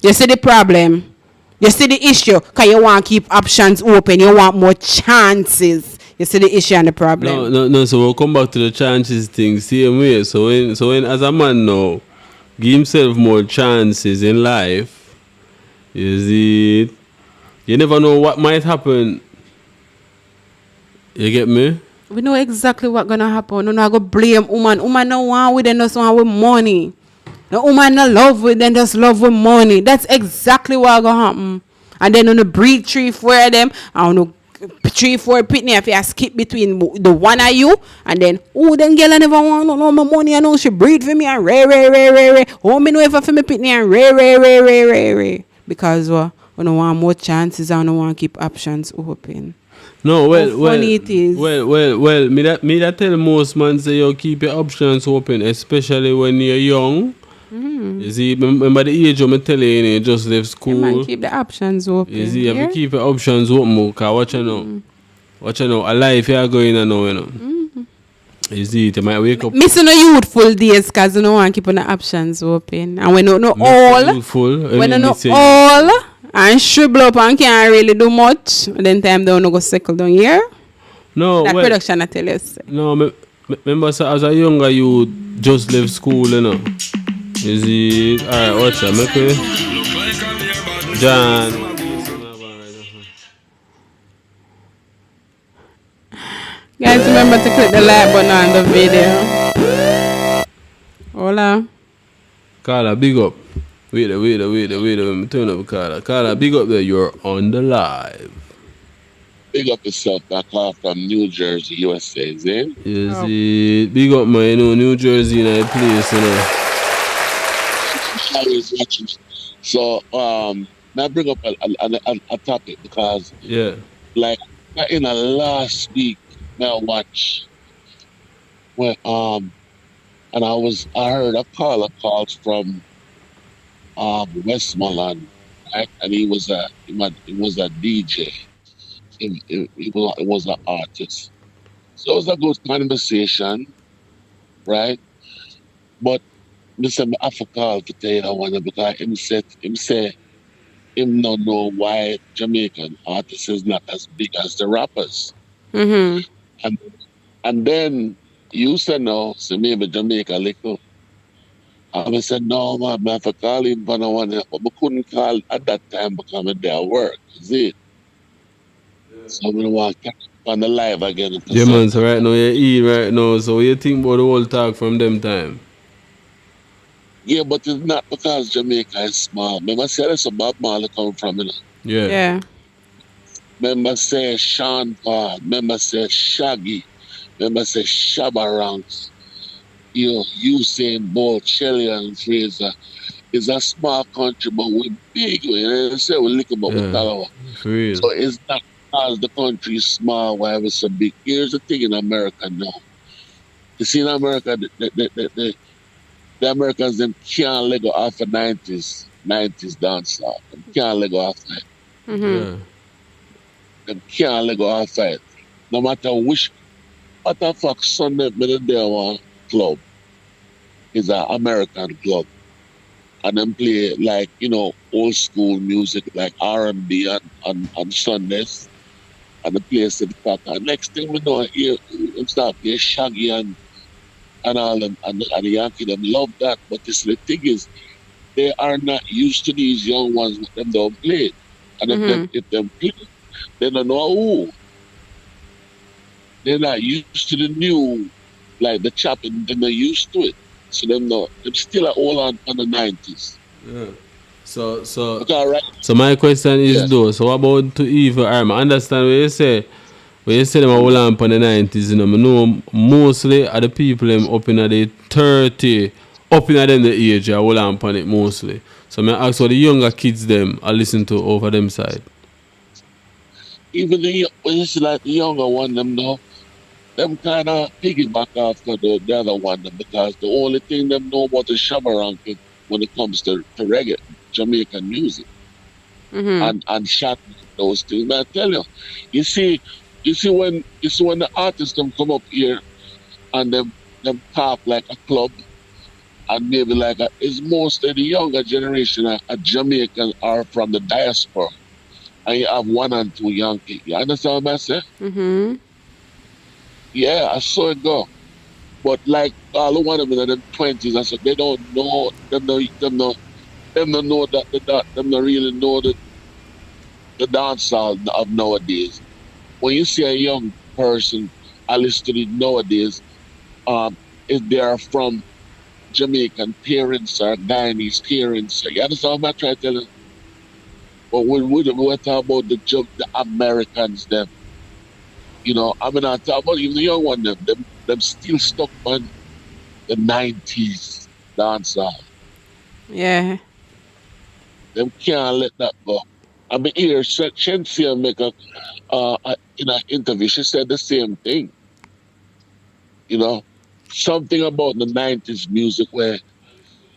You see the problem. You see the issue, because you want to keep options open, you want more chances. You see the issue and the problem. No. So we'll come back to the chances thing same way. So when as a man now, give himself more chances in life, you see, you never know what might happen. You get me? We know exactly what's gonna happen. No, I go blame woman. Woman no want with them, just want with money. No woman no love with them, just love with money. That's exactly what gonna happen. And then on the breed 3-4 of them, I don't know 3-4 pitney if you skip between the one of you and then then girl I never want no my money. I know she breed for me and ray. Oh me know if I for me pitney and ray. Because we don't want more chances and we don't want to keep options open. No, How funny it is. Well, me that tell most man say you keep your options open, especially when you're young. You see, remember the age when I tell you just left school. Man, keep the options open. You see, you have to keep your options open because watch you know, a life you are going on now, you know. You see, you might wake up. Missing the youthful days because you don't want to keep the options open. And when you know all, when you know all, and shrivel up and can't really do much, then time don't go settle down here. No, that production I tell you. No, remember so as a younger you just left school, you know. You see, alright, watch out, make me. John. Guys, remember to click the like button on the video. Hola. Carla, big up. Wait, let me turn up Carla. Carla, big up there, you're on the live. Big up yourself, back off from New Jersey, USA, is it? You see, big up man, you know, New Jersey in a place, you know. I was watching. So, now bring up a topic because, like, in the last week, I watched when and I heard a caller called from Westmoreland, right? And he was a DJ. He was an artist. So it was a good conversation, right? But Mr. I forgot to tell you that one because him say him not know why Jamaican artists is not as big as the rappers. And then you said no, so maybe Jamaica little. And I said no man, I forgot call him for no one, but I couldn't call at that time because I'm there at work, is it? So I'm gonna want to catch up on the live again. Yeah man, so right now you eat right now, so what you think about the whole talk from them time? Yeah, but it's not because Jamaica is small. Remember say that's a Bob Marley come from, you know? Yeah. Remember say Sean Paul, remember say Shaggy, remember say Shabba Ranks, you know, Usain Bolt, Shelly and Fraser. It's a small country, but we're big. You know what I'm saying? We're little, but we're taller. So it's not because the country is small, why it's so big. Here's the thing in America now. You see in America, the Americans, them can't let go off the 90s dance song. They can't let go off that. They can't let go off that. No matter which, what the fuck Sunday middle day one club is an American club. And them play like, you know, old school music like R&B on Sundays. And the place in the park. And next thing we know, you start playing Shaggy and all them and the Yankee them love that. But this the thing is, they are not used to these young ones with them don't play. And if them play, they don't know who. They're not used to the new, like the chopping, they're not used to it. So them know them still a hold on the 90s. Yeah. So Okay, right? so my question is Yeah. though, so what about to evil arm? I understand what you say. When you say them a hold on the 90s, you know, I know mostly are the people them up in the 30, up in them the age, I hold on it mostly. So I ask what the younger kids them I listen to over them side. Even when you see like the younger one, them know, them kind of piggyback after the other one, them, because the only thing them know about the shabaranking when it comes to reggae, Jamaican music, Mm-hmm. and shot those things. But I tell you, you see, you see when the artists them come up here and them talk like a club and maybe like it's most of the younger generation are Jamaican are from the diaspora, and you have one and two young kids. You understand what I say? Mm-hmm. Yeah, I saw it go. But like all the one of them in them 20s and so they don't know them don't know them don't really know the dancehall of nowadays. When you see a young person I listen to it nowadays, if they are from Jamaican parents or Guyanese parents, you understand what I'm trying to tell you? But we talk about the Americans them, I mean I talk about even the young one them still stuck on the 90s dancehall. Yeah. Them can't let that go. I mean, here, Shensia make in an interview, she said the same thing. Something about the 90s music where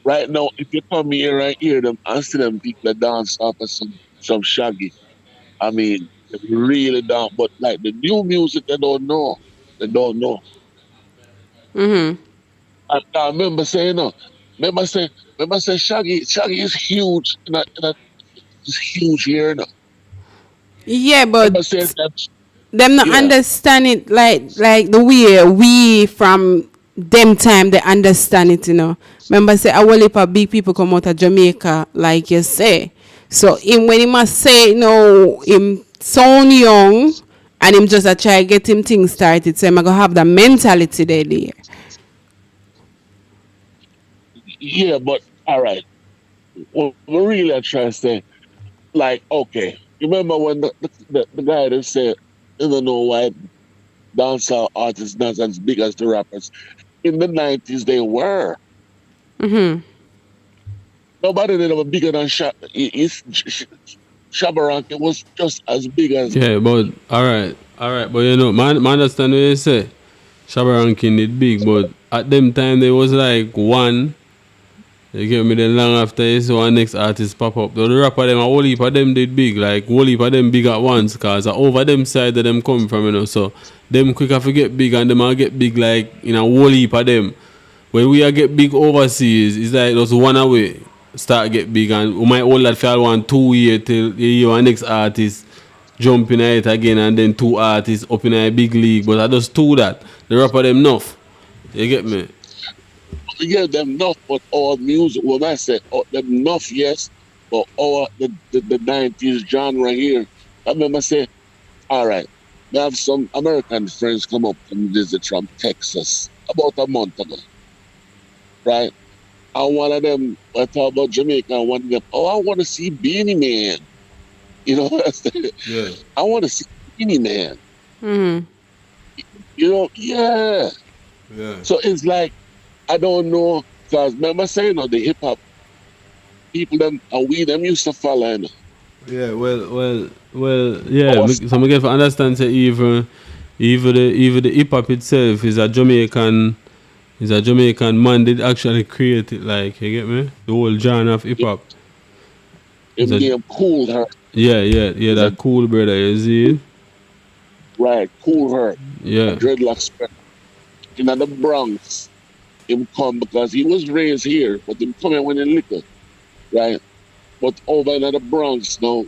right now, if you come here and hear them, I see them people dance off of some shaggy. I mean, they really don't. But like the new music, they don't know. They don't know. Mm-hmm. I remember saying, remember saying Shaggy is huge. It's huge here. Yeah, Remember but saying that. them not Yeah. understand it like the way we from them time they understand it, you know. Remember say a whole heap of big people come out of Jamaica, like you say. So him when he must say, no, him sound young and him just a try get him things started. So him a go have the mentality there. Yeah, but all right. What we really are trying to say, like, okay, you remember when the guy that said, "I don't know why dancehall artists not as big as the rappers." In the 90s, they were. Mm-hmm. Nobody did ever bigger than Shabarank. Was just as big as. Yeah, but alright, but you know, man understand what you say. Shabba ranking it big, but at them time there was like one. You get me? Then long after you see one next artist pop up. The rapper them a whole heap of them did big, like whole heap of them big at once, cause over them side that them come from, you know. So them quicker to get big and them a get big like in a whole heap of them. When we a get big overseas, it's like just one away start get big and we might hold that for 1 2 years till you hear our next artist jump in it again and then two artists up in a big league. But I just do that. The rapper them enough. You get me? Yeah, them enough, but all music. When I say them enough, yes, but all the 90s genre here. I remember say, all right, we have some American friends come up and visit from Texas about a month ago, right? And one of them, I talk about Jamaica, and one of them, oh, I want to see Beanie Man. You know what I said? Yeah. I want to see Beanie Man. Mm-hmm. Yeah. Yeah. So it's like, I don't know, because remember saying, the hip hop people, them, and we, them used to follow, Yeah, yeah. So I get to understand say even the hip hop itself is a Jamaican man did actually create it, like you get me? The whole genre of hip hop. It became Cool Her. Yeah, that cool brother, you see? Right, Cool Her. Yeah. Dreadlocks in the Bronx. Him come because he was raised here, but him come here when he little, right? But over in the Bronx now,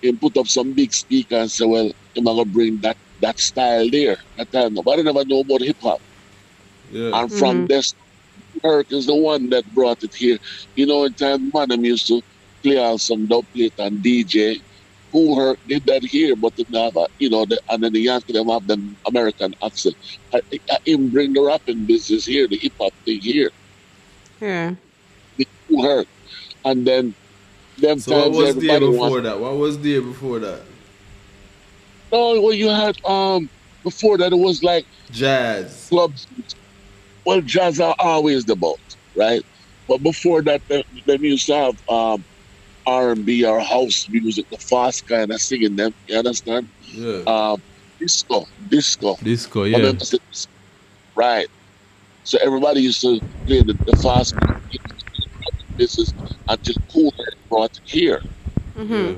he put up some big speaker and say, well, I'm gonna bring that style there. That time nobody never know about hip hop. Yeah. And from this, Eric is the one that brought it here. In time Madam used to play on some dub plate and DJ. Cool Herc did that here, but they never, and then the Yankee them have the American accent. Him bring the rapping business here, the hip hop thing here. Yeah. It cool her. And then them So what times was there everybody want. before that? What was there before that? No, well you had before that it was like Jazz. clubs. Well, jazz are always the boat, right? But before that, them used to have R&B or house music, the fast kind of singing them. You understand? Yeah. Disco. Disco, I yeah. remember right. So everybody used to play the fast music. This is until cooler brought it here. Yeah.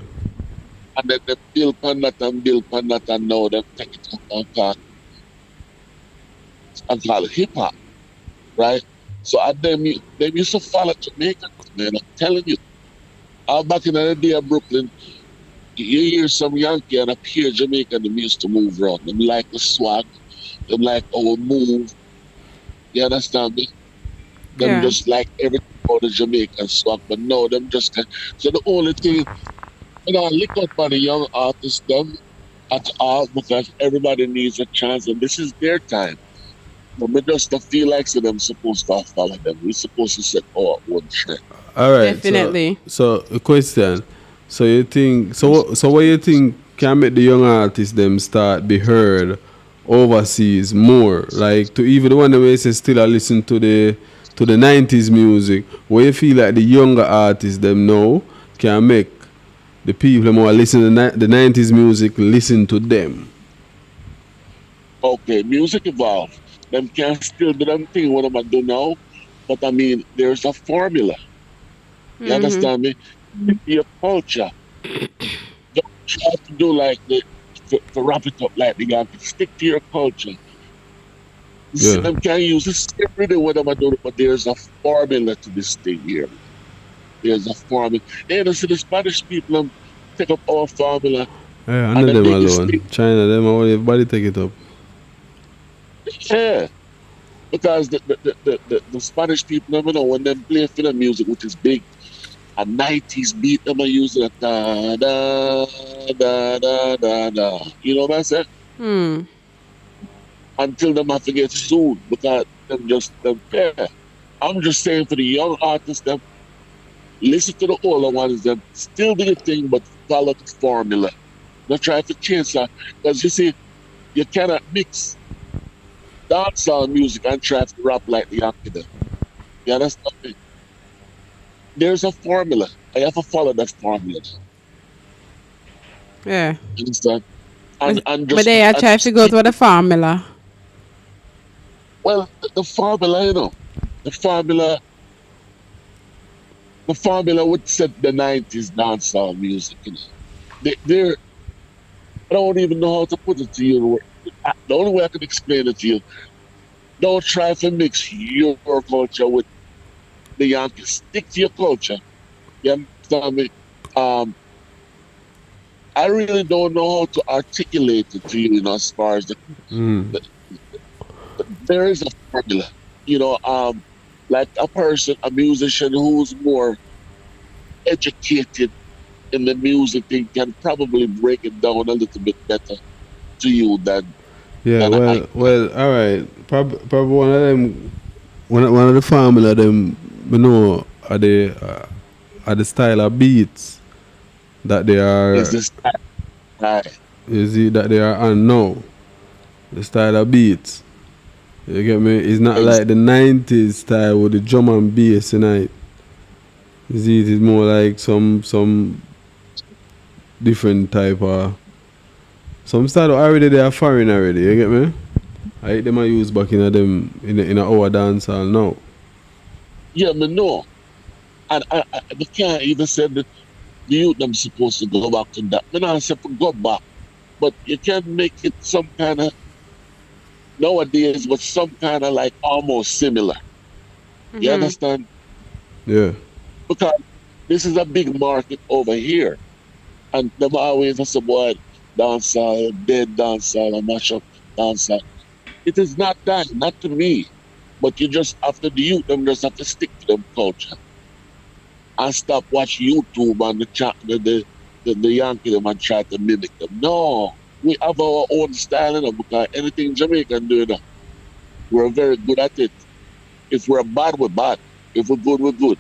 And then they build on that and now them take it up and call it hip hop, right? So at them used to follow Jamaican, man. I'm telling you. Back in the day of Brooklyn, you hear some Yankee and up here Jamaican, them used to move around. Them like the swag, them like our move. You understand me? Them Yeah. just like everything about the Jamaican swag, but no, them just so the only thing look out for the young artists them at all because everybody needs a chance and this is their time. But we just don't feel like so them supposed to follow them. We're supposed to set our own trend. All right. Definitely. So a question. So you think so what you think can make the young artists them start be heard overseas more? Like to even the one that say still I listen to the 90s music, where you feel like the younger artists them now can make the people who are listening to the 90s music listen to them. Okay, music evolve. Them can still do them thing what I'm do now, but I mean there's a formula. You understand me? Your culture. Don't try to do like to wrap it up like the guy. Stick to your culture. Yeah. Them can use the same rhythm what I'm doing, but there's a formula to this thing here. There's a formula. They don't see the Spanish people take up our formula. Yeah, I know them alone. China, them everybody take it up. Yeah. Because the Spanish people, you know, when they play film music, which is big, a 90s beat, them are using a da da da da da da. You know what I'm saying? Until them have to get sued because them just them yeah. I'm just saying for the young artists, them listen to the older ones, them still do the thing, but follow the formula. Not try to change that. Because you see, you cannot mix dancehall music and try to rap like the Yankee. You understand me? There's a formula. I have to follow that formula. Yeah. You understand? And But they are trying to go to the formula. Well, the formula, you know, the formula would set the 90s dancehall music. You know. They're, I don't even know how to put it to you. The only way I can explain it to you, don't try to mix your culture with the Yankees. Stick to your culture. You understand me? I really don't know how to articulate it to you, you know, as far as there is a formula. You know, like a person, a musician who's more educated in the music thing can probably break it down a little bit better to you than well, all right. Probably one of them, one of the formula them, you know, are the style of beats that they are. Is this right? Is it that they are on now? The style of beats. You get me? It's not like the 90s style with the drum and bass tonight. It's more like some different type of some style already they are foreign already, you get me? I hate them I use back in our dance hall now. Yeah, me know. And I can't even say that the youth them supposed to go back to that. Me not say to go back. But you can make it some kind of nowadays, but some kind of like almost similar. You understand? Yeah. Because this is a big market over here. And them always say, boy, dancehall, dead dancehall, and mash up dancehall. It is not that, not to me. But you just, after the youth, them just have to stick to them culture. And stop watch YouTube and the Yankee them and try to mimic them. No. We have our own style, you know, because anything Jamaican do, you know, we're very good at it. If we're bad, we're bad. If we're good, we're good.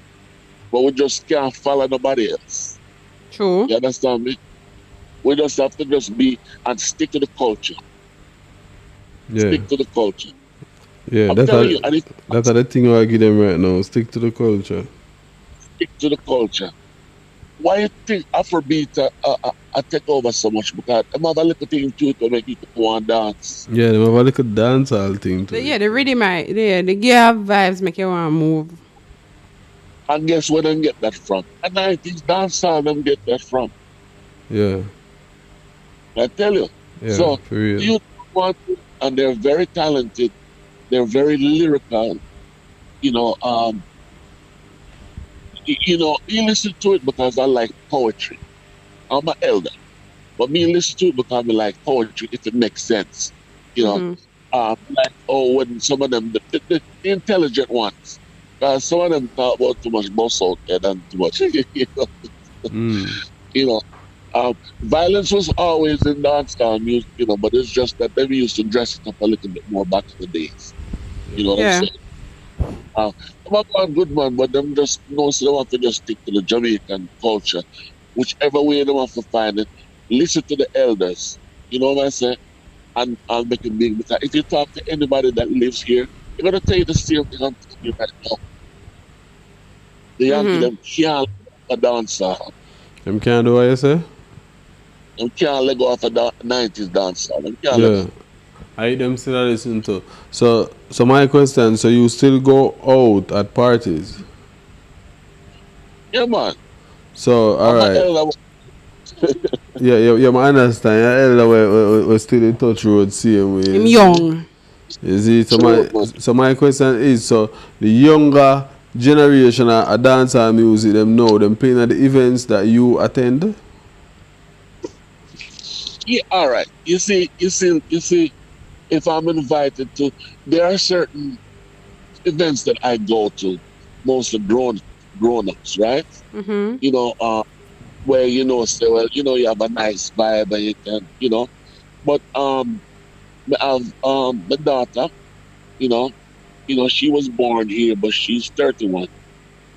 But we just can't follow nobody else. True. You understand me? We just have to just be and stick to the culture. Yeah. Stick to the culture. Yeah, I'm telling you, and if that's the thing I give them right now. Stick to the culture. Why you think Afrobeat take over so much? Because them have a little thing to it to make people want to dance. Yeah, they have a little dancehall thing too. Yeah, the rhythm, the gear vibes make you want to move. And guess where them get that from? The 90s dancehall them get that from. Yeah. I tell you. Yeah, So for real. you want to, and they're very talented. They're very lyrical. You know, you listen to it because I like poetry. I'm an elder, but me listen to it because I like poetry if it makes sense. You know, like when some of them the intelligent ones, some of them talk about too much boss out there than too much. You know, violence was always in dancehall music, but it's just that they used to dress it up a little bit more back in the days. You know what I'm saying? I'm a good man, but them just so they want to just stick to the Jamaican culture, whichever way they want to find it. Listen to the elders. You know what I'm saying? And I'll make it big, because if you talk to anybody that lives here, they're gonna tell you the same thing I'm telling you right now. The Yankee them can't a dancer. Them can't do what you say? Them can't let go of a 90s dancer. Them can't let go. I them still listen to. So my question, so you still go out at parties? Yeah, man. So alright. yeah, I understand. Your elder we still in touch road same way. I'm young. You see, so my question is, so the younger generation of dancehall music, them know them playing at the events that you attend? Yeah, all right. You see, if I'm invited to, there are certain events that I go to, mostly grown-ups, right? Where say, well, you have a nice vibe and you can, but I have my daughter, she was born here, but she's 31.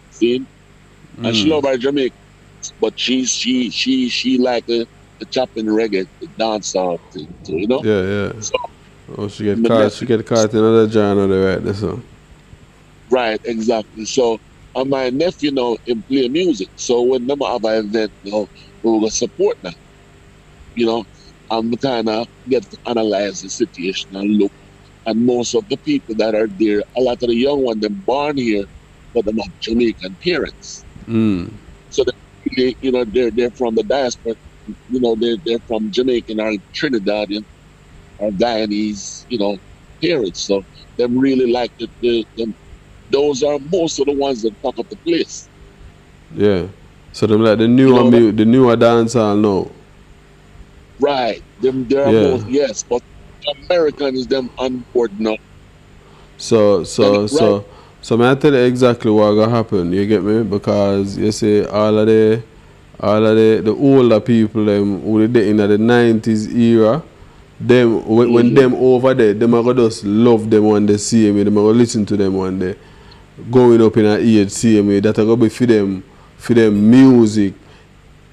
See, and she love her Jamaica, but she like the chopping reggae, the dancehall thing too, Yeah. So, she get caught in another genre there, right? That's all. Right, exactly. So, my nephew him play music. So when them have an event, we will support them. I'm kind of get to analyze the situation and look. And most of the people that are there, a lot of the young ones, they're born here, but they're not Jamaican parents. So they're from the diaspora. They're from Jamaican or Trinidadian or Guyanese, parents. So they really like those are most of the ones that fuck up the place. Yeah. So them like the newer dancehall now. Right. They're most, yes, but Americans them on board now. So may I tell you exactly what gonna happen, you get me? Because you see all of the older people them who did in the 90s era, them when them over there, them are gonna just love them when they see me, them are gonna listen to them one day. Going up in an age same way, that are gonna be for them music.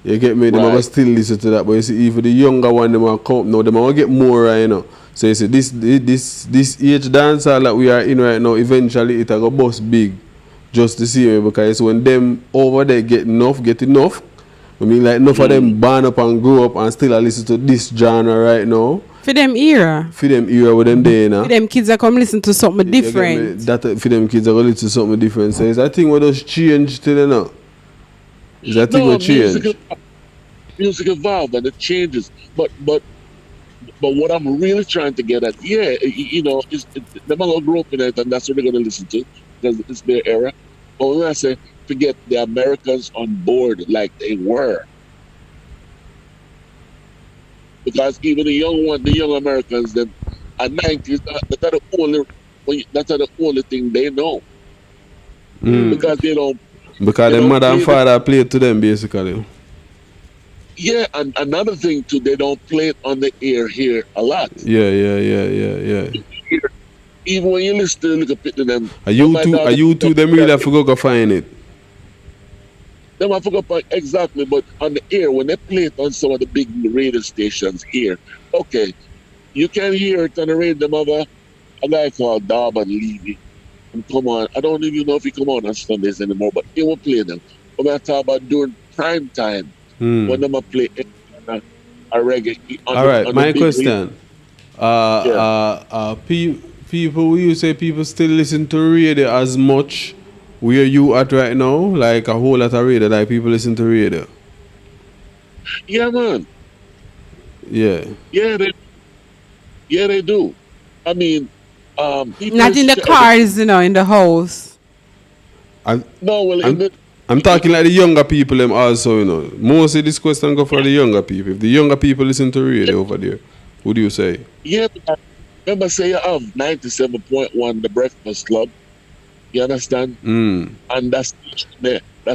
You get me? They might still listen to that, but you see, even the younger one, them will come now. They might get more, right now. So you see, this age dancer that we are in right now, eventually it will go bust big, just the same way, because when them over there get enough. I mean, like enough of them born up and grow up and still listen to this genre right now. For them era with them there, now. For them kids that come listen to something different. That for them kids are going to listen to something different. So it's a thing what does change till now. Is that thing will change? Music evolve and it changes. But what I'm really trying to get at, is they're gonna grow up in it, and that's what they're gonna listen to because it's their era. But when I say to get the Americans on board like they were, because even the young Americans, them at 90s, that's the only thing they know. Because they don't. Because their mother and father play to them basically. Yeah, and another thing too, they don't play it on the air here a lot. Yeah. even when you listen to the little bit of them, Are you two them really have to go find it? them I forgot about exactly, but on the air when they play it on some of the big radio stations here, okay, you can hear it on the radio. Them have a guy called Darban Levy. And come on, I don't even know if he come on Sundays anymore, but he will play them. But I talk about during prime time when them a play a reggae. All right, my question. People, will you say people still listen to radio as much where you at right now? Like a whole lot of radio, like people listen to radio? Yeah, man. Yeah. Yeah, they do. I mean, people not in the cars, you know, in the house. I'm talking like the younger people them also, you know. Most of this question go for the younger people. If the younger people listen to radio over there, what do you say? Yeah, but remember say you have 97.1 The Breakfast Club. You understand? And that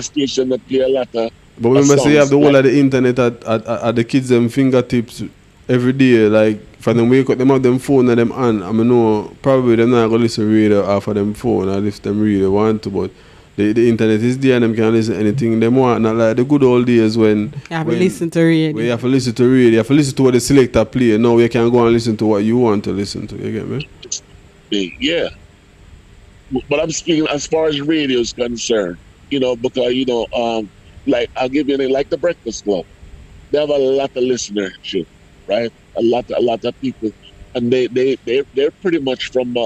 station that play a lot of. But remember say you have the whole of the internet at the kids them fingertips every day. Like for them wake up, them have them phone and them on. I mean, no, probably them not gonna listen to radio off of them phone or if them really want to, but the internet is there and them can listen to anything they want. Not like the good old days when you have to listen to radio. When you have to listen to radio, you have to listen to what the selector play. Now you can go and listen to what you want to listen to. You get me? Yeah. But I'm speaking as far as radio is concerned, you know, because you know, like I'll give you a name, like the Breakfast Club. They have a lot of listenership, right? A lot of people, and they're pretty much from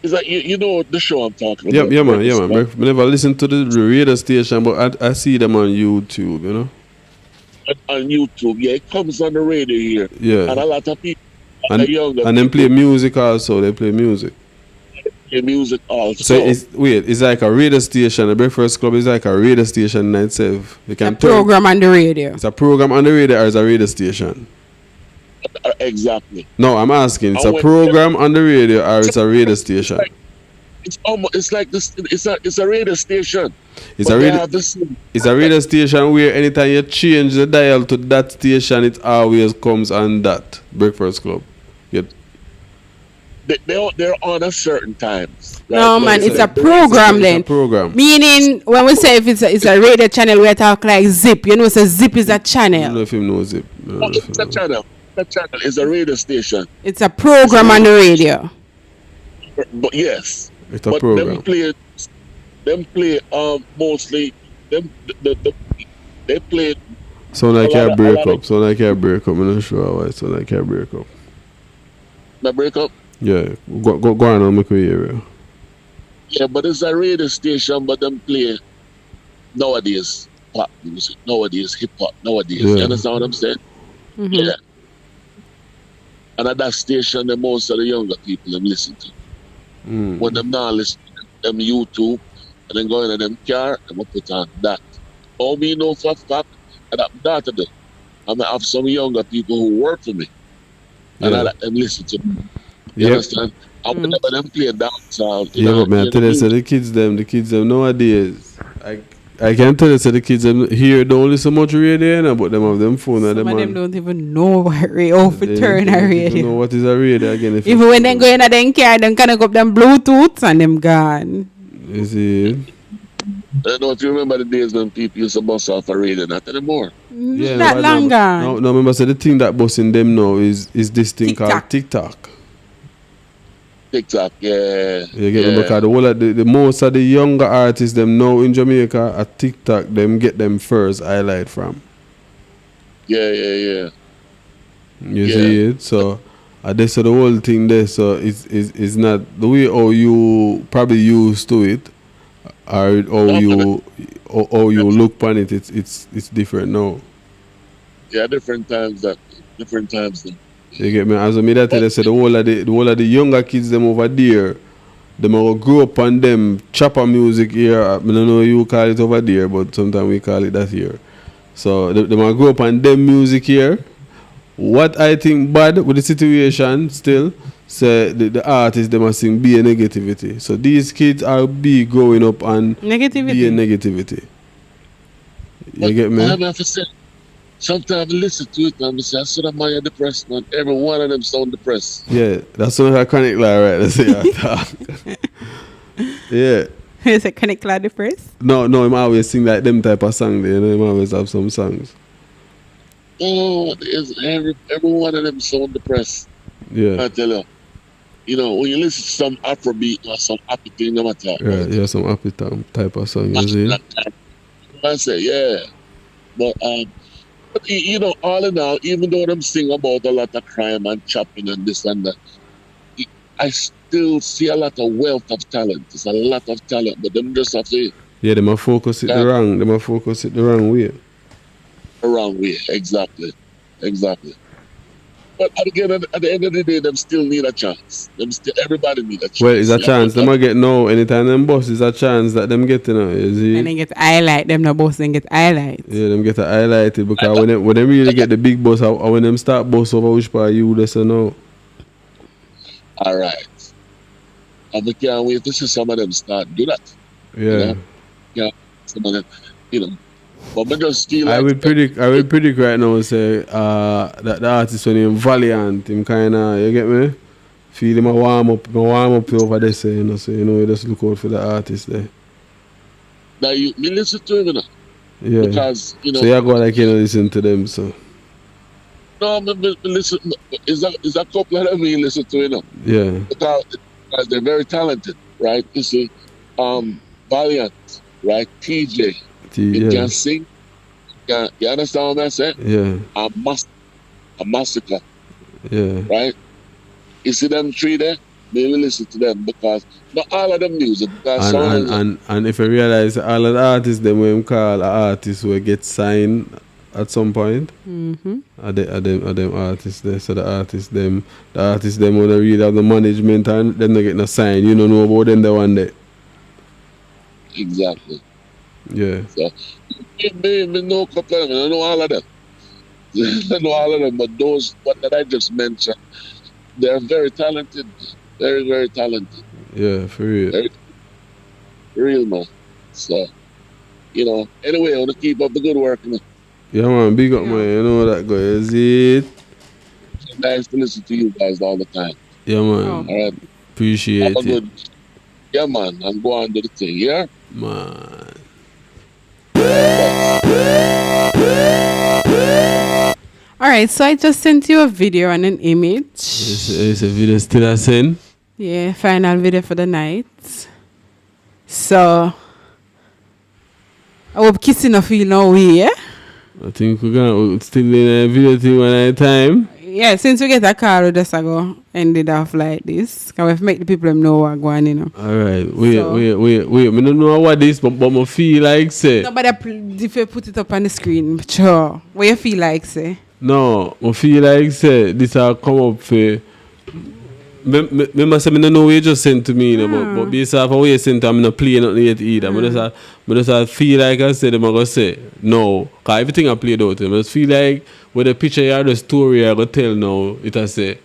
it's like you know the show I'm talking about. Yeah, man. I never listened to the radio station, but I see them on YouTube, you know. On YouTube, yeah, it comes on the radio here. Yeah, and a lot of people, and then play music also. They play music. Music also. So it's like a radio station. The Breakfast Club is like a radio station in itself. You can program on the radio. It's a program on the radio or it's a radio station? Exactly. No, I'm asking. It's a program on the radio or it's a radio station? It's like this. It's a radio station. It's a radio station where anytime you change the dial to that station, it always comes on that Breakfast Club. They're on at certain times. Right? No, man, it's a program then. It's a program. Meaning, when we say if it's a radio channel, we talk like Zip. You know, so Zip is a channel. I don't know if you know Zip. It's a channel. That channel is a radio station. It's a program on the radio. But yes. It's a program. Them play mostly they play. Sound like a break up. Sound like a break up. I'm not sure why. Sound like a break up. The break up. Yeah, go on and make me hear. Yeah, but it's a radio station, but them play nowadays pop music, nowadays hip hop, nowadays. Yeah. You understand what I'm saying? Mm-hmm. Yeah. And at that station, the most of the younger people them listen to. When them now listen to them YouTube and then go into them car, them put on that. All me know for a fact, and that to do. I have some younger people who work for me, and I let them listen to me. You understand? I would never them play dancehall. Yeah, but man, I tell you, so the kids them nowadays, I can tell you, so the kids them here don't listen much radio, now, but them have them phone. Some of them don't even know what radio to turn a radio. Don't know what is a radio again. Even when they go in them car, them connect up them Bluetooth and them gone. You see? I don't know if you remember the days when people used to bust off a radio, not anymore. Yeah, not long gone. No, remember, so the thing that busting them now is this thing called TikTok. TikTok, yeah. You get me? Because the most of the younger artists them now in Jamaica at TikTok, them get them first highlight from. Yeah. You see it? So this so the whole thing there, so it's not the way how you probably used to it, or how you look upon it. It's different now. Yeah, different times. You get me? As I made that tell you, say the whole of the younger kids them over there, them will grow up on them chopper music here. I don't know you call it over there, but sometimes we call it that here. So they will grow up on them music here. What I think bad with the situation still, say the artists they must sing be a negativity. So these kids are growing up on negativity. Be a negativity. You get me? sometimes I listen to it and I say, I said, man, you're depressed, man. Every one of them sound depressed. Yeah, that's one of her chronic lie, right? Let's say that. Yeah. Is it connect cloud depressed? No, I'm always sing like them type of song there, you know, I'm always have some songs. Oh, every one of them sound depressed. Yeah. I tell you. You know, when you listen to some Afrobeat or some happy thing, no matter. Yeah, some happy type of song, you see? I say, yeah. But you know, all in all, even though them sing about a lot of crime and chopping and this and that, I still see a lot of wealth of talent. There's a lot of talent, but them just have to... Yeah, they might focus it the wrong way. The wrong way, exactly. But at the end of the day, them still need a chance. Everybody need a chance. Well, it's a chance. Them might get now. Anytime them boss, it's a chance that them get, you know. You see? And they get highlight. Them no boss, then get highlight. Yeah, them get highlighted because when they really get the big boss, or when them start boss over which part you, they say no. All right. And we can't wait to see some of them start do that. Yeah. You know? Yeah. Some of them, you know. But I just feel like... I will predict right now, say, that the artist when him Valiant, him kinda, you get me? Feel him a warm up over there, say, you know, so you know, you just look out for the artist there. Now me listen to him, you know. Yeah. Because, you know... So you go like, you know, listen to them, so. No, me listen, is a couple of them we listen to, you know. Yeah. Because they're very talented, right? You see, Valiant, right? TJ. You can sing. You understand what I'm saying? Yeah. A massacre. Yeah. Right? You see them three there? Maybe listen to them because not all of them music. And if you realize all of the artists them we call artists who get signed at some point. Mm-hmm. Are them artists there. So the artists them when they really have the management and then they get no sign. You don't know about them the one day. Exactly. Yeah. So, me know a couple of them. I know all of them. I know all of them, but those what that I just mentioned, they're very talented. Very, very talented. Yeah, for real. Very real, man. So, you know, anyway, I want to keep up the good work, man. Yeah, man, big up, man. You know that guy, is it? It's nice to listen to you guys all the time. Yeah, man. All right. Appreciate it. Yeah, man. I'm going to do the thing, yeah? Man. Alright, so I just sent you a video and an image. It's a video still I send? Yeah, final video for the night. So I hope Kizzy no feel no way, yeah? I think we're gonna still in a video thing one at a time. Yeah, since we get a car, we just go end it off like this. Can we make the people know what going, you know? Alright, wait. I don't know what this, but I feel like say. No, but if you put it up on the screen, sure. What you feel like say? No, I feel like say this will come up for. Remember, say, I don't know what you just sent to me, you know, but based off of what you sent to me, I'm not playing nothing yet either. I just feel like I said, I'm going to say, no, because everything I played out, I just feel like with the picture you have the story I going to tell now, it has say,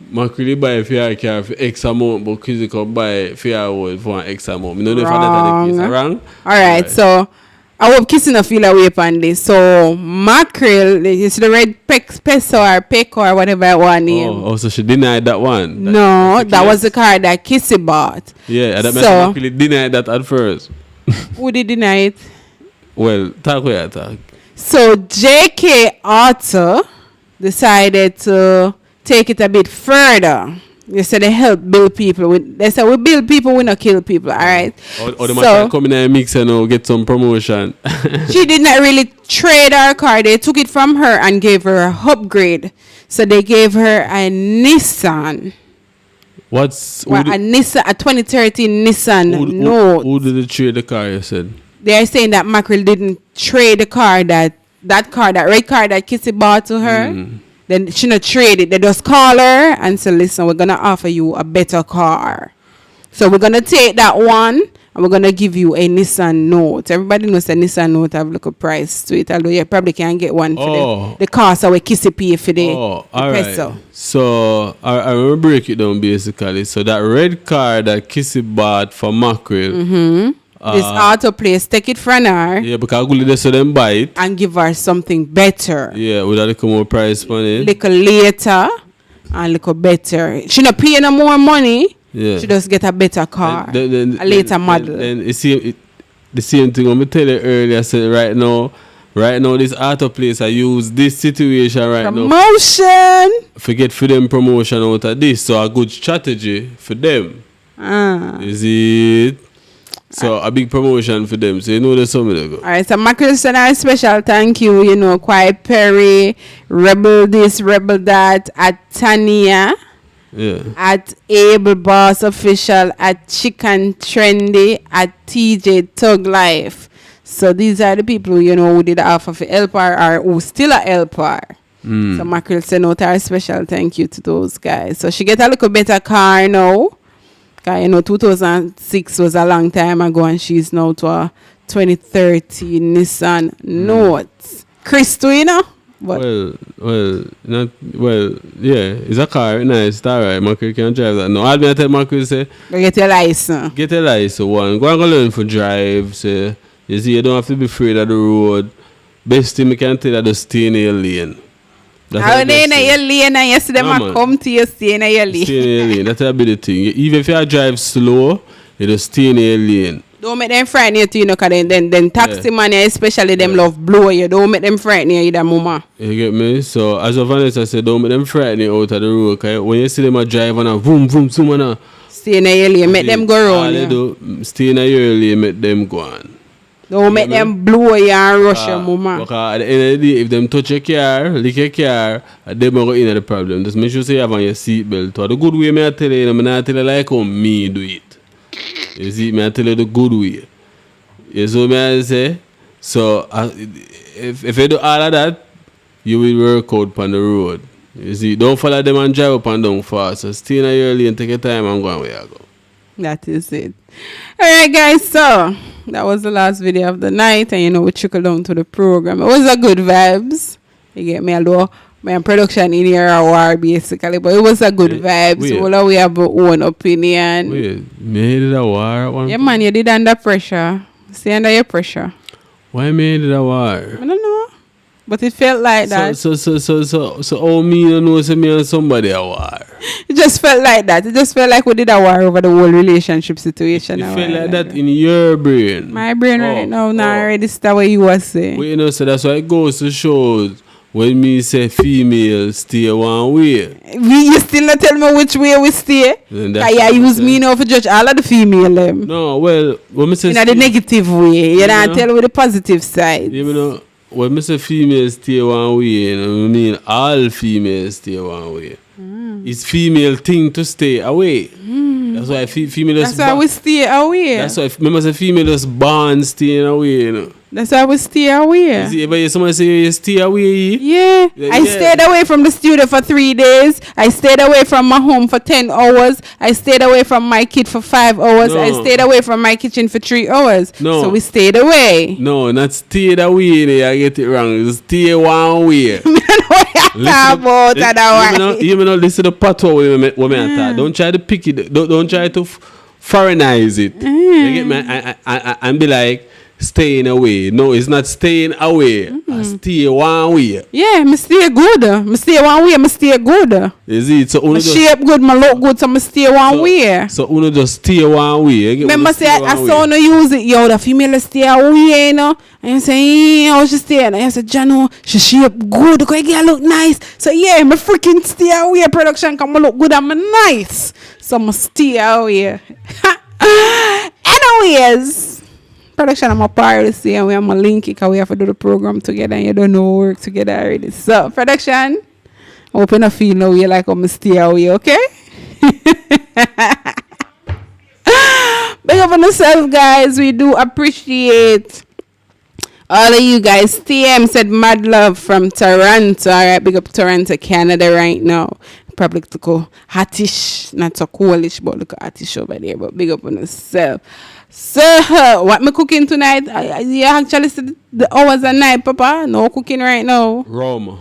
Mackerel buy for car for X amount, but Kizzy can buy for an X amount. I don't know if that's the case. Wrong? Alright, so I hope Kizzy no feel away upon this. So Mackerel is the red peso or peck or whatever I want name. Oh, so she denied that one? No, that was the car that Kizzy bought. Yeah, that so, Mackerel denied that at first. Who did deny it? Well, talk where I talk. So JK Auto decided to take it a bit further. They said they help build people. They said we build people, we not kill people. All right. Or the man come in and mix and get some promotion. She did not really trade her car. They took it from her and gave her a upgrade. So they gave her a Nissan. A 2013 Nissan Note. Who did they trade the car? You said they are saying that Mackerel didn't trade the car that red car that Kizzy bought to her. Then she not trade it. They just call her and say, listen, we're going to offer you a better car. So we're going to take that one and we're going to give you a Nissan Note. Everybody knows a Nissan Note have like a price to it. Although you probably can get one for the cost of a Kizzy pay for the peso. Right. So I will break it down basically. So that red car that Kizzy bought for Mackerel, This autoplace, take it from her. Yeah, because I go so them buy it. And give her something better. Yeah, with a little more price money. Little later and little better. She not pay no more money. Yeah. She just get a better car. A later model. Then you see the same thing I'm tell you earlier. I said right now this autoplace I use this situation right now. Promotion. Forget for them promotion out of this. So a good strategy for them. Is it? So a big promotion for them. So you know there's something to go. Alright, so Mackerel send a special thank you, you know, Quiet Perry, Rebel this, Rebel that, at Tania, at Able Boss Official, at Chicken Trendy, at TJ Tug Life. So these are the people, you know, who did offer for helper or who still a helper. So Mackerel send out a special thank you to those guys. So she get a little better car now. Because, you know, 2006 was a long time ago and she's now to a 2013 Nissan Note. Chris too, you know? But yeah, it's a car, nice, it's alright. Mackerel can drive that. No, I'll be tell Mackerel say, go get your license. Get a license, one. Go and go learn for drive. Say, you see, you don't have to be afraid of the road. Best thing I can tell you, just stay in your lane. How they in your lane and you see them come to you, stay in your lane. Stay in your lane, that's a bit of thing. Even if you drive slow, you just stay in your lane. Don't make them frighten you too, you know, because then taxi man, especially them love blow you. Don't make them frighten you either, mama. You get me? So, as of Vanessa said, don't make them frighten you out of the road. Because when you see them drive and a boom, boom, someone stay in your lane, make them go around. All they do, stay in your lane, make them go on. Don't make them blow you and rush you, mama. Because at the end of the day, if them touch your car, lick your car, they will go into the problem. Just make sure you have on your seatbelt. The good way, I tell you, I'm not tell you like how me do it. You see, I tell you the good way. You see what I say? So, if you do all of that, you will work out on the road. You see, don't follow them and drive up and down fast. So, stay in your lane, take your time and go where you go. That is it. Alright, guys, so that was the last video of the night, and you know, we trickle down to the program. It was a good vibes. You get me, although my production in here are war basically, but it was a good vibes. All we have our own opinion. Wait, made it a war at one point? Man, you did under pressure. Stay under your pressure. Why made it a war? I don't know. But it felt like that. So all me you know say me and somebody a war. It just felt like that. It just felt like we did a war over the whole relationship situation. It felt like that in your brain. My brain right now, already the way you were saying. Well, you know, so that's why it goes to show when me say female stay one way. You still not tell me which way we stay? Because you use me now for judge all of the female them. No, well, when me say in the negative way. You don't tell me the positive side. You know, when me say females stay one way, you know, I mean all females stay one way. It's female thing to stay away. That's why female. That's why we stay away. That's why remember say female is born staying away, you know. That's why we stay away. You see, if someone say you stay away. Yeah. I stayed away from the studio for 3 days. I stayed away from my home for 10 hours. I stayed away from my kid for 5 hours. No. I stayed away from my kitchen for 3 hours. No. So we stayed away. No, not stayed away. I get it wrong. It's stay one way. You know, listen to the patois when I talk. Don't try to pick it. Don't try to foreignize it. You get me? And be like, staying away. No, it's not staying away. I stay one way. Yeah, I stay good. I stay one way. I stay good. Is it? So I shape good, I look good, so I stay one way. So uno just stay one way. Remember say I saw no use it. Yo, the female stay away, you know. And you say, I was just staying. And I said, Jano, she shape good. Because I look nice. So yeah, I'm freaking stay away. Production come look good. I'm nice. So I'm stay away. Anyways. Production, I'm a part of the same way. I'm a link it because we have to do the program together and you don't know work together already. So, production, I hope you don't feel no way like I'm stay away, okay? Big up on yourself, guys. We do appreciate all of you guys. TM said mad love from Toronto. All right, big up Toronto, Canada right now. Probably to go hottish, not so coolish, but look at hottish over there. But big up on yourself. So, what me cooking tonight? You actually said the hours at night, Papa. No cooking right now. Rum.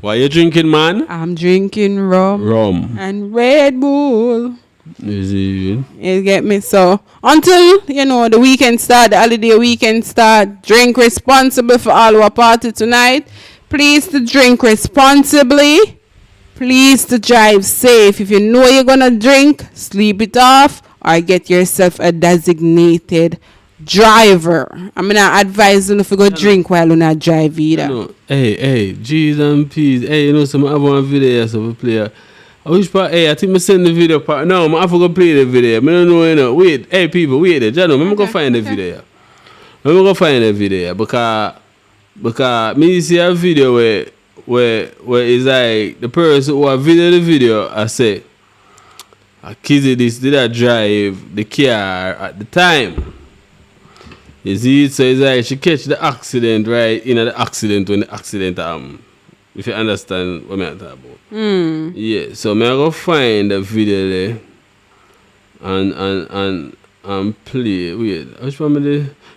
What you drinking, man? I'm drinking rum. Rum. And Red Bull. You get me? So until the weekend start, the holiday weekend start, drink responsibly for all our party tonight. Please to drink responsibly. Please to drive safe. If you know you're gonna drink, sleep it off or get yourself a designated driver. I'm not advising if you go drink while you're not drive either. Hey, G's and P's. Hey, some I have one video of a player. I wish part. Hey, I think I send the video part. No, I forgot to play the video. I don't know. Wait, hey people, wait there. Jano, I'm gonna find the video. I'm gonna find the video because me see a video where it's like the person who video the video. I say, Kizzy this did I drive the car at the time. You see, so it's like she catch the accident right in the accident when the accident if you understand what I'm talking about. Yeah, so I'm gonna find the video there and play. Wait, which one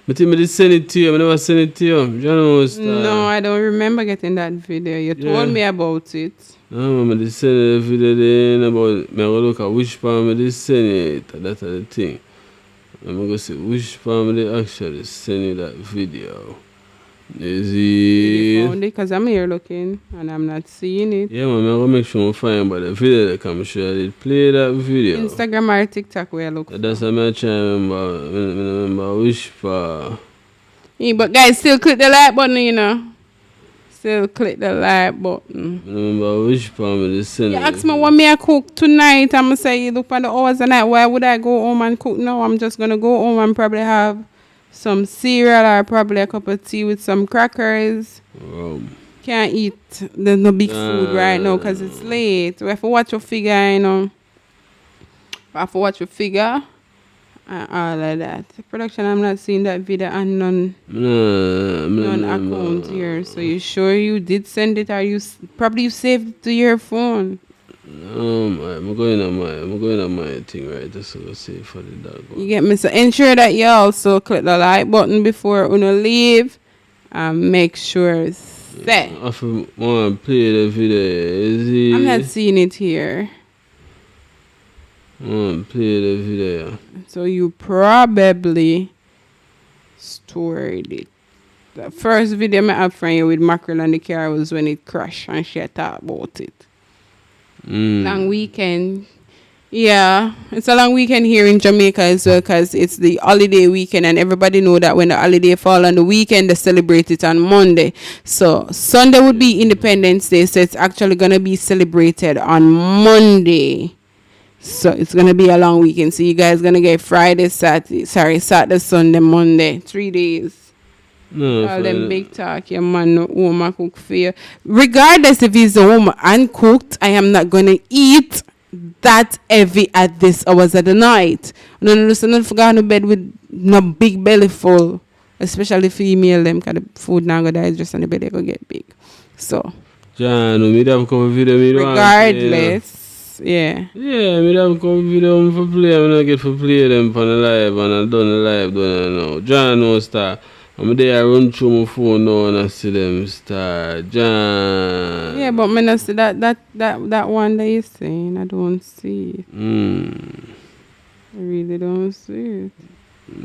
I think I send it to you. I never send it to you. No, I don't remember getting that video. You told me about it. No, I send the video there about me go look at which part I send it. That's the thing. I'm going to see which family actually send you that video. Is it? You found it because I'm here looking and I'm not seeing it. Yeah, man, I'm going to make sure I find but the video that come sure I did play that video. Instagram or TikTok where I look for. That's what I'm trying to remember which part. Yeah, but guys, still click the like button, Still click the like button. Remember which family send you ask me what me I cook tonight. I'm going to say, look for the hours of the night. Why would I go home and cook? No, I'm just going to go home and probably have some cereal or probably a cup of tea with some crackers. Can't eat. There's no big food right now because it's late. We have to watch your figure, We have to watch your figure. And all of that. The production, I'm not seeing that video and none account here. So you sure you did send it or you saved it to your phone? No, I'm going on my thing right just to see for the dog. You get me? So ensure that you also click the like button before you leave and make sure it's set. I want to play the video. I'm not seeing it here. Play the video. So you probably stored it. The first video I have from you with Mackerel and the car was when it crashed and she talked about it. Long weekend. Yeah, it's a long weekend here in Jamaica as well because it's the holiday weekend and everybody know that when the holiday fall on the weekend, they celebrate it on Monday. So Sunday would be Independence Day, so it's actually going to be celebrated on Monday. So it's going to be a long weekend. So you guys going to get Saturday, Sunday, Monday. 3 days. No, all them big talk, your man no home cook for you. Regardless if he's home uncooked, I am not going to eat that heavy at this hours of the night. No, not forget to bed with no big belly full. Especially female them because the food now go digest and the belly go get big. So. John, me have come video me regardless. Yeah. Yeah, me have come video for play. I'm not get for play them for the live and I done the live now. John no star. I'm there I run through my phone now and I see them start. John. Yeah, but I see that one that you're saying. I don't see it. I really don't see it.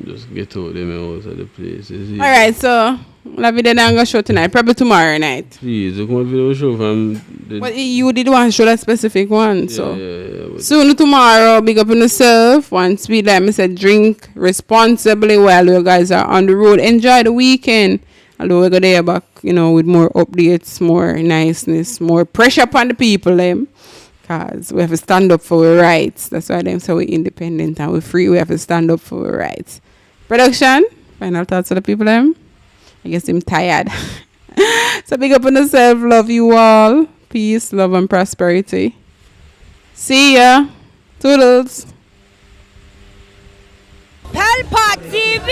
Just get out them out of the place. Alright, so la video I'm gonna show tonight, probably tomorrow night. Please, look my video show from but you did want to show that specific one, yeah, so yeah, soon tomorrow, big up on yourself. Once we like me said, drink responsibly while you guys are on the road. Enjoy the weekend. Although we're gonna back, with more updates, more niceness, more pressure upon the people them. Because we have to stand up for our rights. That's why them say we're independent and we're free. We have to stand up for our rights. Production, final thoughts of the people them. I guess I'm tired. So big up on yourself. Love you all. Peace, love and prosperity. See ya. Toodles. Pelpa TV!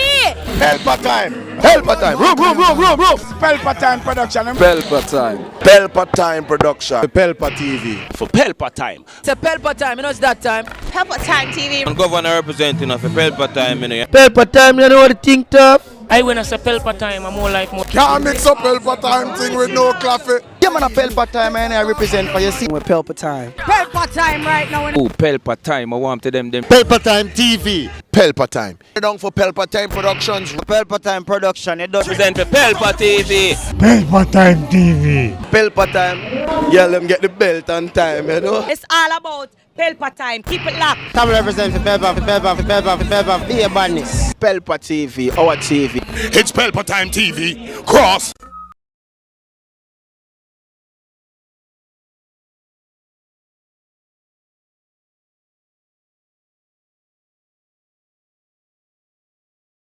Pelpa time! Pelpa time! Room! Pelpa time production. Pelpa time. Pelpa time production. Pelpa TV. For Pelpa time. It's a Pelpa time, it's that time. Pelpa time TV. I'm governor representing of Pelpa time, Pelpa time, you know what I think tough? I when I say Pelpa time, I'm more like more. Can't mix up Pelpa time thing with no coffee. Yeah, man, a Pelpa time, and I represent for your scene with Pelpa time. Pelpa time right now. Oh, Pelpa time. I want to them. Pelpa time TV. Pelpa time. Down for Pelpa time productions. Pelpa time production. It does Present for Pelpa TV. Pelpa time TV. Pelpa time. Yeah, let me get the belt on time, you know. It's all about Pelpa time. Keep it locked. Time represent for Pelpa, be a badness. Pelpa TV, our TV. It's Pelpa time TV. Cross.